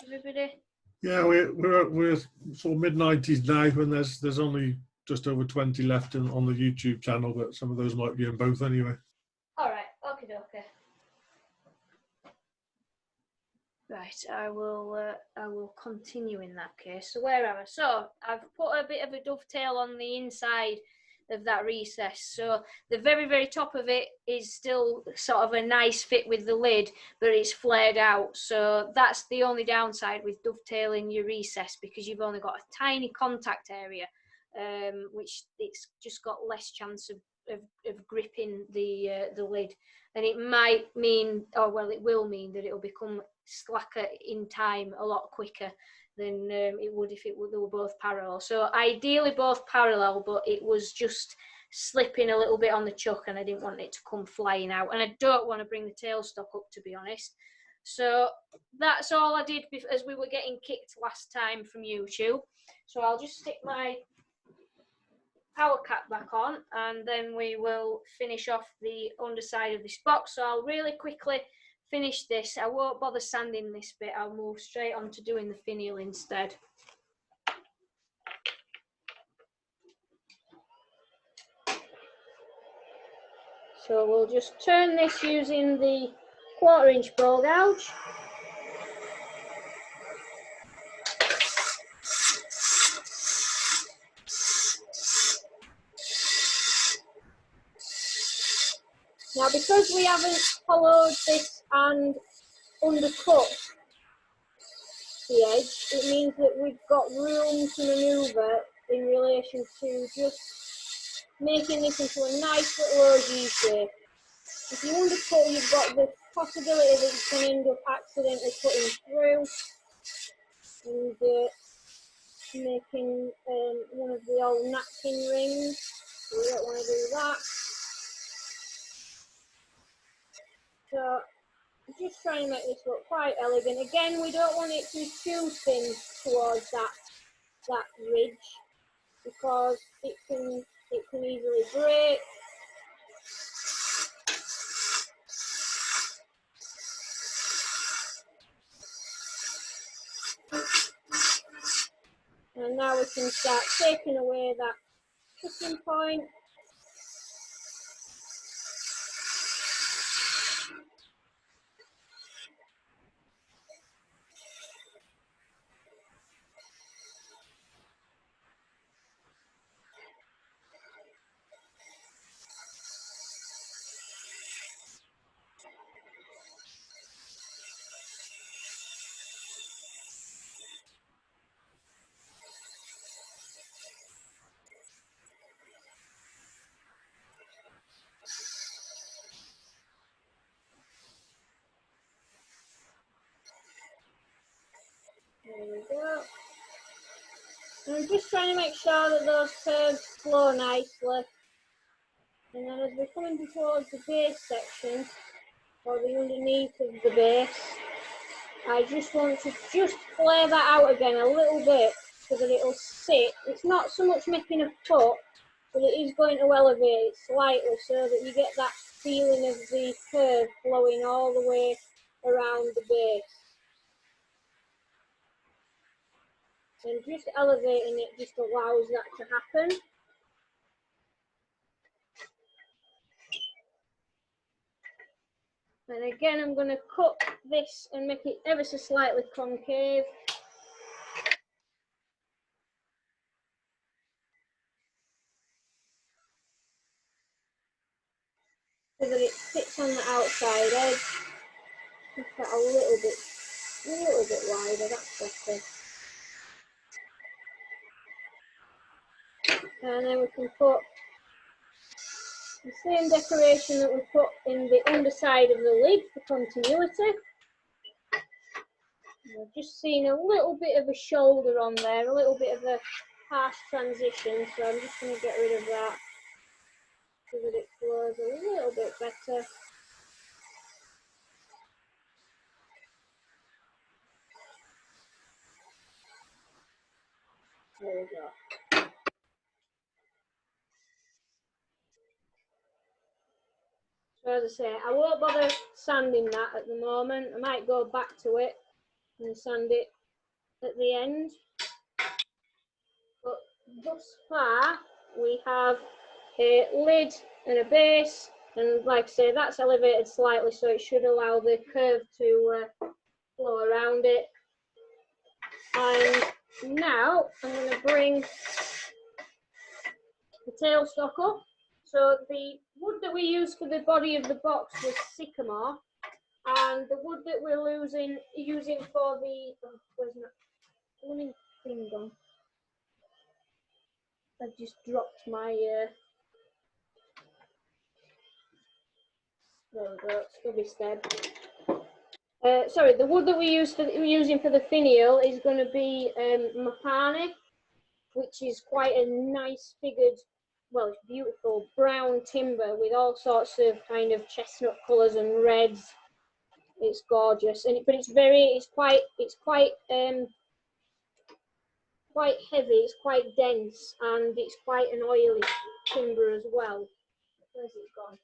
Everybody? Yeah, we're sort of mid-90s now, and there's only just over 20 left on the YouTube channel, but some of those might be in both anyway. All right, okay. Right, I will continue in that case. So where am I? So I've put a bit of a dovetail on the inside of that recess. So the very, very top of it is still sort of a nice fit with the lid, but it's flared out. So that's the only downside with dovetailing your recess, because you've only got a tiny contact area, which it's just got less chance of gripping the lid. And it might mean, or well, it will mean that it'll become slacker in time a lot quicker than it would if they were both parallel. So ideally both parallel, but it was just slipping a little bit on the chuck and I didn't want it to come flying out. And I don't want to bring the tailstock up, to be honest. So that's all I did as we were getting kicked last time from YouTube. So I'll just stick my power cap back on and then we will finish off the underside of this box. So I'll really quickly finish this. I won't bother sanding this bit. I'll move straight on to doing the finial instead. So we'll just turn this using the 1/4" ball gouge. Now, because we haven't hollowed this and undercut the edge, it means that we've got room to manoeuvre in relation to just making this into a nice little OG shape. If you undercut, you've got the possibility that you can end up accidentally cutting through and making one of the old napkin rings. So we don't want to do that. So just trying to make this look quite elegant. Again, we don't want it to be too thin towards that ridge because it can easily break. And now we can start taking away that cutting point. There we go. And I'm just trying to make sure that those curves flow nicely. And then as we're coming towards the base section, or the underneath of the base, I just want to just flare that out again a little bit so that it'll sit. It's not so much making a cut, but it is going to elevate it slightly so that you get that feeling of the curve flowing all the way around the base. And just elevating it just allows that to happen. And again, I'm going to cut this and make it ever so slightly concave. So that it sits on the outside edge. Make that a little bit wider, that's better. And then we can put the same decoration that we put in the underside of the lid for continuity. I've just seen a little bit of a shoulder on there, a little bit of a harsh transition, so I'm just going to get rid of that so that it flows a little bit better. There we go. So as I say, I won't bother sanding that at the moment. I might go back to it and sand it at the end. But thus far, we have a lid and a base, and like I say, that's elevated slightly, so it should allow the curve to flow around it. And now I'm going to bring the tailstock up. So the wood that we used for the body of the box was sycamore, and the wood that we're using for the where's my blooming thing gone? I've just dropped my there we go, stubby stem. Sorry, the wood that we're using for the finial is going to be mapani, which is quite a nice figured, well, it's beautiful brown timber with all sorts of kind of chestnut colours and reds. It's gorgeous, but it's quite heavy. It's quite dense, and it's quite an oily timber as well. Where's it gone?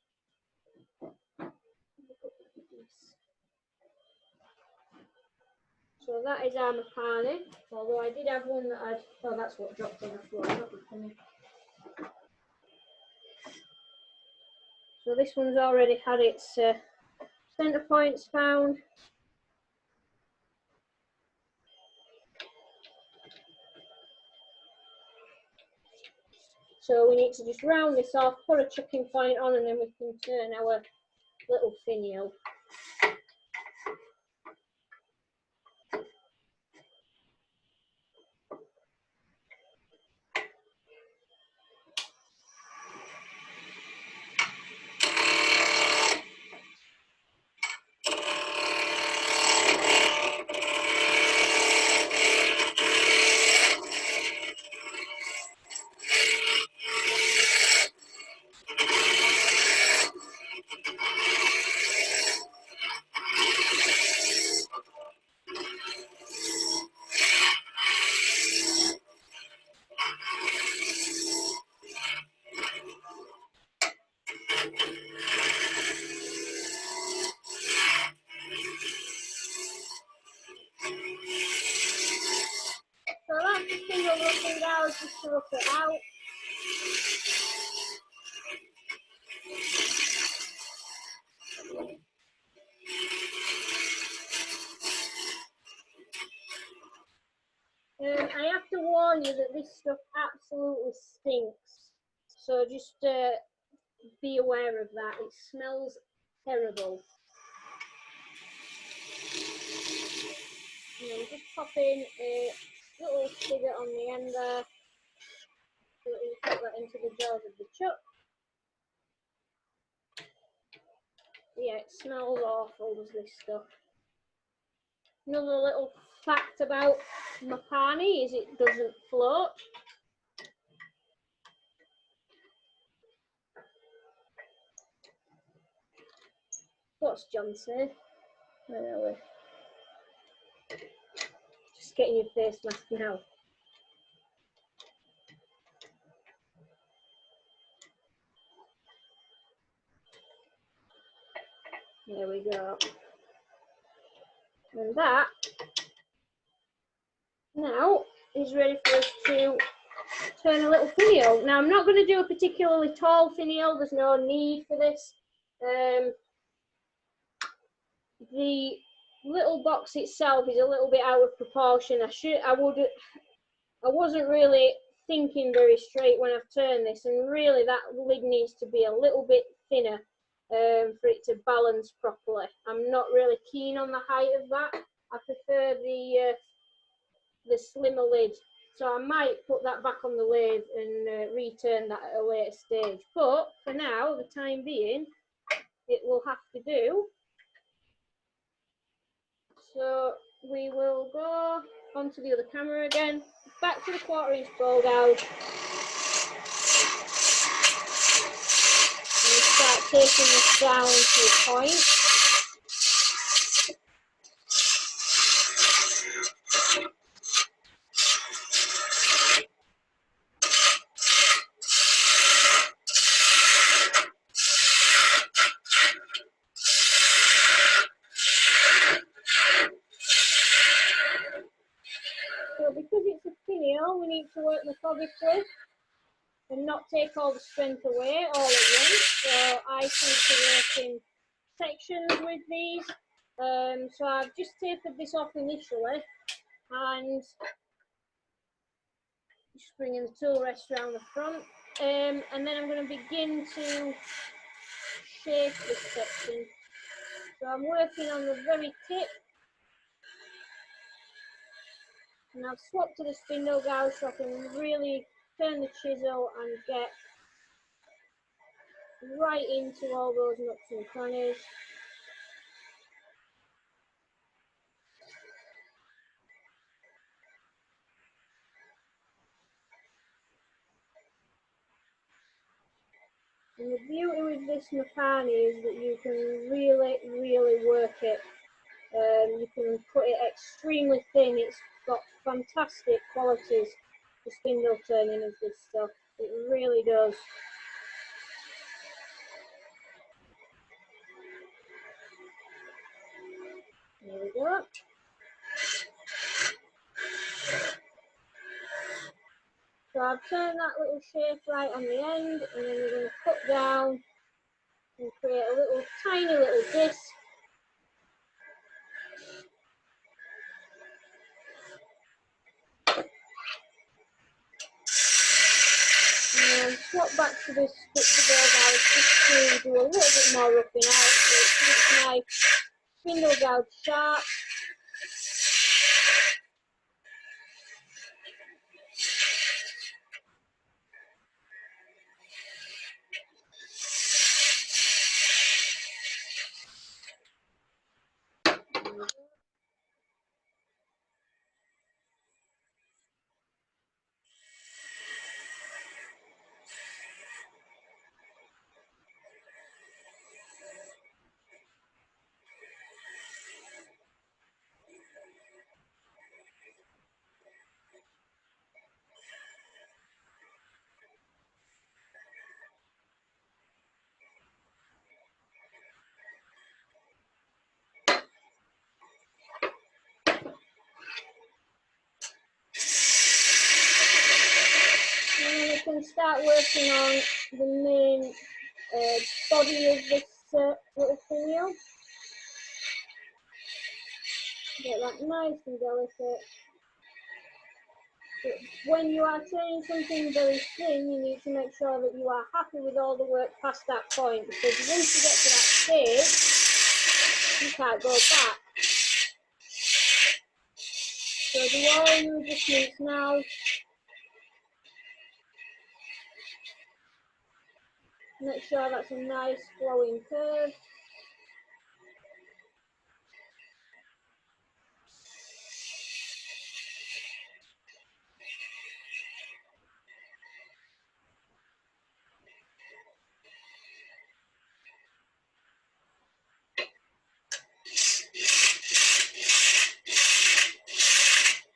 So that is our mapani, although I did have one that oh, that's what dropped on the floor, not the funny. So this one's already had its centre points found. So we need to just round this off, put a chucking point on, and then we can turn our little finial. So that's the single looking now, just to look it out. I have to warn you that this stuff absolutely stinks. So just be aware of that. It smells terrible. And then just pop in a little spigot on the end there. So that you put that into the jaws of the chuck. Yeah, it smells awful, does this stuff. Another little fact about mapani is it doesn't float. What's John say? Where are we? Just getting your face mask now. There we go. And that now is ready for us to turn a little finial. Now I'm not going to do a particularly tall finial, there's no need for this. The little box itself is a little bit out of proportion. I wasn't really thinking very straight when I've turned this, and really that lid needs to be a little bit thinner for it to balance properly. I'm not really keen on the height of that. I prefer the slimmer lid So I might put that back on the lathe and return that at a later stage. But for now, the time being, it will have to do. So we will go onto the other camera again, back to the 1/4 inch ball gouge. And start taking this down to a point. So because it's a pinion, we need to work methodically and not take all the strength away all at once. So I tend to work in sections with these. So I've just tapered this off initially and just bringing the tool rest around the front. And then I'm going to begin to shape this section. So I'm working on the very tip. And I've swapped to the spindle gouge so I can really turn the chisel and get right into all those nooks and crannies. And the beauty with this Makani is that you can really work it. You can cut it extremely thin. It's got fantastic qualities, the spindle turning of this stuff. It really does. There we go. So I've turned that little shape right on the end, and then we're going to cut down and create a little tiny little disc. And swap back to this ball gouge just to do a little bit more roughing out so it keeps my spindle gouge sharp. And then we can start working on the main body of this little pinion. Get that nice and delicate. But when you are turning something very thin, you need to make sure that you are happy with all the work past that point, because once you get to that stage, you can't go back. So do all your adjustments now. Make sure that's a nice flowing curve.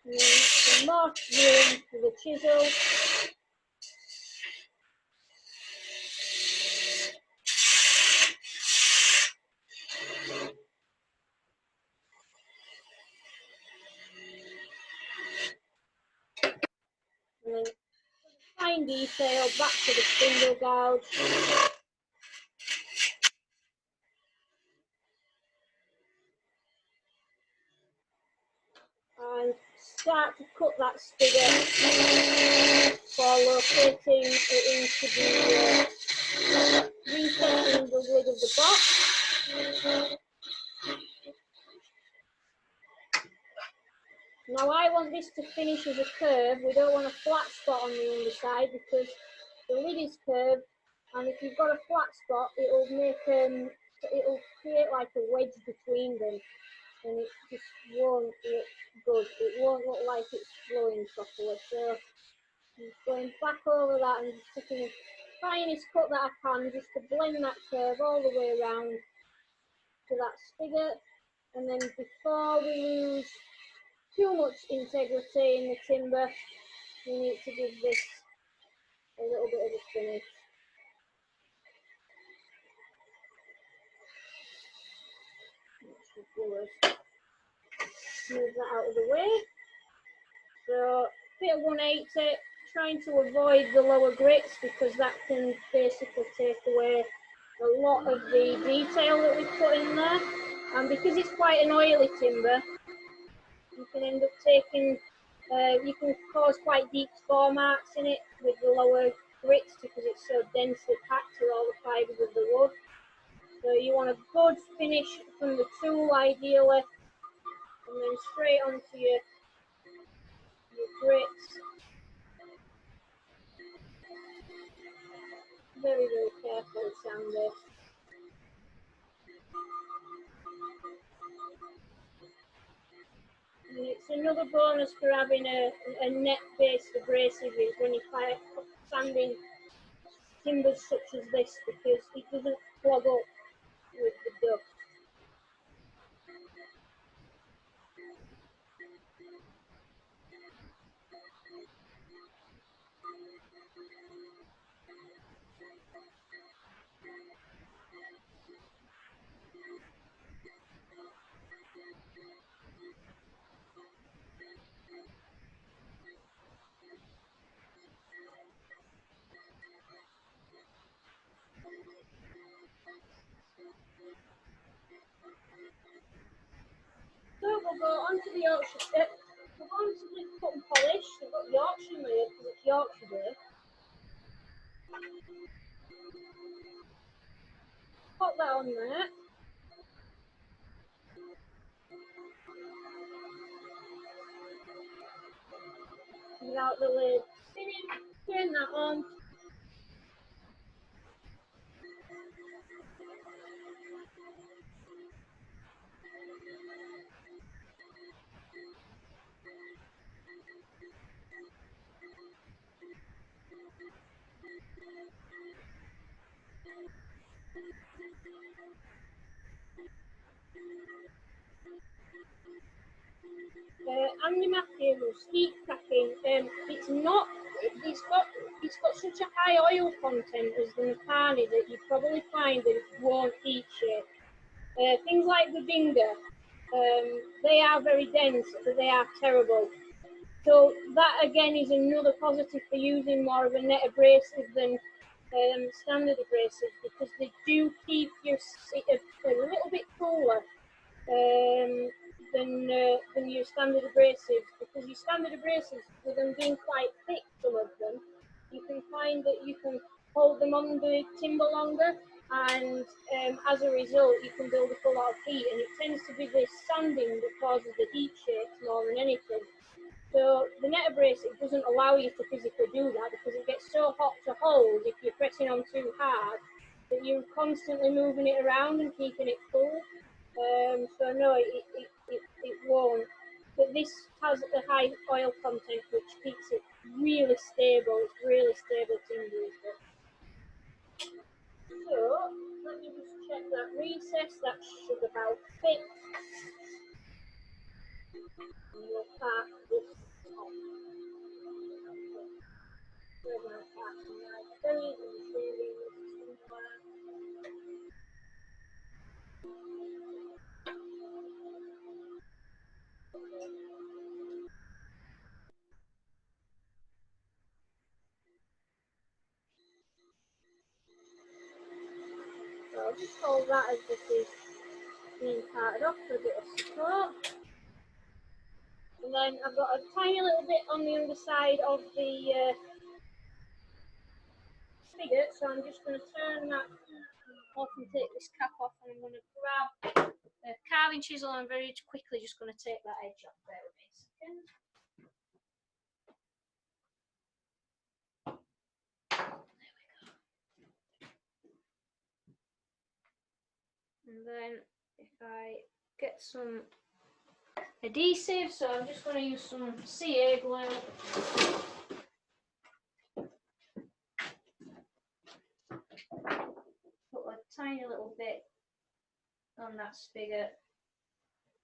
And then some more room for the chisel. And then fine detail back to the spindle gouge. And start to cut that spigot for locating it into the resetting the lid of the box. Now I want this to finish as a curve. We don't want a flat spot on the underside because the lid is curved, and if you've got a flat spot, it'll make it'll create like a wedge between them, and it just won't look good. It won't look like it's flowing properly. So I'm just going back over that and just taking the finest cut that I can just to blend that curve all the way around to that spigot. And then before we lose too much integrity in the timber, we need to give this a little bit of a finish. Move that out of the way. So bit of 180, trying to avoid the lower grits because that can basically take away a lot of the detail that we put in there. And because it's quite an oily timber, you can end up taking, you can cause quite deep spore marks in it with the lower grits because it's so densely packed with all the fibres of the wood. So you want a good finish from the tool ideally, and then straight onto your grits. Very, very careful sound this. And it's another bonus for having a net-based abrasive is when you fire sanding timbers such as this because it doesn't clog up with the dust. So we'll go onto the Yorkshire, we'll go onto the cut and polish. We've got Yorkshire made because it's Yorkshire Day. Pop that on there. Without the lid. Turn that on. And your materials, heat cracking. It's got such a high oil content as the Makani that you probably find that it won't heat shake. Things like the Dinger, they are very dense, but they are terrible. So that again is another positive for using more of a net abrasive than standard abrasive because they do keep your a little bit cooler than your standard abrasives, because your standard abrasives, with them being quite thick, some of them, you can find that you can hold them on the timber longer, and as a result you can build up a lot of heat, and it tends to be the sanding that causes the heat shakes more than anything. So the net abrasive doesn't allow you to physically do that because it gets so hot to hold if you're pressing on too hard that you're constantly moving it around and keeping it cool. So no, it won't. But this has a high oil content which keeps it really stable. It's really stable timber. So let me just check that recess. That should about fit. And we'll pack this on. Where's my packing knife? Buried in the ceiling somewhere. So I'll just hold that as this is being parted off for a bit of support. And then I've got a tiny little bit on the underside of the spigot, so I'm just going to turn that off and take this cap off, and I'm going to grab a carving chisel and I'm very quickly just going to take that edge off. There with me a second. And then if I get some adhesive, so I'm just going to use some CA glue. Put a tiny little bit on that spigot.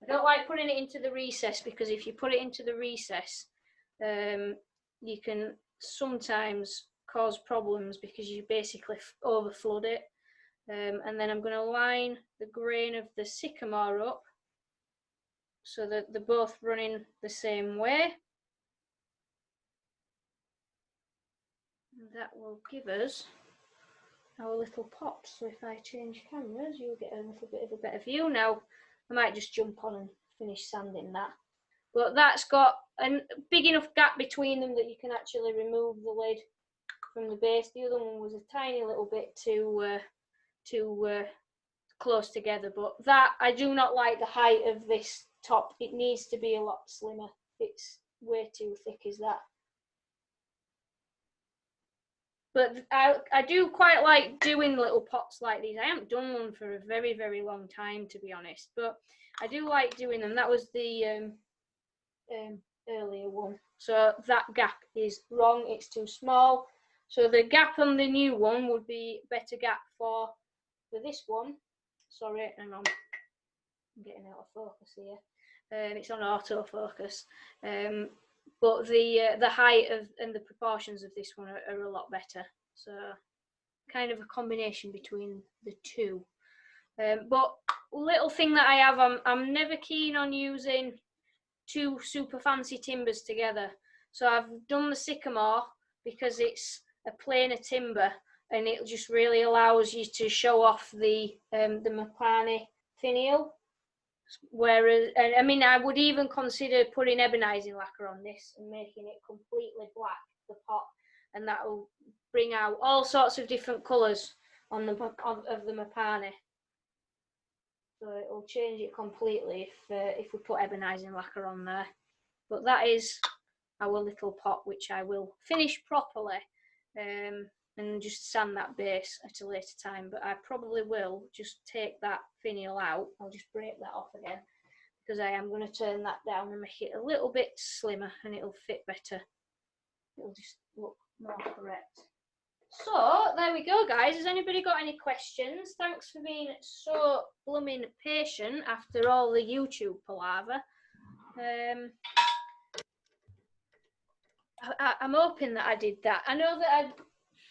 I don't like putting it into the recess, because if you put it into the recess, you can sometimes cause problems because you basically over flood it. And then I'm going to line the grain of the sycamore up so that they're both running the same way. And that will give us our little pot. So if I change cameras, you'll get a little bit of a better view. Now, I might just jump on and finish sanding that. But that's got a big enough gap between them that you can actually remove the lid from the base. The other one was a tiny little bit too close together. But that, I do not like the height of this top. It needs to be a lot slimmer. It's way too thick, is that? But I do quite like doing little pots like these. I haven't done one for a very, very long time, to be honest. But I do like doing them. That was the earlier one. So that gap is wrong. It's too small. So the gap on the new one would be a better gap for this one. Sorry, hang on. I'm getting out of focus here. It's on autofocus. But the height of and the proportions of this one are a lot better. So kind of a combination between the two. But little thing that I have, I'm never keen on using two super fancy timbers together. So I've done the sycamore because it's a plainer timber, and it just really allows you to show off the Mapani finial. Whereas, I mean, I would even consider putting ebonizing lacquer on this and making it completely black, the pot, and that will bring out all sorts of different colours on the of the Mapani. So it will change it completely if we put ebonizing lacquer on there. But that is our little pot, which I will finish properly and just sand that base at a later time. But I probably will just take that finial out. I'll just break that off again, because I am going to turn that down and make it a little bit slimmer, and it'll fit better. It'll just look more correct. So there we go, guys. Has anybody got any questions? Thanks for being so blooming patient after all the YouTube palaver. I'm hoping that I did that. I know that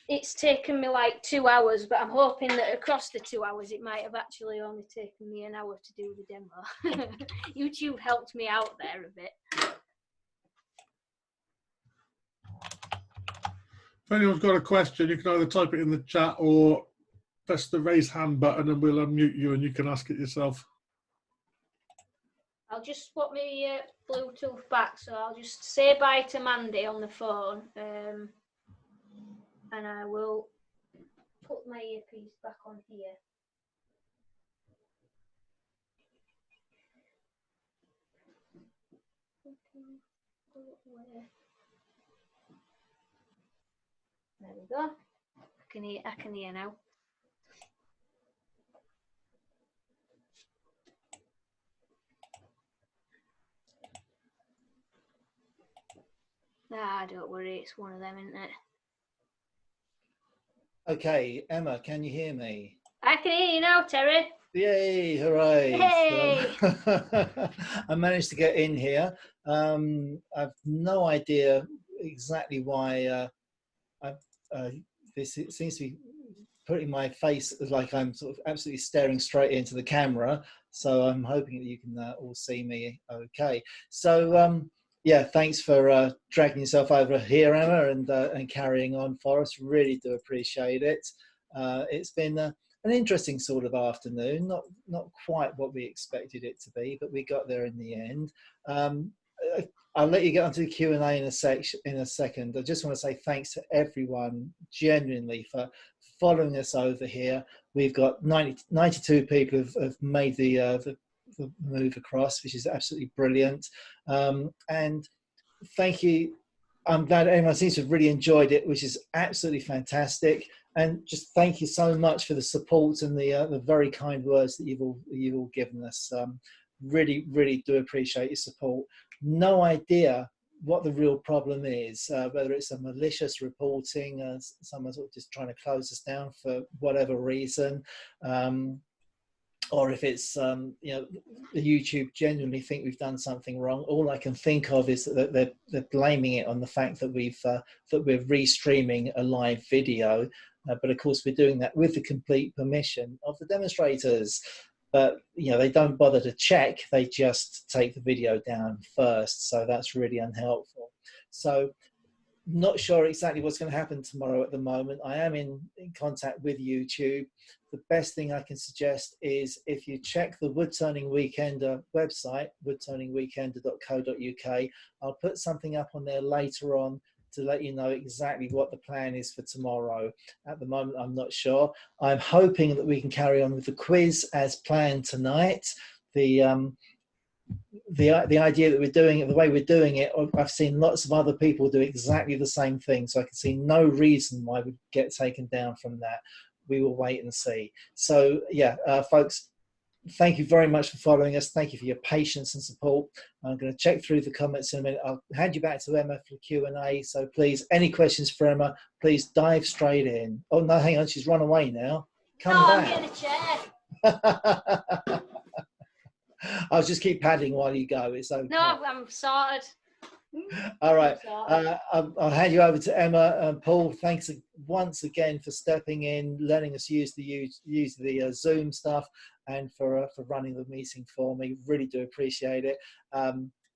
it's taken me like 2 hours, but I'm hoping that across the 2 hours it might have actually only taken me an hour to do the demo. YouTube helped me out there a bit. If anyone's got a question, you can either type it in the chat or press the raise hand button and we'll unmute you and you can ask it yourself. I'll just put my Bluetooth back, so I'll just say bye to Mandy on the phone, and I will put my earpiece back on here. There we go. I can hear now. Ah, don't worry, it's one of them, isn't it? Okay, Emma, can you hear me? I can hear you now, Terry. Yay, hooray. Hey! I managed to get in here. I've no idea exactly why this seems to be putting my face as like I'm sort of absolutely staring straight into the camera. So I'm hoping that you can all see me okay. So yeah, thanks for dragging yourself over here, Emma, and carrying on for us. Really do appreciate it. It's been an interesting sort of afternoon, not quite what we expected it to be, but we got there in the end. I'll let you get onto the Q&A in a second. I just want to say thanks to everyone genuinely for following us over here. We've got 92 people have made the move across, which is absolutely brilliant. And thank you. I'm glad everyone seems to have really enjoyed it, which is absolutely fantastic. And just thank you so much for the support and the very kind words that you've all given us. Really, really do appreciate your support. No idea what the real problem is, whether it's a malicious reporting, someone sort of just trying to close us down for whatever reason, or if it's YouTube genuinely think we've done something wrong. All I can think of is that they're blaming it on the fact that we're restreaming a live video, but of course we're doing that with the complete permission of the demonstrators. But they don't bother to check; they just take the video down first. So that's really unhelpful. So not sure exactly what's going to happen tomorrow at the moment. I am in contact with YouTube. The best thing I can suggest is if you check the Woodturning Weekender website, woodturningweekender.co.uk, I'll put something up on there later on to let you know exactly what the plan is for tomorrow. At the moment, I'm not sure. I'm hoping that we can carry on with the quiz as planned tonight. The idea that we're doing it, the way we're doing it, I've seen lots of other people do exactly the same thing, so I can see no reason why we'd get taken down from that. We will wait and see. So yeah, folks, thank you very much for following us. Thank you for your patience and support. I'm going to check through the comments in a minute. I'll hand you back to Emma for Q&A. So please, any questions for Emma, please dive straight in. Oh no, hang on, she's run away now. Come back. I'm getting a chair. I'll just keep padding while you go. It's okay. No, I'm sorted. All right. I'll hand you over to Emma. Paul, thanks once again for stepping in, letting us use the Zoom stuff, and for running the meeting for me. Really do appreciate it.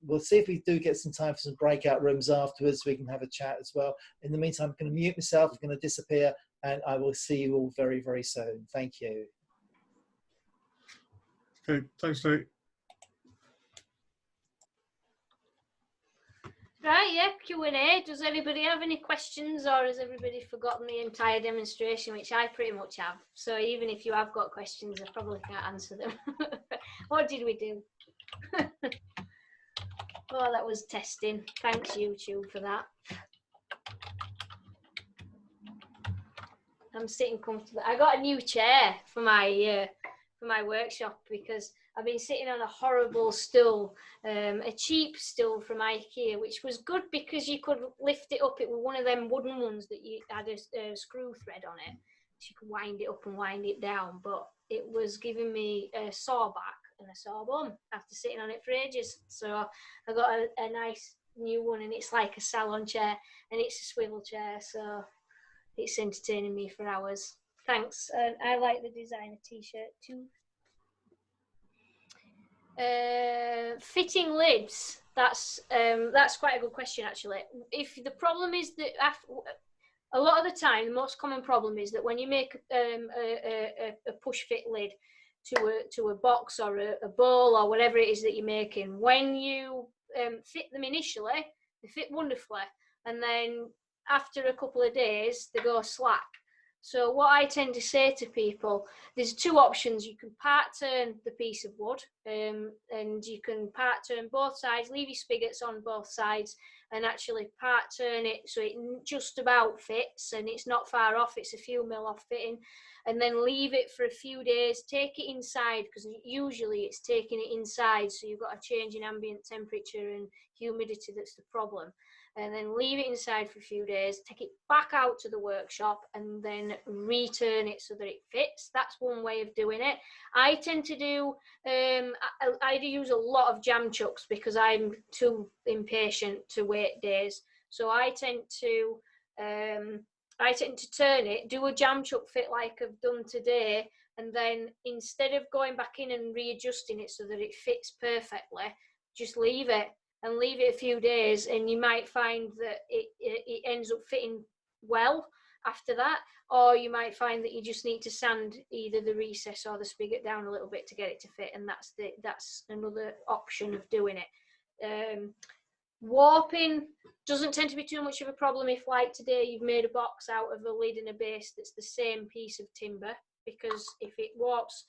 We'll see if we do get some time for some breakout rooms afterwards. We can have a chat as well. In the meantime, I'm going to mute myself. I'm going to disappear, and I will see you all very, very soon. Thank you. Okay, thanks, Nate. Right, yeah, Q&A. Does anybody have any questions, or has everybody forgotten the entire demonstration, which I pretty much have? So even if you have got questions, I probably can't answer them. What did we do? Oh, that was testing. Thanks, YouTube, for that. I'm sitting comfortable. I got a new chair for my workshop because I've been sitting on a horrible stool, a cheap stool from IKEA, which was good because you could lift it up. It was one of them wooden ones that you had a screw thread on it, so you could wind it up and wind it down. But it was giving me a sore back and a sore bum after sitting on it for ages. So I got a nice new one, and it's like a salon chair, and it's a swivel chair, so it's entertaining me for hours. Thanks. I like the designer t-shirt too. Fitting lids, that's quite a good question actually. If the problem is that a lot of the time, the most common problem is that when you make a push fit lid to a box or a bowl or whatever it is that you're making, when you fit them initially, they fit wonderfully, and then after a couple of days they go slack. So what I tend to say to people, there's two options. You can part turn the piece of wood, and you can part turn both sides, leave your spigots on both sides, and actually part turn it so it just about fits and it's not far off, it's a few mil off fitting, and then leave it for a few days, take it inside, because usually it's taking it inside, so you've got a change in ambient temperature and humidity that's the problem. And then leave it inside for a few days, take it back out to the workshop, and then return it so that it fits. That's one way of doing it. I tend to do, I do use a lot of jam chucks because I'm too impatient to wait days. So I tend to turn it, do a jam chuck fit like I've done today, and then instead of going back in and readjusting it so that it fits perfectly, just leave it. And leave it a few days, and you might find that it ends up fitting well after that, or you might find that you just need to sand either the recess or the spigot down a little bit to get it to fit, and that's another option of doing it. Warping doesn't tend to be too much of a problem if, like today, you've made a box out of a lid and a base that's the same piece of timber. because if it warps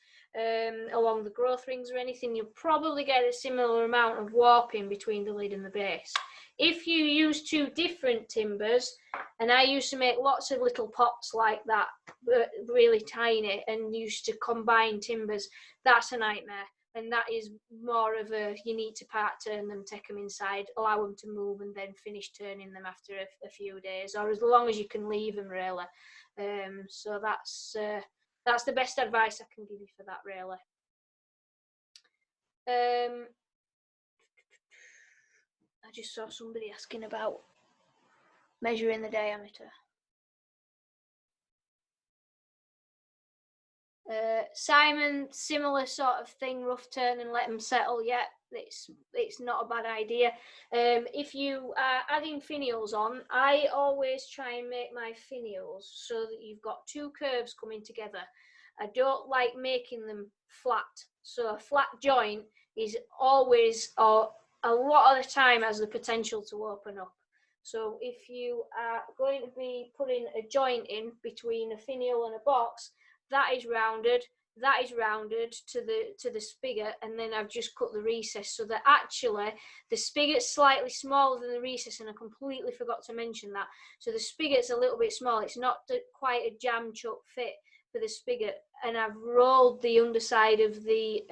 along the growth rings or anything, you'll probably get a similar amount of warping between the lid and the base. If you use two different timbers, and I used to make lots of little pots like that, really tiny, and used to combine timbers, that's a nightmare. And that is more of a, you need to part turn them, take them inside, allow them to move, and then finish turning them after a few days, or as long as you can leave them, really. So that's the best advice I can give you for that, really. I just saw somebody asking about measuring the diameter. Simon, similar sort of thing, rough turn and let them settle. Yeah, it's not a bad idea. If you are adding finials on, I always try and make my finials so that you've got two curves coming together. I don't like making them flat. So a flat joint is always, or a lot of the time, has the potential to open up. So if you are going to be putting a joint in between a finial and a box, that is rounded to the spigot, and then I've just cut the recess so that actually the spigot's slightly smaller than the recess, and I completely forgot to mention that. So the spigot's a little bit small, it's not quite a jam chuck fit for the spigot, and I've rolled the underside of the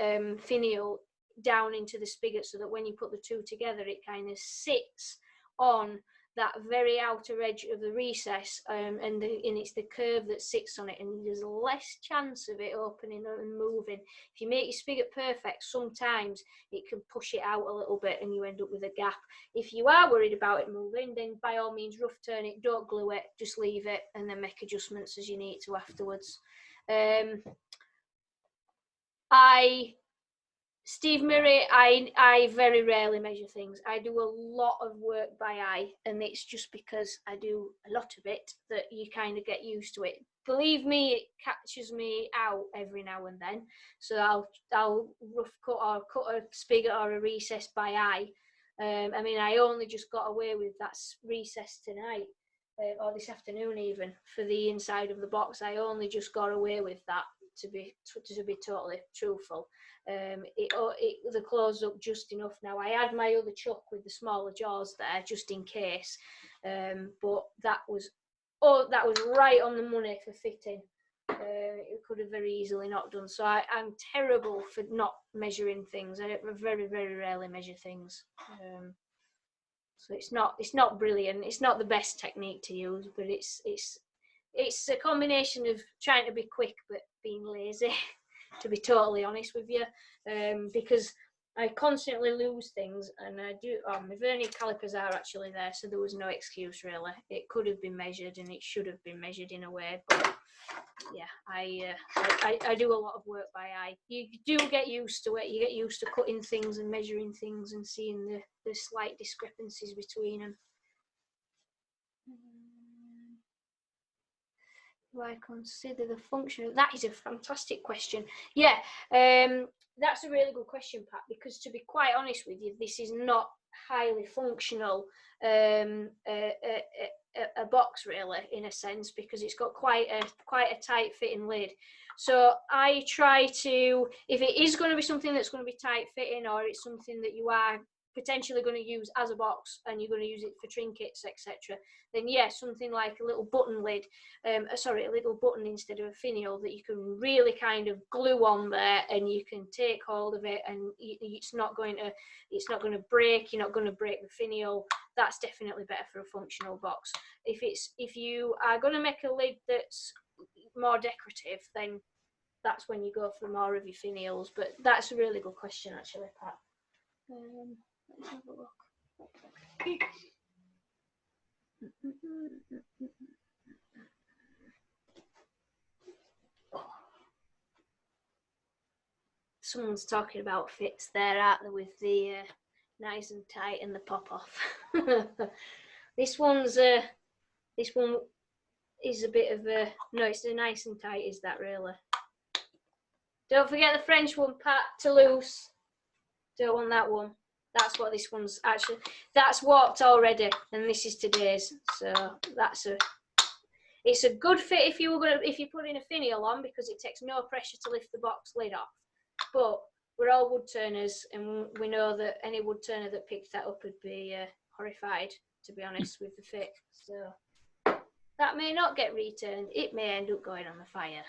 finial down into the spigot so that when you put the two together it kind of sits on that very outer edge of the recess, and it's the curve that sits on it, and there's less chance of it opening and moving. If you make your spigot perfect, sometimes it can push it out a little bit and you end up with a gap. If you are worried about it moving, then by all means rough turn it, don't glue it, just leave it and then make adjustments as you need to afterwards. Steve Murray, I very rarely measure things. I do a lot of work by eye, and it's just because I do a lot of it that you kind of get used to it. Believe me, it catches me out every now and then. So I'll rough cut or cut a spigot or a recess by eye. I mean, I only just got away with that recess tonight, or this afternoon even, for the inside of the box. I only just got away with that, to be totally truthful. The closed up just enough. Now I had my other chuck with the smaller jaws there just in case, but that was right on the money for fitting. It could have very easily not done. So I'm terrible for not measuring things. I very, very rarely measure things. So it's not brilliant. It's not the best technique to use, but it's a combination of trying to be quick but being lazy, to be totally honest with you, because I constantly lose things, and I do. My vernier calipers are actually there, so there was no excuse really. It could have been measured, and it should have been measured in a way, but yeah, I do a lot of work by eye. You do get used to it. You get used to cutting things and measuring things and seeing the slight discrepancies between them. Do I consider the function? That is a fantastic question. Yeah, that's a really good question, Pat, because to be quite honest with you, this is not highly functional a box really, in a sense, because it's got quite a tight fitting lid. So I try to, if it is going to be something that's going to be tight fitting, or it's something that you are potentially going to use as a box and you're going to use it for trinkets, etc., then yeah, something like a little button lid, a little button instead of a finial that you can really kind of glue on there, and you can take hold of it, and it's not going to break. You're not going to break the finial. That's definitely better for a functional box. If you are going to make a lid that's more decorative, then that's when you go for more of your finials. But that's a really good question, actually, Pat. Let's have a look. Someone's talking about fits there, aren't they, with the nice and tight and the pop off. This one is a bit of a, no, it's a nice and tight, is that really? Don't forget the French one, Pat, Toulouse. Don't want that one. That's what this one's actually, that's warped already, and this is today's. So that's It's a good fit if you're putting a finial on, because it takes no pressure to lift the box lid off. But we're all wood turners, and we know that any wood turner that picked that up would be horrified, to be honest, with the fit. So that may not get returned. It may end up going on the fire.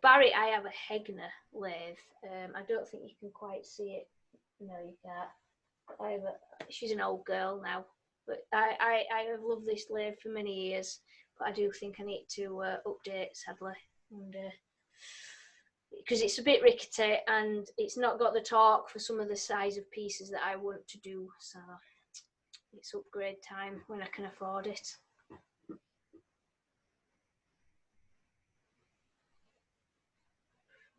Barry, I have a Hegner lathe. I don't think you can quite see it. No, you can't. She's an old girl now, but I have loved this lathe for many years. But I do think I need to update, sadly, and because it's a bit rickety and it's not got the torque for some of the size of pieces that I want to do. So it's upgrade time when I can afford it.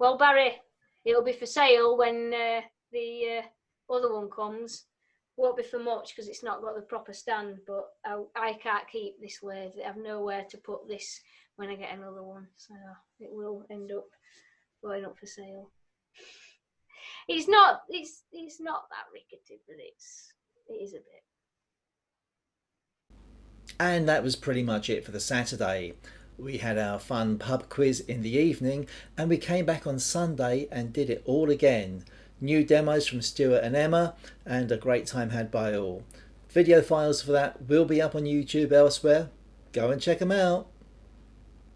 Well, Barry, it'll be for sale when the other one comes. Won't be for much because it's not got the proper stand, but I can't keep this lathe. I have nowhere to put this when I get another one, so it will end up going up for sale. It's not that rickety, but it is a bit. And that was pretty much it for the Saturday. We had our fun pub quiz in the evening, and we came back on Sunday and did it all again. New demos from Stewart and Emma, and a great time had by all. Video files for that will be up on YouTube elsewhere. Go and check them out.